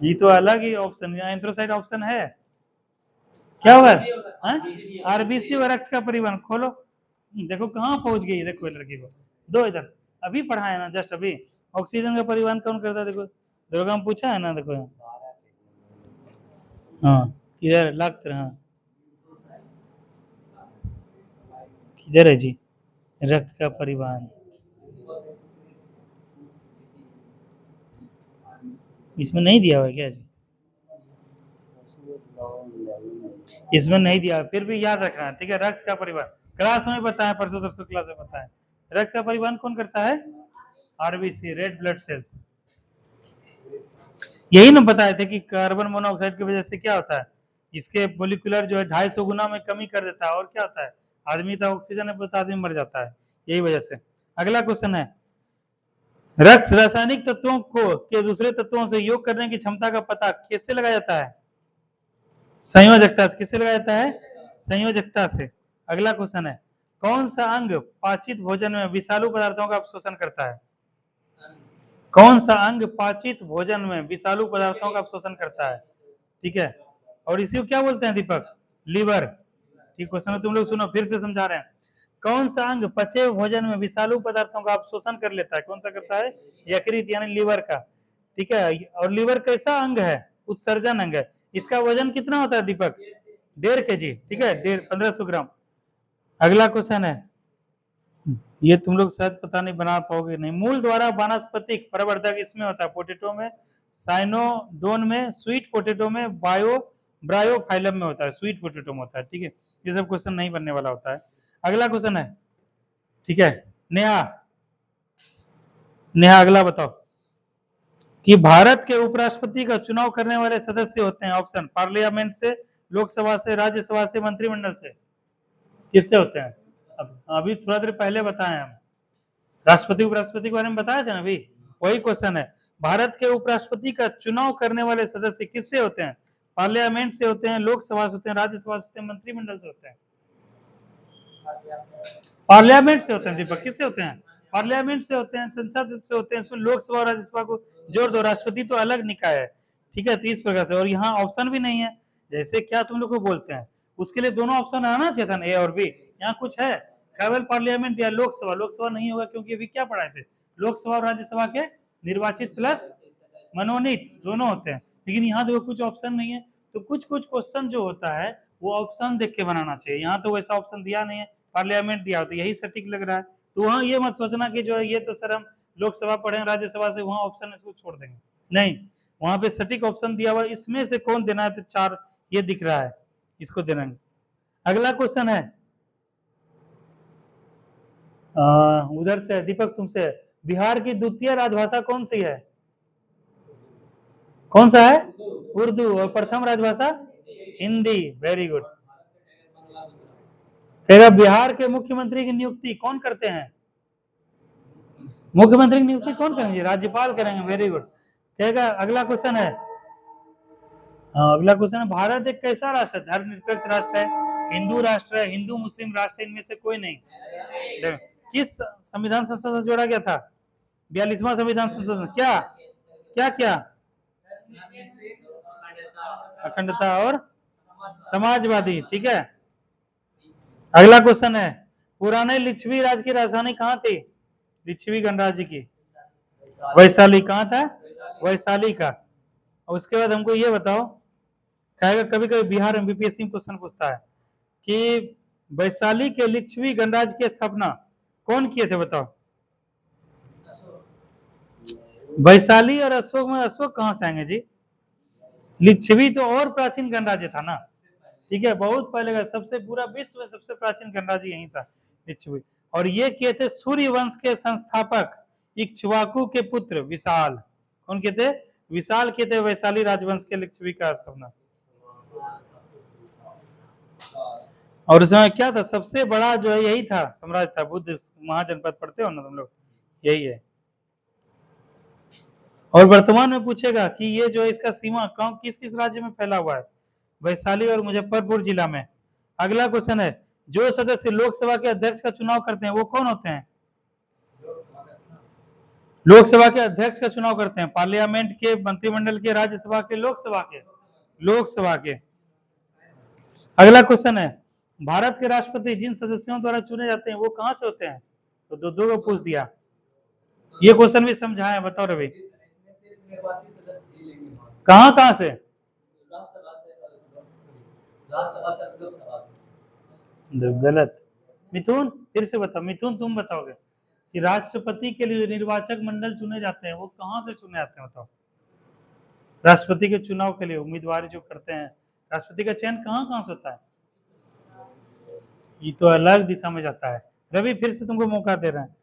ये तो अलग ही ऑप्शन, एंथ्रोसाइट ऑप्शन है, क्या होगा? आरबीसी व रक्त का परिवहन। खोलो, देखो कहाँ पहुंच गई, देखो लड़की को। दो इधर, अभी पढ़ा है ना, जस्ट अभी। ऑक्सीजन का परिवहन कौन करता है? देखो दुर्गा में पूछा है ना, देखो। हाँ किधर लाख तरह, हाँ किधर है जी रक्त का परिवहन? इसमें नहीं दिया हुआ क्या जी? इसमें नहीं दिया, फिर भी याद रखना, ठीक है। रक्त का परिवहन क्लास में बताया, परसों तरसों क्लास में बताया। रक्त का परिवहन कौन करता है? RBC, red blood cells. यही ना बताए थे कि कार्बन मोनोऑक्साइड की वजह से क्या होता है, इसके मोलिकुलर जो है 250 गुना में कमी कर देता है, और क्या होता है, आदमी तो ऑक्सीजन है, आदमी मर जाता है, यही वजह से। अगला क्वेश्चन है रक्त रासायनिक तत्वों को के दूसरे तत्वों से योग करने की क्षमता का पता किससे लगाया जाता है? संयोजकता से। किससे लगाया जाता है? संयोजकता से। अगला क्वेश्चन है कौन सा अंग पाचित भोजन में विषालु पदार्थों का अवशोषण करता है? कौन सा अंग पाचित भोजन में विषालु पदार्थों का अवशोषण करता है? ठीक है, और इसी को क्या बोलते हैं दीपक? लीवर। ठीक, क्वेश्चन तुम लोग सुनो, फिर से समझा रहे हैं। कौन सा अंग पचे हुए भोजन में विषालु पदार्थों का अवशोषण कर लेता है? कौन सा करता है? यकृत यानी लीवर का। ठीक है, और लीवर कैसा अंग है? उत्सर्जन अंग है। इसका वजन कितना होता है दीपक? 1.5 kg। ठीक है, 1500 ग्राम। अगला क्वेश्चन है, ये तुम लोग शायद पता नहीं बना पाओगे नहीं। मूल द्वारा वानस्पतिक प्रवर्धक इसमें होता है पोटेटो में, साइनोडोन में, स्वीट पोटेटो में, ब्रायोफाइलम में होता है, स्वीट पोटेटो में होता है। ठीक है, ये सब क्वेश्चन नहीं बनने वाला होता है। अगला क्वेश्चन है, ठीक है नेहा, अगला बताओ कि भारत के उपराष्ट्रपति का चुनाव करने वाले सदस्य होते हैं? ऑप्शन पार्लियामेंट से, लोकसभा से, राज्यसभा से, मंत्रिमंडल से। किससे होते हैं? अब अभी थोड़ा देर पहले बताए हम, राष्ट्रपति उपराष्ट्रपति के बारे में बताए थे ना अभी, वही क्वेश्चन है। भारत के उपराष्ट्रपति का चुनाव करने वाले सदस्य किससे होते हैं? पार्लियामेंट से होते हैं, लोकसभा से होते हैं, राज्यसभा से होते हैं, मंत्रिमंडल से होते हैं? पार्लियामेंट से होते हैं दीपक। किससे होते हैं? पार्लियामेंट से होते हैं, संसद से होते हैं। इसमें लोकसभा और राज्यसभा को जोड़ दो, राष्ट्रपति तो अलग निकाय है, ठीक है। तो इस प्रकार से, और यहाँ ऑप्शन भी नहीं है, जैसे क्या तुम लोग को बोलते हैं, उसके लिए दोनों ऑप्शन आना चाहिए था ना, ए और बी। यहाँ कुछ है केवल पार्लियामेंट या लोकसभा? लोकसभा नहीं होगा क्योंकि अभी क्या पढ़ाए थे, लोकसभा और राज्यसभा के निर्वाचित प्लस मनोनीत दोनों होते हैं। लेकिन यहाँ देखो कुछ ऑप्शन नहीं है, तो कुछ कुछ क्वेश्चन जो होता है वो ऑप्शन देख के बनाना चाहिए। यहाँ तो वैसा ऑप्शन दिया नहीं है, पार्लियामेंट दिया होता, यही सटीक लग रहा है। तो वहाँ ये मत सोचना कि जो है ये तो सर हम लोकसभा पढ़े राज्यसभा से, वहाँ ऑप्शन इसको छोड़ देंगे, नहीं। वहां पे सटीक ऑप्शन दिया हुआ, इसमें से कौन देना है, तो 4 ये दिख रहा है, इसको देना है। अगला क्वेश्चन है उधर से दीपक तुमसे, बिहार की द्वितीय राजभाषा कौन सी है? कौन सा है? उर्दू। और प्रथम राजभाषा हिंदी। Very good. कहेगा बिहार के मुख्यमंत्री की नियुक्ति कौन करते हैं? मुख्यमंत्री की नियुक्ति कौन करेंगे? राज्यपाल करेंगे। Very good. कहेगा अगला क्वेश्चन है, अगला क्वेश्चन है, भारत एक कैसा राष्ट्र है? धर्मनिरपेक्ष राष्ट्र है, हिंदू राष्ट्र है, हिंदू मुस्लिम राष्ट्र है, इनमें से कोई नहीं। किस संविधान संशोधन जोड़ा गया था? 42वां संविधान संशोधन। क्या क्या क्या? अखंडता और समाजवादी, ठीक है। अगला क्वेश्चन है, पुराने लिच्छवी राज की राजधानी कहाँ थी? लिच्छवी गणराज्य की वैशाली। कहाँ था? वैशाली का। और उसके बाद हमको ये बताओ, कहेगा कभी कभी बिहार एमबीपीएससी में क्वेश्चन पूछता है कि वैशाली के लिच्छवी गणराज्य की स्थापना कौन किए थे? बताओ। वैशाली और अशोक में, अशोक कहाँ से आएंगे जी? लिच्छवी तो और प्राचीन गणराज्य था ना, ठीक है, बहुत पहले का, सबसे पूरा विश्व में सबसे प्राचीन गणराज्य यही था, लिच्छवी। और ये किए थे सूर्य वंश के संस्थापक इक्ष्वाकु के पुत्र विशाल। कौन किए थे? विशाल किए थे वैशाली राजवंश के लिच्छवी का स्थापना। और उसमें क्या था, सबसे बड़ा जो है यही था, साम्राज्य था, बुद्ध महाजनपद पढ़ते हो ना तुम लोग, यही है। और वर्तमान में पूछेगा कि ये जो है इसका सीमा किस किस राज्य में फैला हुआ है? वैशाली और मुजफ्फरपुर जिला में। अगला क्वेश्चन है, जो सदस्य लोकसभा के अध्यक्ष का चुनाव करते हैं वो कौन होते हैं? लोकसभा के अध्यक्ष का चुनाव करते हैं, पार्लियामेंट के, मंत्रिमंडल के, राज्यसभा के, लोकसभा के? लोकसभा के। अगला क्वेश्चन है, भारत के राष्ट्रपति जिन सदस्यों द्वारा चुने जाते हैं वो कहां से होते हैं? तो दो दो को पूछ दिया, ये क्वेश्चन भी समझाएं, बताओ रवि। कहां कहां से? गलत। मिथुन फिर से बताओ, मिथुन तुम बताओगे कि राष्ट्रपति के लिए निर्वाचक मंडल चुने जाते हैं वो कहां से चुने जाते हैं? बताओ। राष्ट्रपति के चुनाव के लिए उम्मीदवार जो करते हैं, राष्ट्रपति का चयन कहां कहां से होता है? ये तो अलग दिशा में जाता है। रवि फिर से तुमको मौका दे रहे हैं,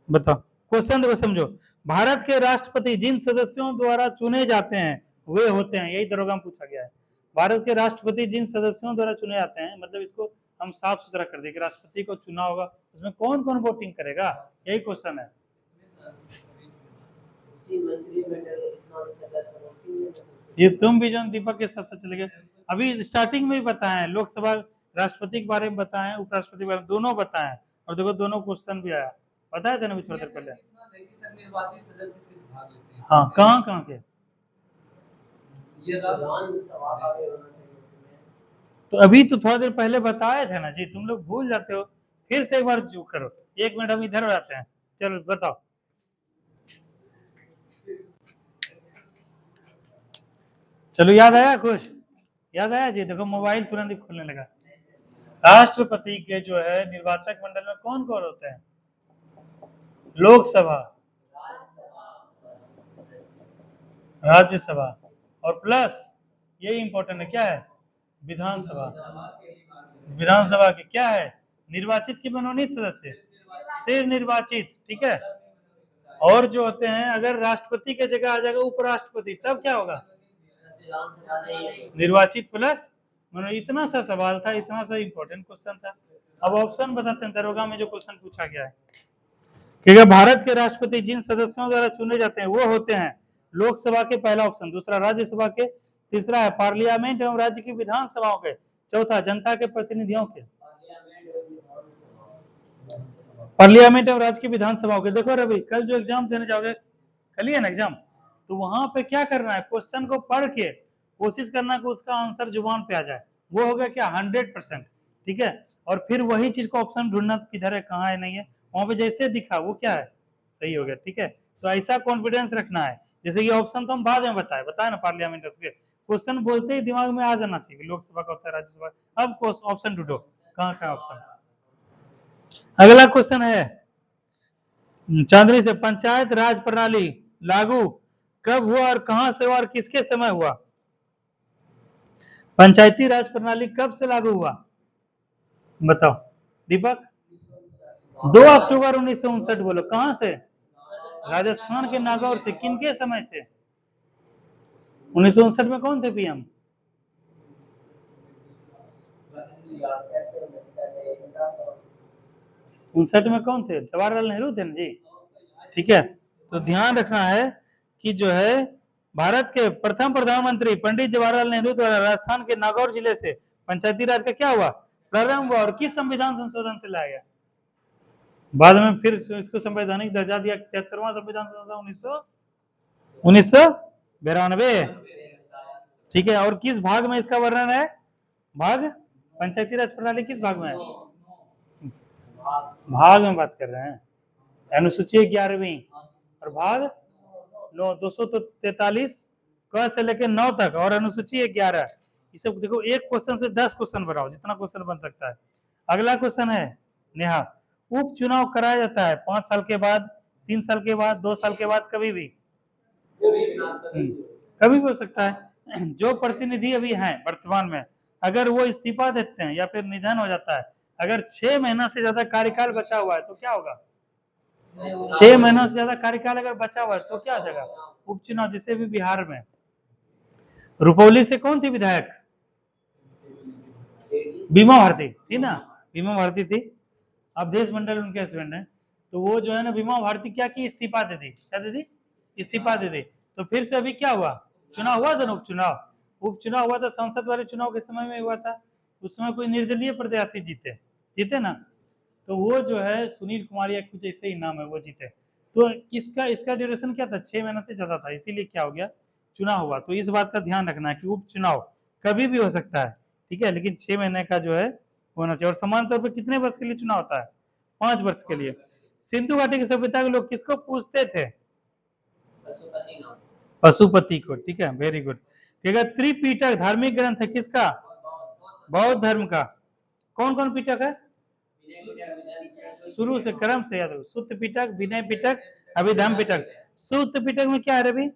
बताओ। क्वेश्चन देखो, समझो। भारत के राष्ट्रपति जिन सदस्यों द्वारा चुने जाते हैं वे होते हैं, यही दरोगा में पूछा गया है। भारत के राष्ट्रपति जिन सदस्यों द्वारा चुने जाते हैं, मतलब इसको हम साफ सुथरा कर दें कि राष्ट्रपति को चुना होगा, उसमें कौन कौन वोटिंग करेगा, यही क्वेश्चन है। ये तुम भी जो दीपक के साथ साथ चले गए। अभी स्टार्टिंग में भी बताए, लोकसभा राष्ट्रपति के बारे में बताए, उपराष्ट्रपति के बारे में, दोनों बताए। और देखो दोनों क्वेश्चन भी आया, बताया था ना थोड़ा देर पहले। हाँ, कहाँ कहाँ के? तो अभी तो थोड़ा देर पहले बताए थे ना जी, तुम लोग भूल जाते हो। फिर से एक बार जो करो, 1 मिनट हम इधर आते हैं, चलो बताओ। चलो याद आया कुछ? याद आया जी? देखो मोबाइल तुरंत ही खुलने लगा। राष्ट्रपति के जो है निर्वाचक मंडल में कौन कौन होते हैं? लोकसभा, राज्यसभा, और प्लस ये इंपॉर्टेंट है, क्या है? विधानसभा। विधानसभा के क्या है? निर्वाचित की मनोनीत सदस्य, सिर्फ निर्वाचित, ठीक है। और जो होते हैं, अगर राष्ट्रपति के जगह आ जाएगा उपराष्ट्रपति, तब क्या होगा? निर्वाचित प्लस मनोनीत। इतना सा सवाल था, इतना सा इंपॉर्टेंट क्वेश्चन था। अब ऑप्शन बताते हैं दरोगा में जो क्वेश्चन पूछा गया है कि अगर भारत के राष्ट्रपति जिन सदस्यों द्वारा चुने जाते हैं वो होते हैं लोकसभा के, पहला ऑप्शन, दूसरा राज्यसभा के, तीसरा है पार्लियामेंट एवं राज्य की विधानसभाओं के, चौथा जनता के प्रतिनिधियों के। पार्लियामेंट और राज्य की विधानसभाओं के। देखो रवि, कल जो एग्जाम देने जाओगे, कल ही है ना एग्जाम, तो वहां पे क्या करना है, क्वेश्चन को पढ़ के कोशिश करना कि उसका आंसर जुबान पे आ जाए। वो हो गया क्या 100%, ठीक है। और फिर वही चीज को ऑप्शन ढूंढना किधर है, कहाँ है, नहीं है, वहां पे जैसे दिखा वो क्या है, सही हो गया, ठीक है। तो ऐसा कॉन्फिडेंस रखना है, जैसे ये ऑप्शन तो हम बाद में बताया ना, पार्लियामेंट के क्वेश्चन बोलते ही दिमाग में आ जाना चाहिए, लोकसभा का होता है, राज्यसभा। अब ऑप्शन ढूंढो, कहाँ का ऑप्शन। अगला क्वेश्चन है चांदनी से, पंचायत राज प्रणाली लागू कब हुआ और कहां से हुआ और किसके समय हुआ? पंचायती राज प्रणाली कब से लागू हुआ, बताओ दीपक। 2 अक्टूबर 1959। बोलो कहां से? राजस्थान के नागौर से। किनके समय से? 1959 में कौन थे पीएम? उनसठ में कौन थे? जवाहरलाल नेहरू थे ना जी, ठीक है। तो ध्यान रखना है कि जो है भारत के प्रथम प्रधानमंत्री पंडित जवाहरलाल नेहरू द्वारा राजस्थान के नागौर जिले से पंचायती राज का क्या हुआ, प्रारंभ हुआ, और किस संविधान संशोधन से लाया गया? बाद में फिर इसको संवैधानिक दर्जा दिया, 73वां संविधान संशोधन 1992, ठीक है। और किस भाग में इसका वर्णन है? भाग, पंचायती राज प्रणाली किस भाग में है? भाग में बात कर रहे हैं, अनुसूची 11वीं और भाग 9, 243 क से लेकर 9 तक, और अनुसूची 11। ये सब देखो, एक क्वेश्चन से 10 क्वेश्चन बनाओ, जितना क्वेश्चन बन सकता है। अगला क्वेश्चन है नेहा, उपचुनाव कराया जाता है 5 साल के बाद, 3 साल के बाद, 2 साल के बाद, कभी भी? कभी भी हो सकता है। जो प्रतिनिधि अभी हैं वर्तमान में, अगर वो इस्तीफा देते हैं या फिर निधन हो जाता है, अगर 6 महीना से ज्यादा कार्यकाल बचा हुआ है तो क्या होगा? 6 महीना से ज्यादा कार्यकाल अगर बचा हुआ है तो क्या हो जाएगा? उपचुनाव। जिसे भी बिहार में रुपौली से कौन थी विधायक? बीमा भारती थी ना, बीमा भारती थी। अवधेश मंडल उनके हस्बैंड है। तो वो जो है ना, बीमा भारती क्या की, इस्तीफा दे दी। क्या दे दी? इस्तीफा दे दी। तो फिर से अभी क्या हुआ, चुनाव हुआ था ना, उपचुनाव हुआ था, संसद वाले चुनाव के समय में हुआ था। उस समय कोई निर्दलीय प्रत्याशी जीते ना, तो वो जो है सुनील कुमार या कुछ ऐसे ही नाम है, वो जीते। तो किसका, इसका ड्यूरेशन क्या था, 6 महीना से ज्यादा था, इसीलिए क्या हो गया, चुनाव हुआ। तो इस बात का ध्यान रखना है कि उपचुनाव कभी भी हो सकता है, ठीक है, लेकिन 6 महीने का जो है होना चाहिए। और समान तौर पर कितने वर्ष के लिए चुनाव होता है? 5 वर्ष के लिए। सिंधु घाटी की सभ्यता के लोग किसको पूछते थे? पशुपति को, ठीक है, वेरी गुड। त्रिपिटक धार्मिक ग्रंथ है किसका? बौद्ध धर्म का। कौन कौन पिटक है? शुरू से क्रम से याद रखो, सुत्त पिटक, विनय पिटक, अभिधम पिटक। सुत्त पिटक में क्या है रवि?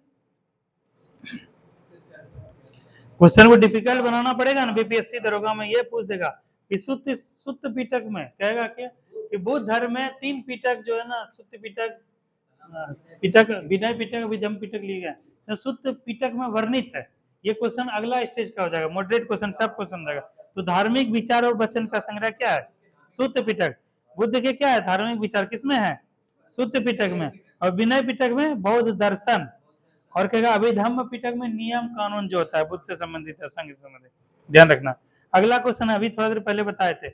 क्वेश्चन को डिफिकल्ट बनाना पड़ेगा ना, बीपीएससी दरोगा में ये पूछ देगा कि सुत्त पिटक में कहेगा कि बुद्ध धर्म में 3 पिटक जो है ना, सुत्त पिटक, पिटक, विनय पिटक, अभिधम पिटक लिए गए, तो सुत्त पिटक में वर्णित है। ये क्वेश्चन अगला स्टेज का हो जाएगा, मॉडरेट क्वेश्चन, टफ क्वेश्चन रहेगा। तो धार्मिक विचार और वचन का संग्रह क्या है? सुत्त पिटक। बुद्ध के क्या है, धार्मिक विचार किसमें है? सुत्त पिटक में। और विनय पिटक में बौद्ध दर्शन। और कहेगा अभिधम्म पिटक में नियम कानून जो होता है बुद्ध से संबंधित है, संघ से संबंधित, ध्यान रखना। अगला क्वेश्चन अभी थोड़ा देर पहले बताए थे,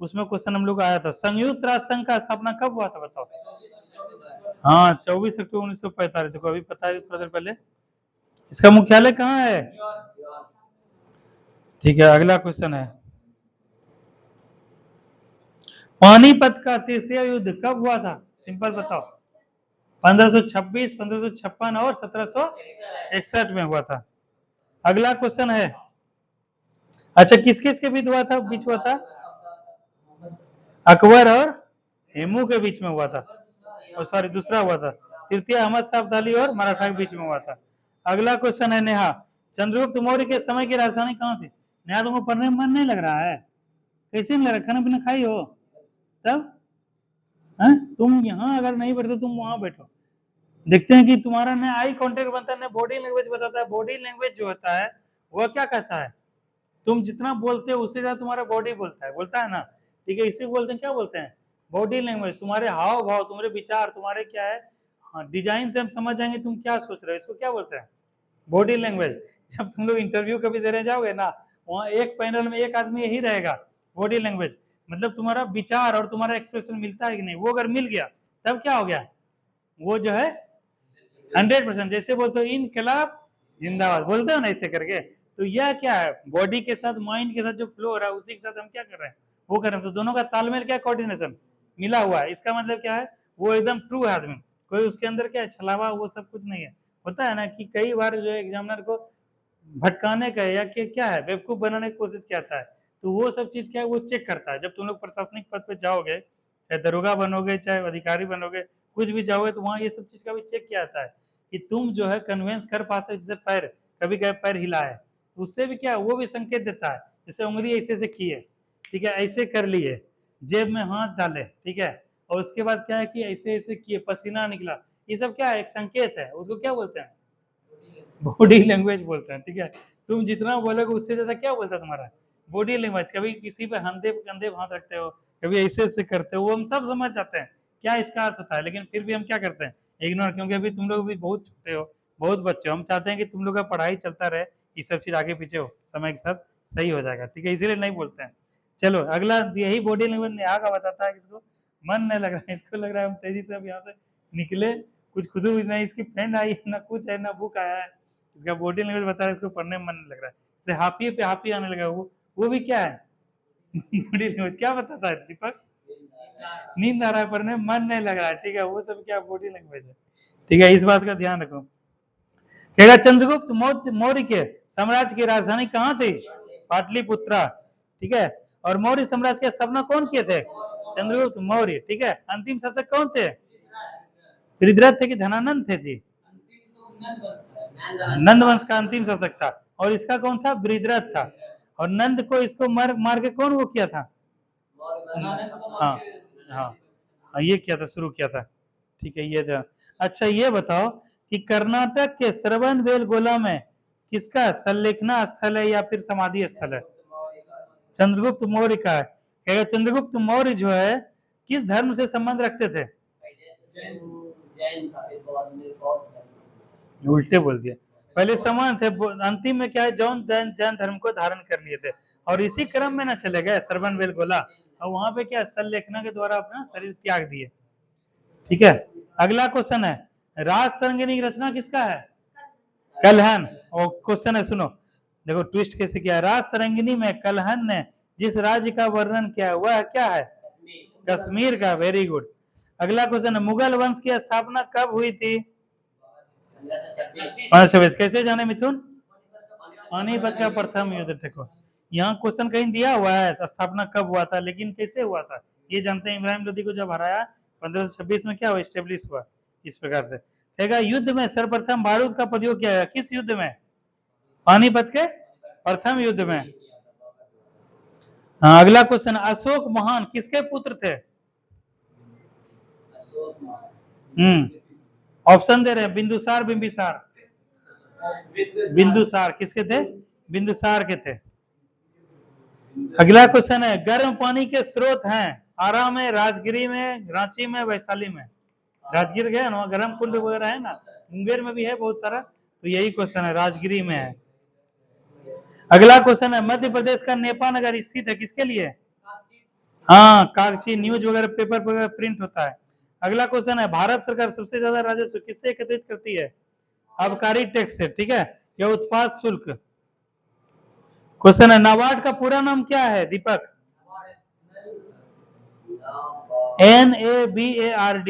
उसमें क्वेश्चन हम लोग आया था, संयुक्त राष्ट्र संघ का स्थापना कब हुआ था, बताओ। हाँ, 24 अक्टूबर 1945। देखो अभी पता है थोड़ा देर पहले। इसका मुख्यालय कहाँ है? ठीक है। अगला क्वेश्चन है, पानीपत का तृतीय युद्ध कब हुआ था? सिंपल बताओ। 1526, 1556 और 1761 में हुआ था। अगला क्वेश्चन है, अच्छा किस किस के बीच हुआ था? अकबर और हेमू के बीच में हुआ था। सॉरी, दूसरा हुआ था, तृतीय अहमद शाह अब्दाली और मराठा के बीच में हुआ था। अगला क्वेश्चन है नेहा, चंद्रगुप्त मौर्य के समय की राजधानी कहाँ थी? नेहा, तुमको पढ़ने में मन नहीं लग रहा है? कैसे नहीं लग रहा? खाना पीना खाई हो तब? तुम यहाँ अगर नहीं बैठते तुम वहां बैठो। देखते हैं कि तुम्हारा न आई कॉन्टेक्ट बनता है, न बॉडी लैंग्वेज बताता है। बॉडी लैंग्वेज जो होता है वह क्या कहता है, तुम जितना बोलते हो उससे ज्यादा तुम्हारा बॉडी बोलता है ना। ठीक है, इसी को बोलते हैं, क्या बोलते हैं, बॉडी लैंग्वेज। तुम्हारे हाव भाव, तुम्हारे विचार, तुम्हारे क्या है, हाँ, डिजाइन से हम समझ जाएंगे तुम क्या सोच रहे हो, इसको क्या बोलते हैं, बॉडी लैंग्वेज। जब तुम लोग इंटरव्यू कभी देने जाओगे ना, वहाँ एक पैनल में एक आदमी यही रहेगा, बॉडी लैंग्वेज, मतलब तुम्हारा विचार और तुम्हारा एक्सप्रेशन मिलता है कि नहीं, वो अगर मिल गया तब क्या हो गया, वो जो है 100%। जैसे बोलते हो इनकलाब जिंदाबाद, बोलते हो ना ऐसे करके, तो यह क्या है, बॉडी के साथ माइंड के साथ जो फ्लो हो रहा है, उसी के साथ हम क्या कर रहे हैं, वो कर रहे हैं। तो दोनों का तालमेल क्या, कोऑर्डिनेशन मिला हुआ है। इसका मतलब क्या है, वो एकदम ट्रू है आदमी, कोई उसके अंदर क्या है छलावा, वो सब कुछ नहीं है। होता है ना कि कई बार जो है एग्जामिनर को भटकाने का या क्या है, बेवकूफ बनाने की कोशिश करता है, तो वो सब चीज क्या है, वो चेक करता है। जब तुम लोग प्रशासनिक पद पे जाओगे, चाहे दरोगा बनोगे, चाहे अधिकारी बनोगे, कुछ भी जाओगे, तो वहाँ ये सब चीज का भी चेक किया जाता है कि तुम जो है कन्वेंस कर पाते हो। जैसे पैर, कभी कभी पैर हिला है, उससे भी क्या, वो भी संकेत देता है। जैसे उंगली ऐसे से की है, ठीक है, ऐसे कर लिए, जेब में हाथ डाले, ठीक है, और उसके बाद क्या है कि ऐसे ऐसे किए, पसीना निकला, ये सब क्या है, एक संकेत है, उसको क्या बोलते हैं, बॉडी लैंग्वेज बोलते हैं। ठीक है, तुम जितना बोलोगे उससे ज्यादा क्या बोलता है तुम्हारा बॉडी लैंग्वेज। कभी किसी पे कंधे कंधे हाथ रखते हो, कभी ऐसे ऐसे करते हो, वो हम सब समझ जाते हैं क्या इसका अर्थ होता है, लेकिन फिर भी हम क्या करते हैं, इग्नोर, क्योंकि अभी तुम लोग भी बहुत छोटे हो, बहुत बच्चे हो। हम चाहते हैं कि तुम लोग का पढ़ाई चलता रहे, ये सब चीज आगे पीछे हो, समय के साथ सही हो जाएगा, ठीक है, इसीलिए नहीं बोलते हैं। चलो अगला, यही बॉडी लैंग्वेज नेहा का बताता है, किसको मन नहीं लग रहा है, इसको लग रहा है हम तेजी से अब यहाँ से निकले, कुछ खुद भी नहीं, इसकी फ्रेंड आई है ना, कुछ है ना, बुक आया है, इसका बॉडी लैंग्वेज बता रहा है, इसको पढ़ने में मन नहीं लग रहा है, जैसे हाफी पे हाफी आने लगा, वो भी क्या है बॉडी लैंग्वेज। क्या बताता है दीपक, नींद आ रहा है, पढ़ने में मन नहीं लग रहा है, ठीक है, वो सब क्या बॉडी लैंग्वेज है, ठीक है, इस बात का ध्यान रखो। कहेगा चंद्रगुप्त मौर्य के साम्राज्य की राजधानी कहाँ थी, पाटलिपुत्रा, ठीक है, और मौर्य साम्राज्य की स्थापना कौन किए थे, चंद्रगुप्त मौर्य, ठीक है। अंतिम शासक कौन थे, पृथ्वीराज थे कि धनानंद थे जी, नंद वंश का अंतिम शासक था, और इसका कौन था, बृहद्रथ था, और नंद को इसको मार के कौन वो किया था, हाँ हाँ ये किया था, शुरू किया था, ठीक है, ये था। अच्छा ये बताओ कि कर्नाटक के श्रवणबेलगोला में किसका संलेखना स्थल है या फिर समाधि स्थल है, चंद्रगुप्त मौर्य का है। कहेगा चंद्रगुप्त मौर्य जो है किस धर्म से संबंध रखते थे, उल्टे बोल दिया, पहले समान थे, अंतिम में क्या है, जैन धर्म को धारण कर लिए थे, और इसी क्रम में ना चले गए श्रवणबेलगोला, और वहां पे क्या संलेखना के द्वारा अपना शरीर त्याग दिए, ठीक है। अगला क्वेश्चन है, राज तरंगिणी की रचना किसका है, कलहन। और क्वेश्चन है सुनो, देखो ट्विस्ट कैसे किया, राज तरंगिणी में कलहन ने जिस राज्य का वर्णन किया है वह क्या है, कश्मीर का, वेरी गुड। अगला क्वेश्चन है, मुगल वंश की स्थापना कब हुई थी, 1526। कैसे जाने मिथुन, पानीपत का प्रथम युद्ध। देखो यहाँ क्वेश्चन कहीं दिया हुआ है स्थापना कब हुआ था, लेकिन कैसे हुआ था ये जानते हैं, इब्राहिम लोदी को जब हराया 1526 में क्या हुआ, स्टेब्लिश हुआ इस प्रकार से। कहेगा युद्ध में सर्वप्रथम बारूद का प्रयोग किया गया, किस युद्ध में, पानीपत के प्रथम युद्ध में। हाँ अगला क्वेश्चन, अशोक महान किसके पुत्र थे, ऑप्शन दे रहे हैं, बिंदुसार, बिंबिसार, बिंदुसार किसके थे, बिंदुसार के थे। अगला क्वेश्चन है, गर्म पानी के स्रोत हैं आरा में, राजगिरी में, रांची में, वैशाली में। राजगीर गए ना, गर्म कुंड वगैरह है ना, मुंगेर में भी है बहुत सारा, तो यही क्वेश्चन है, राजगिरी में है। अगला क्वेश्चन है, मध्य प्रदेश का नेपा नगर स्थित है किसके लिए, हाँ कागजी न्यूज वगैरह पेपर वगैरह प्रिंट होता है। अगला क्वेश्चन है, भारत सरकार सबसे ज्यादा राजस्व किससे एकत्रित करती है, आबकारी टैक्स से, ठीक है, या उत्पाद शुल्क। क्वेश्चन है, नाबार्ड का पूरा नाम क्या है दीपक, NABARD,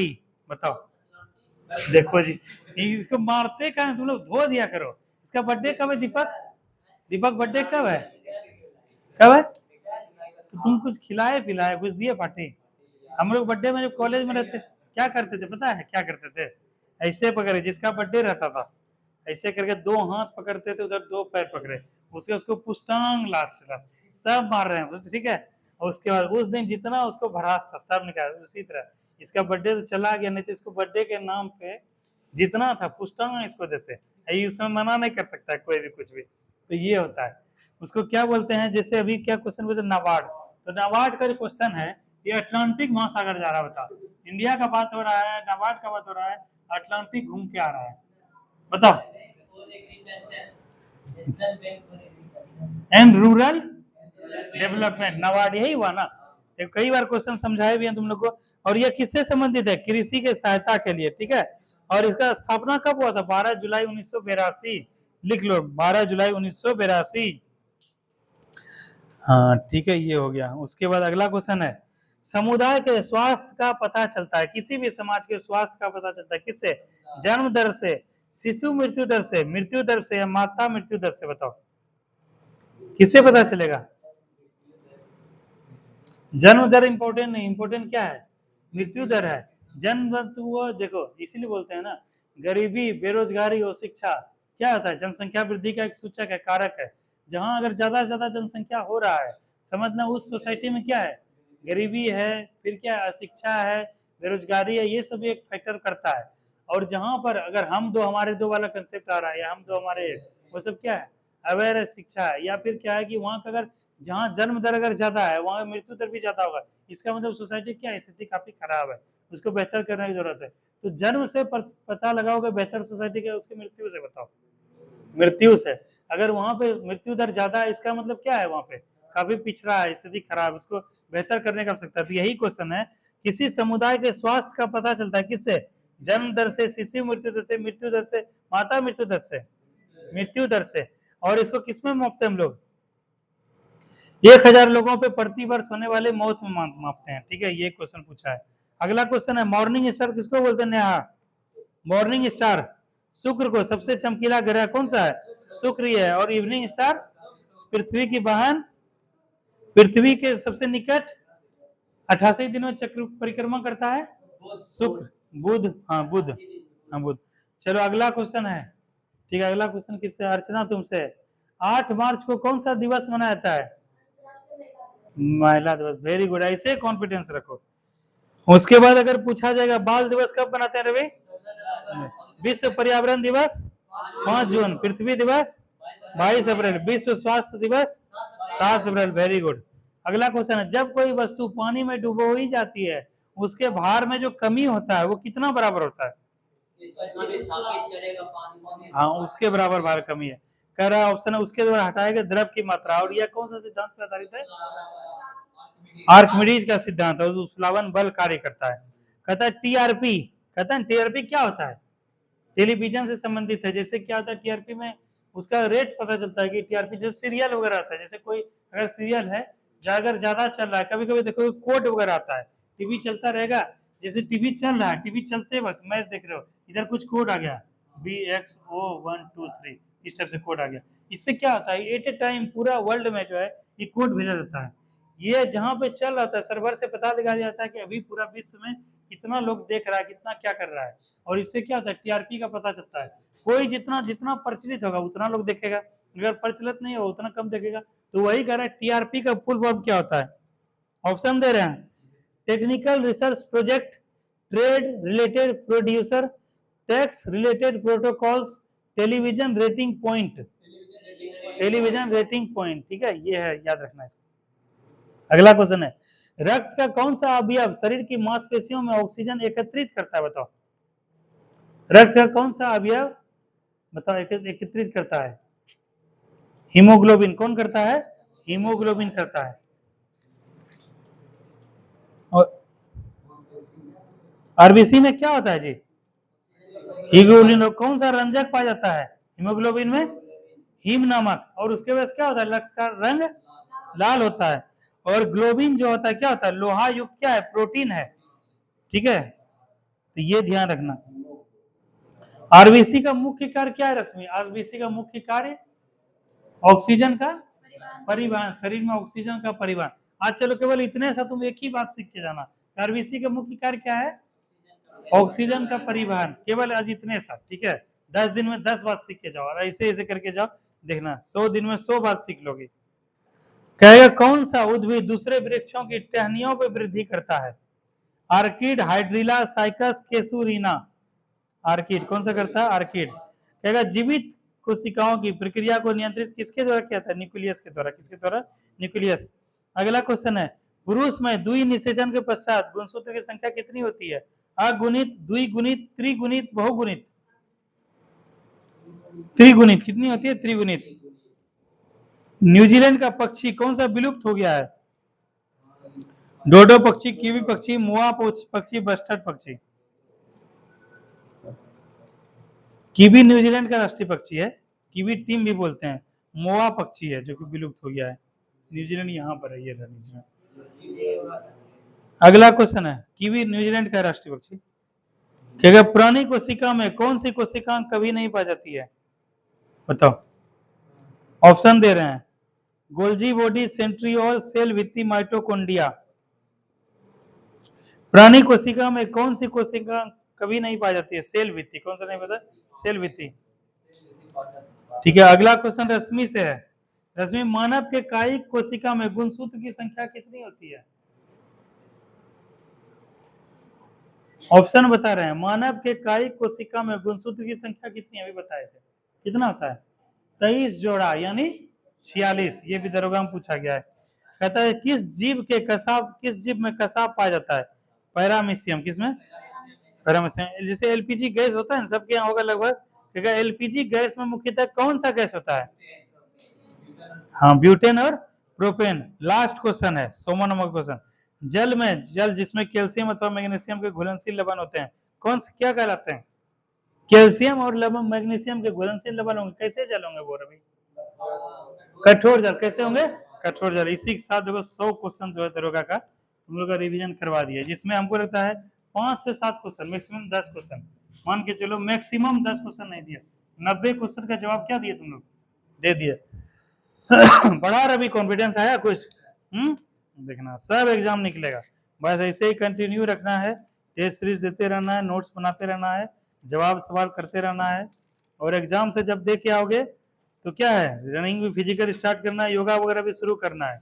बताओ। देखो जी इसको मारते का तुम लोग, धो दिया करो। इसका बर्थडे कब है दीपक, दीपक बर्थडे कब है, कब है, तो तुम कुछ खिलाए पिलाए, कुछ दिए पार्टी। हम लोग बर्थडे में जब कॉलेज में रहते क्या करते थे पता है, क्या करते थे, ऐसे पकड़े, जिसका बर्थडे रहता था ऐसे करके दो हाथ पकड़ते थे, उधर दो पैर पकड़े, उसको पुष्टांग लात से सब मार रहे हैं, ठीक है। और उसके बाद उस दिन जितना उसको भरास था सब निकाल, उसी तरह इसका बर्थडे तो चला गया, नहीं तो इसको बर्थडे के नाम पे जितना था पुष्टांग इसको देते, इसमें मना नहीं कर सकता कोई भी कुछ भी, तो ये होता है। उसको क्या बोलते हैं, जैसे अभी क्या क्वेश्चन बोलते, नाबार्ड, तो नाबार्ड का जो क्वेश्चन है ये अटलांटिक महासागर जा रहा है, बताओ। इंडिया का बात हो रहा है, नाबार्ड का बात हो रहा है, अटलांटिक घूम के आ रहा है, बताओ। एंड रूरल डेवलपमेंट, नाबार्ड यही हुआ ना। ये कई बार क्वेश्चन समझाए भी हैं तुम लोग को। और ये किससे संबंधित है? कृषि के सहायता के लिए, ठीक है। और इसका स्थापना कब हुआ था? 12 जुलाई 1982, लिख लो 12 जुलाई 1982। हाँ ठीक है, ये हो गया। उसके बाद अगला क्वेश्चन है, समुदाय के स्वास्थ्य का पता चलता है, किसी भी समाज के स्वास्थ्य का पता चलता है किससे? जन्म दर से, शिशु मृत्यु दर से, मृत्यु दर से, या माता मृत्यु दर से, बताओ किससे पता चलेगा? जन्म दर इंपॉर्टेंट नहीं, इंपॉर्टेंट क्या है? मृत्यु दर है। जन्म दर तो वो देखो, इसीलिए बोलते हैं ना, गरीबी, बेरोजगारी और शिक्षा क्या होता है? जनसंख्या वृद्धि का एक सूचक है, कारक है। जहां अगर ज्यादा से ज्यादा जनसंख्या हो रहा है, समझना उस सोसाइटी में क्या है? गरीबी है, फिर क्या है? अशिक्षा है, बेरोजगारी है, ये सब एक फैक्टर करता है। और जहां पर अगर हम दो हमारे दो वाला कंसेप्ट आ रहा है, या हम दो हमारे, वो सब क्या है? अवेयर शिक्षा है। या फिर क्या है कि वहां का अगर जहां जन्म दर अगर ज्यादा है, वहां मृत्यु दर भी ज्यादा होगा। इसका मतलब सोसाइटी क्या स्थिति काफी खराब है, उसको बेहतर करने की जरूरत है। तो जन्म से पता लगाओगे बेहतर सोसाइटी का, उसके मृत्यु से बताओ। मृत्यु से, अगर वहां पे मृत्यु दर ज्यादा है, इसका मतलब क्या है? वहां पे काफी पिछड़ा है, स्थिति खराब, उसको बेहतर करने का आवश्यकता है। तो यही क्वेश्चन है, किसी समुदाय के स्वास्थ्य का पता चलता है किससे? जन्म दर से, शिशु मृत्यु दर से, मृत्यु दर से, माता मृत्यु दर से, मृत्यु दर से। और इसको किसमें मापते हैं हम लोग? 1000 लोगों पे प्रति वर्ष होने वाले मौत में मापते हैं, ठीक है। ये क्वेश्चन पूछा है। अगला क्वेश्चन है, मॉर्निंग स्टार किसको बोलते हैं? नेहा, मॉर्निंग स्टार शुक्र को, सबसे चमकीला ग्रह कौन सा है? शुक्र ही है। और इवनिंग स्टार पृथ्वी की बहन, पृथ्वी के सबसे निकट 88 दिनों में चक्र परिक्रमा करता है शुक्र, बुध, हाँ बुध, हाँ बुध। चलो अगला क्वेश्चन है, ठीक है। अगला क्वेश्चन किससे? अर्चना तुमसे। 8 मार्च को कौन सा दिवस मनाया जाता है? महिला दिवस, वेरी गुड, ऐसे कॉन्फिडेंस रखो। उसके बाद अगर पूछा जाएगा बाल दिवस कब मनाते हैं रवि? विश्व पर्यावरण दिवस 5 जून, पृथ्वी दिवस 22 अप्रैल, विश्व स्वास्थ्य दिवस 7 अप्रैल, वेरी गुड। अगला क्वेश्चन है, जब कोई वस्तु पानी में डुबोई जाती है, उसके भार में जो कमी होता है वो कितना बराबर होता है? हाँ, उसके बराबर भार कमी है। कह रहा ऑप्शन है, उसके द्वारा हटाएगा द्रव की मात्रा। और यह कौन सा सिद्धांत पर आधारित है? आर्किमिडीज का सिद्धांत है, उत्प्लावन बल कार्य करता है। कहता है टीआरपी, कहता है टीआरपी क्या होता है? टेलीविजन से संबंधित है। जैसे क्या होता है टीआरपी में, उसका रेट पता चलता है कि टीआरपी, जैसे सीरियल वगैरह आता है, जैसे कोई अगर सीरियल है अगर ज्यादा चल रहा है, कभी कभी देखो कोड वगैरह आता है, टीवी चलता रहेगा, जैसे टीवी चल रहा है, टीवी चलते वक्त मैच देख रहे हो, इधर कुछ कोड आ गया BXO123, इस टाइप से कोड आ गया। इससे क्या होता है, एट ए टाइम पूरा वर्ल्ड में जो है ये कोड भेजा जाता है। ये जहां पे चल रहा था, सर्वर से पता लगाया जाता है कि अभी पूरा विश्व में कितना लोग देख रहा है, कितना क्या कर रहा है। और इससे क्या होता है, टीआरपी का पता चलता है। कोई जितना जितना प्रचलित होगा उतना लोग देखेगा, अगर प्रचलित नहीं होगा उतना कम देखेगा। तो वही कह रहा है टीआरपी का फुल फॉर्म क्या होता है? ऑप्शन दे रहे हैं, technical research project, trade related producer, tax related protocols, television rating point, television rating point, ठीक है, ये है, याद रखना इसको। अगला क्वेश्चन है, रक्त का कौन सा अवयव शरीर की मांसपेशियों में ऑक्सीजन एकत्रित करता है? बताओ, रक्त का कौन सा अवयव बताओ एकत्रित करता है? हीमोग्लोबिन। कौन करता है? हीमोग्लोबिन करता है। और आरबीसी में क्या होता है जी? हीमोग्लोबिन। कौन सा रंजक पाया जाता है हीमोग्लोबिन में? हीम नामक। और उसके बाद क्या होता है, रक्त का रंग लाल होता है। और ग्लोबिन जो होता है क्या होता है? लोहा युक्त क्या है? प्रोटीन है, ठीक है। तो ये ध्यान रखना। आरबीसी का मुख्य कार्य क्या है रश्मि? आरबीसी का मुख्य कार्य ऑक्सीजन का परिवहन, शरीर में ऑक्सीजन का परिवहन। आज चलो केवल इतने सा तुम एक ही बात सीख के जाना, आरबीसी का मुख्य कार्य क्या है? ऑक्सीजन का परिवहन। केवल आज इतने सा, ठीक है। 10 दिन में 10 बात सीख के जाओ, और ऐसे ऐसे करके जाओ, देखना 100 दिन में 100 बात सीख लोगे। कहेगा कौन सा उद्भिद दूसरे वृक्षों की टहनियों पर वृद्धि करता है? Orchid, hydrilla, cycas, casuarina. Orchid. कौन सा करता है? आर्किड। कहेगा जीवित कोशिकाओं की प्रक्रिया को नियंत्रित किसके द्वारा किया था? न्यूक्लियस के द्वारा। किसके द्वारा? न्यूक्लियस। अगला क्वेश्चन है, पुरुष में द्विनिषेचन के पश्चात गुणसूत्र की संख्या कितनी होती है? अगुणित, द्विगुणित, त्रिगुणित, बहुगुणित? त्रिगुणित। कितनी होती है? त्रिगुणित। न्यूजीलैंड का पक्षी कौन सा विलुप्त हो गया है? डोडो पक्षी, कीवी पक्षी, मोआ पक्षी, बस्टर्ड पक्षी? कीवी न्यूजीलैंड का राष्ट्रीय पक्षी है, कीवी टीम भी बोलते हैं। मोआ पक्षी है जो कि विलुप्त हो गया है। न्यूजीलैंड यहाँ पर है, ये था न्यूजीलैंड। अगला क्वेश्चन है, कीवी न्यूजीलैंड का राष्ट्रीय पक्षी। क्या पुरानी कोशिका में कौन सी कोशिका कभी नहीं पाई जाती है? बताओ। ऑप्शन दे रहे हैं, गोल्जी बॉडी, सेंट्रियोल, सेल भित्ति, माइटोकॉन्ड्रिया। पुरानी कोशिका में कौन सी कोशिका कभी नहीं पाई जाती है? सेल भित्ति। कौन सा नहीं पता? सेल भित्ति। ठीक है, अगला क्वेश्चन रश्मि से है। रश्मि, मानव के कायिक कोशिका में गुणसूत्र की संख्या कितनी होती है? ऑप्शन बता रहे हैं, मानव के कायिक कोशिका में गुणसूत्र की संख्या कितनी? अभी बताए थे, कितना होता है? 23 जोड़ा, यानी 46। ये भी दरोगा में पूछा गया है। कहता है किस जीव में कसाब पाया जाता है? पैरामीशियम। किसमें? पैरामीशियम। जैसे एलपीजी गैस होता है ना, सबके यहाँ होगा लगभग। एलपीजी गैस में मुख्यतः कौन सा गैस होता है? हाँ, ब्यूटेन और प्रोपेन। लास्ट क्वेश्चन है, 100वां नंबर क्वेश्चन। जल जिसमें कैल्शियम अथवा मैग्नीशियम के घुलनशील लवण होते हैं, कौन से क्या कहलाते हैं? कैल्शियम और लवण मैग्नीशियम के घुलनशील लवण होंगे, कैसे जल होंगे वो रवि? कठोर जल। कैसे होंगे? कठोर जल। इसी के साथ देखो 100 क्वेश्चन जो है दरोगा का तुम लोग का रिवीजन करवा दिया, जिसमें हमको लगता है 5 से 7 क्वेश्चन, मैक्सिमम 10 क्वेश्चन मान के चलो, मैक्सिमम 10 क्वेश्चन नहीं दिया, 90 क्वेश्चन का जवाब क्या दिए तुम लोग? दे दिए। बड़ा रवि कॉन्फिडेंस आया कुछ? देखना सब एग्जाम निकलेगा, बस ऐसे ही कंटिन्यू रखना है, टेस्ट सीरीज देते रहना है, नोट्स बनाते रहना है, जवाब सवाल करते रहना है। और एग्जाम से जब दे के आओगे तो क्या है, रनिंग भी फिजिकल स्टार्ट करना है, योगा वगैरह भी शुरू करना है।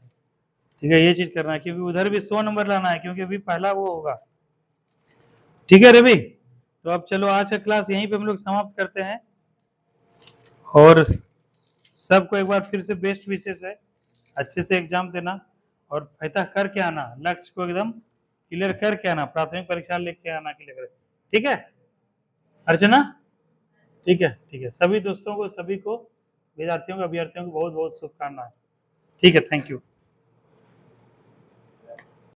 ठीक है, ये चीज करना है, क्योंकि उधर भी 100 नंबर लाना है, क्योंकि अभी पहला वो होगा। ठीक है रवि, तो अब चलो आज का क्लास यहीं पे हम लोग समाप्त करते हैं। और सबको एक बार फिर से बेस्ट विशेष है, अच्छे से एग्जाम देना और फतह करके आना, लक्ष्य को एकदम क्लियर करके आना, प्राथमिक परीक्षा लेके आना क्लियर। ठीक है अर्चना? ठीक है, सभी दोस्तों को, सभी को, विद्यार्थियों को, अभ्यर्थियों को बहुत बहुत शुभकामनाएं। ठीक है, थैंक यू।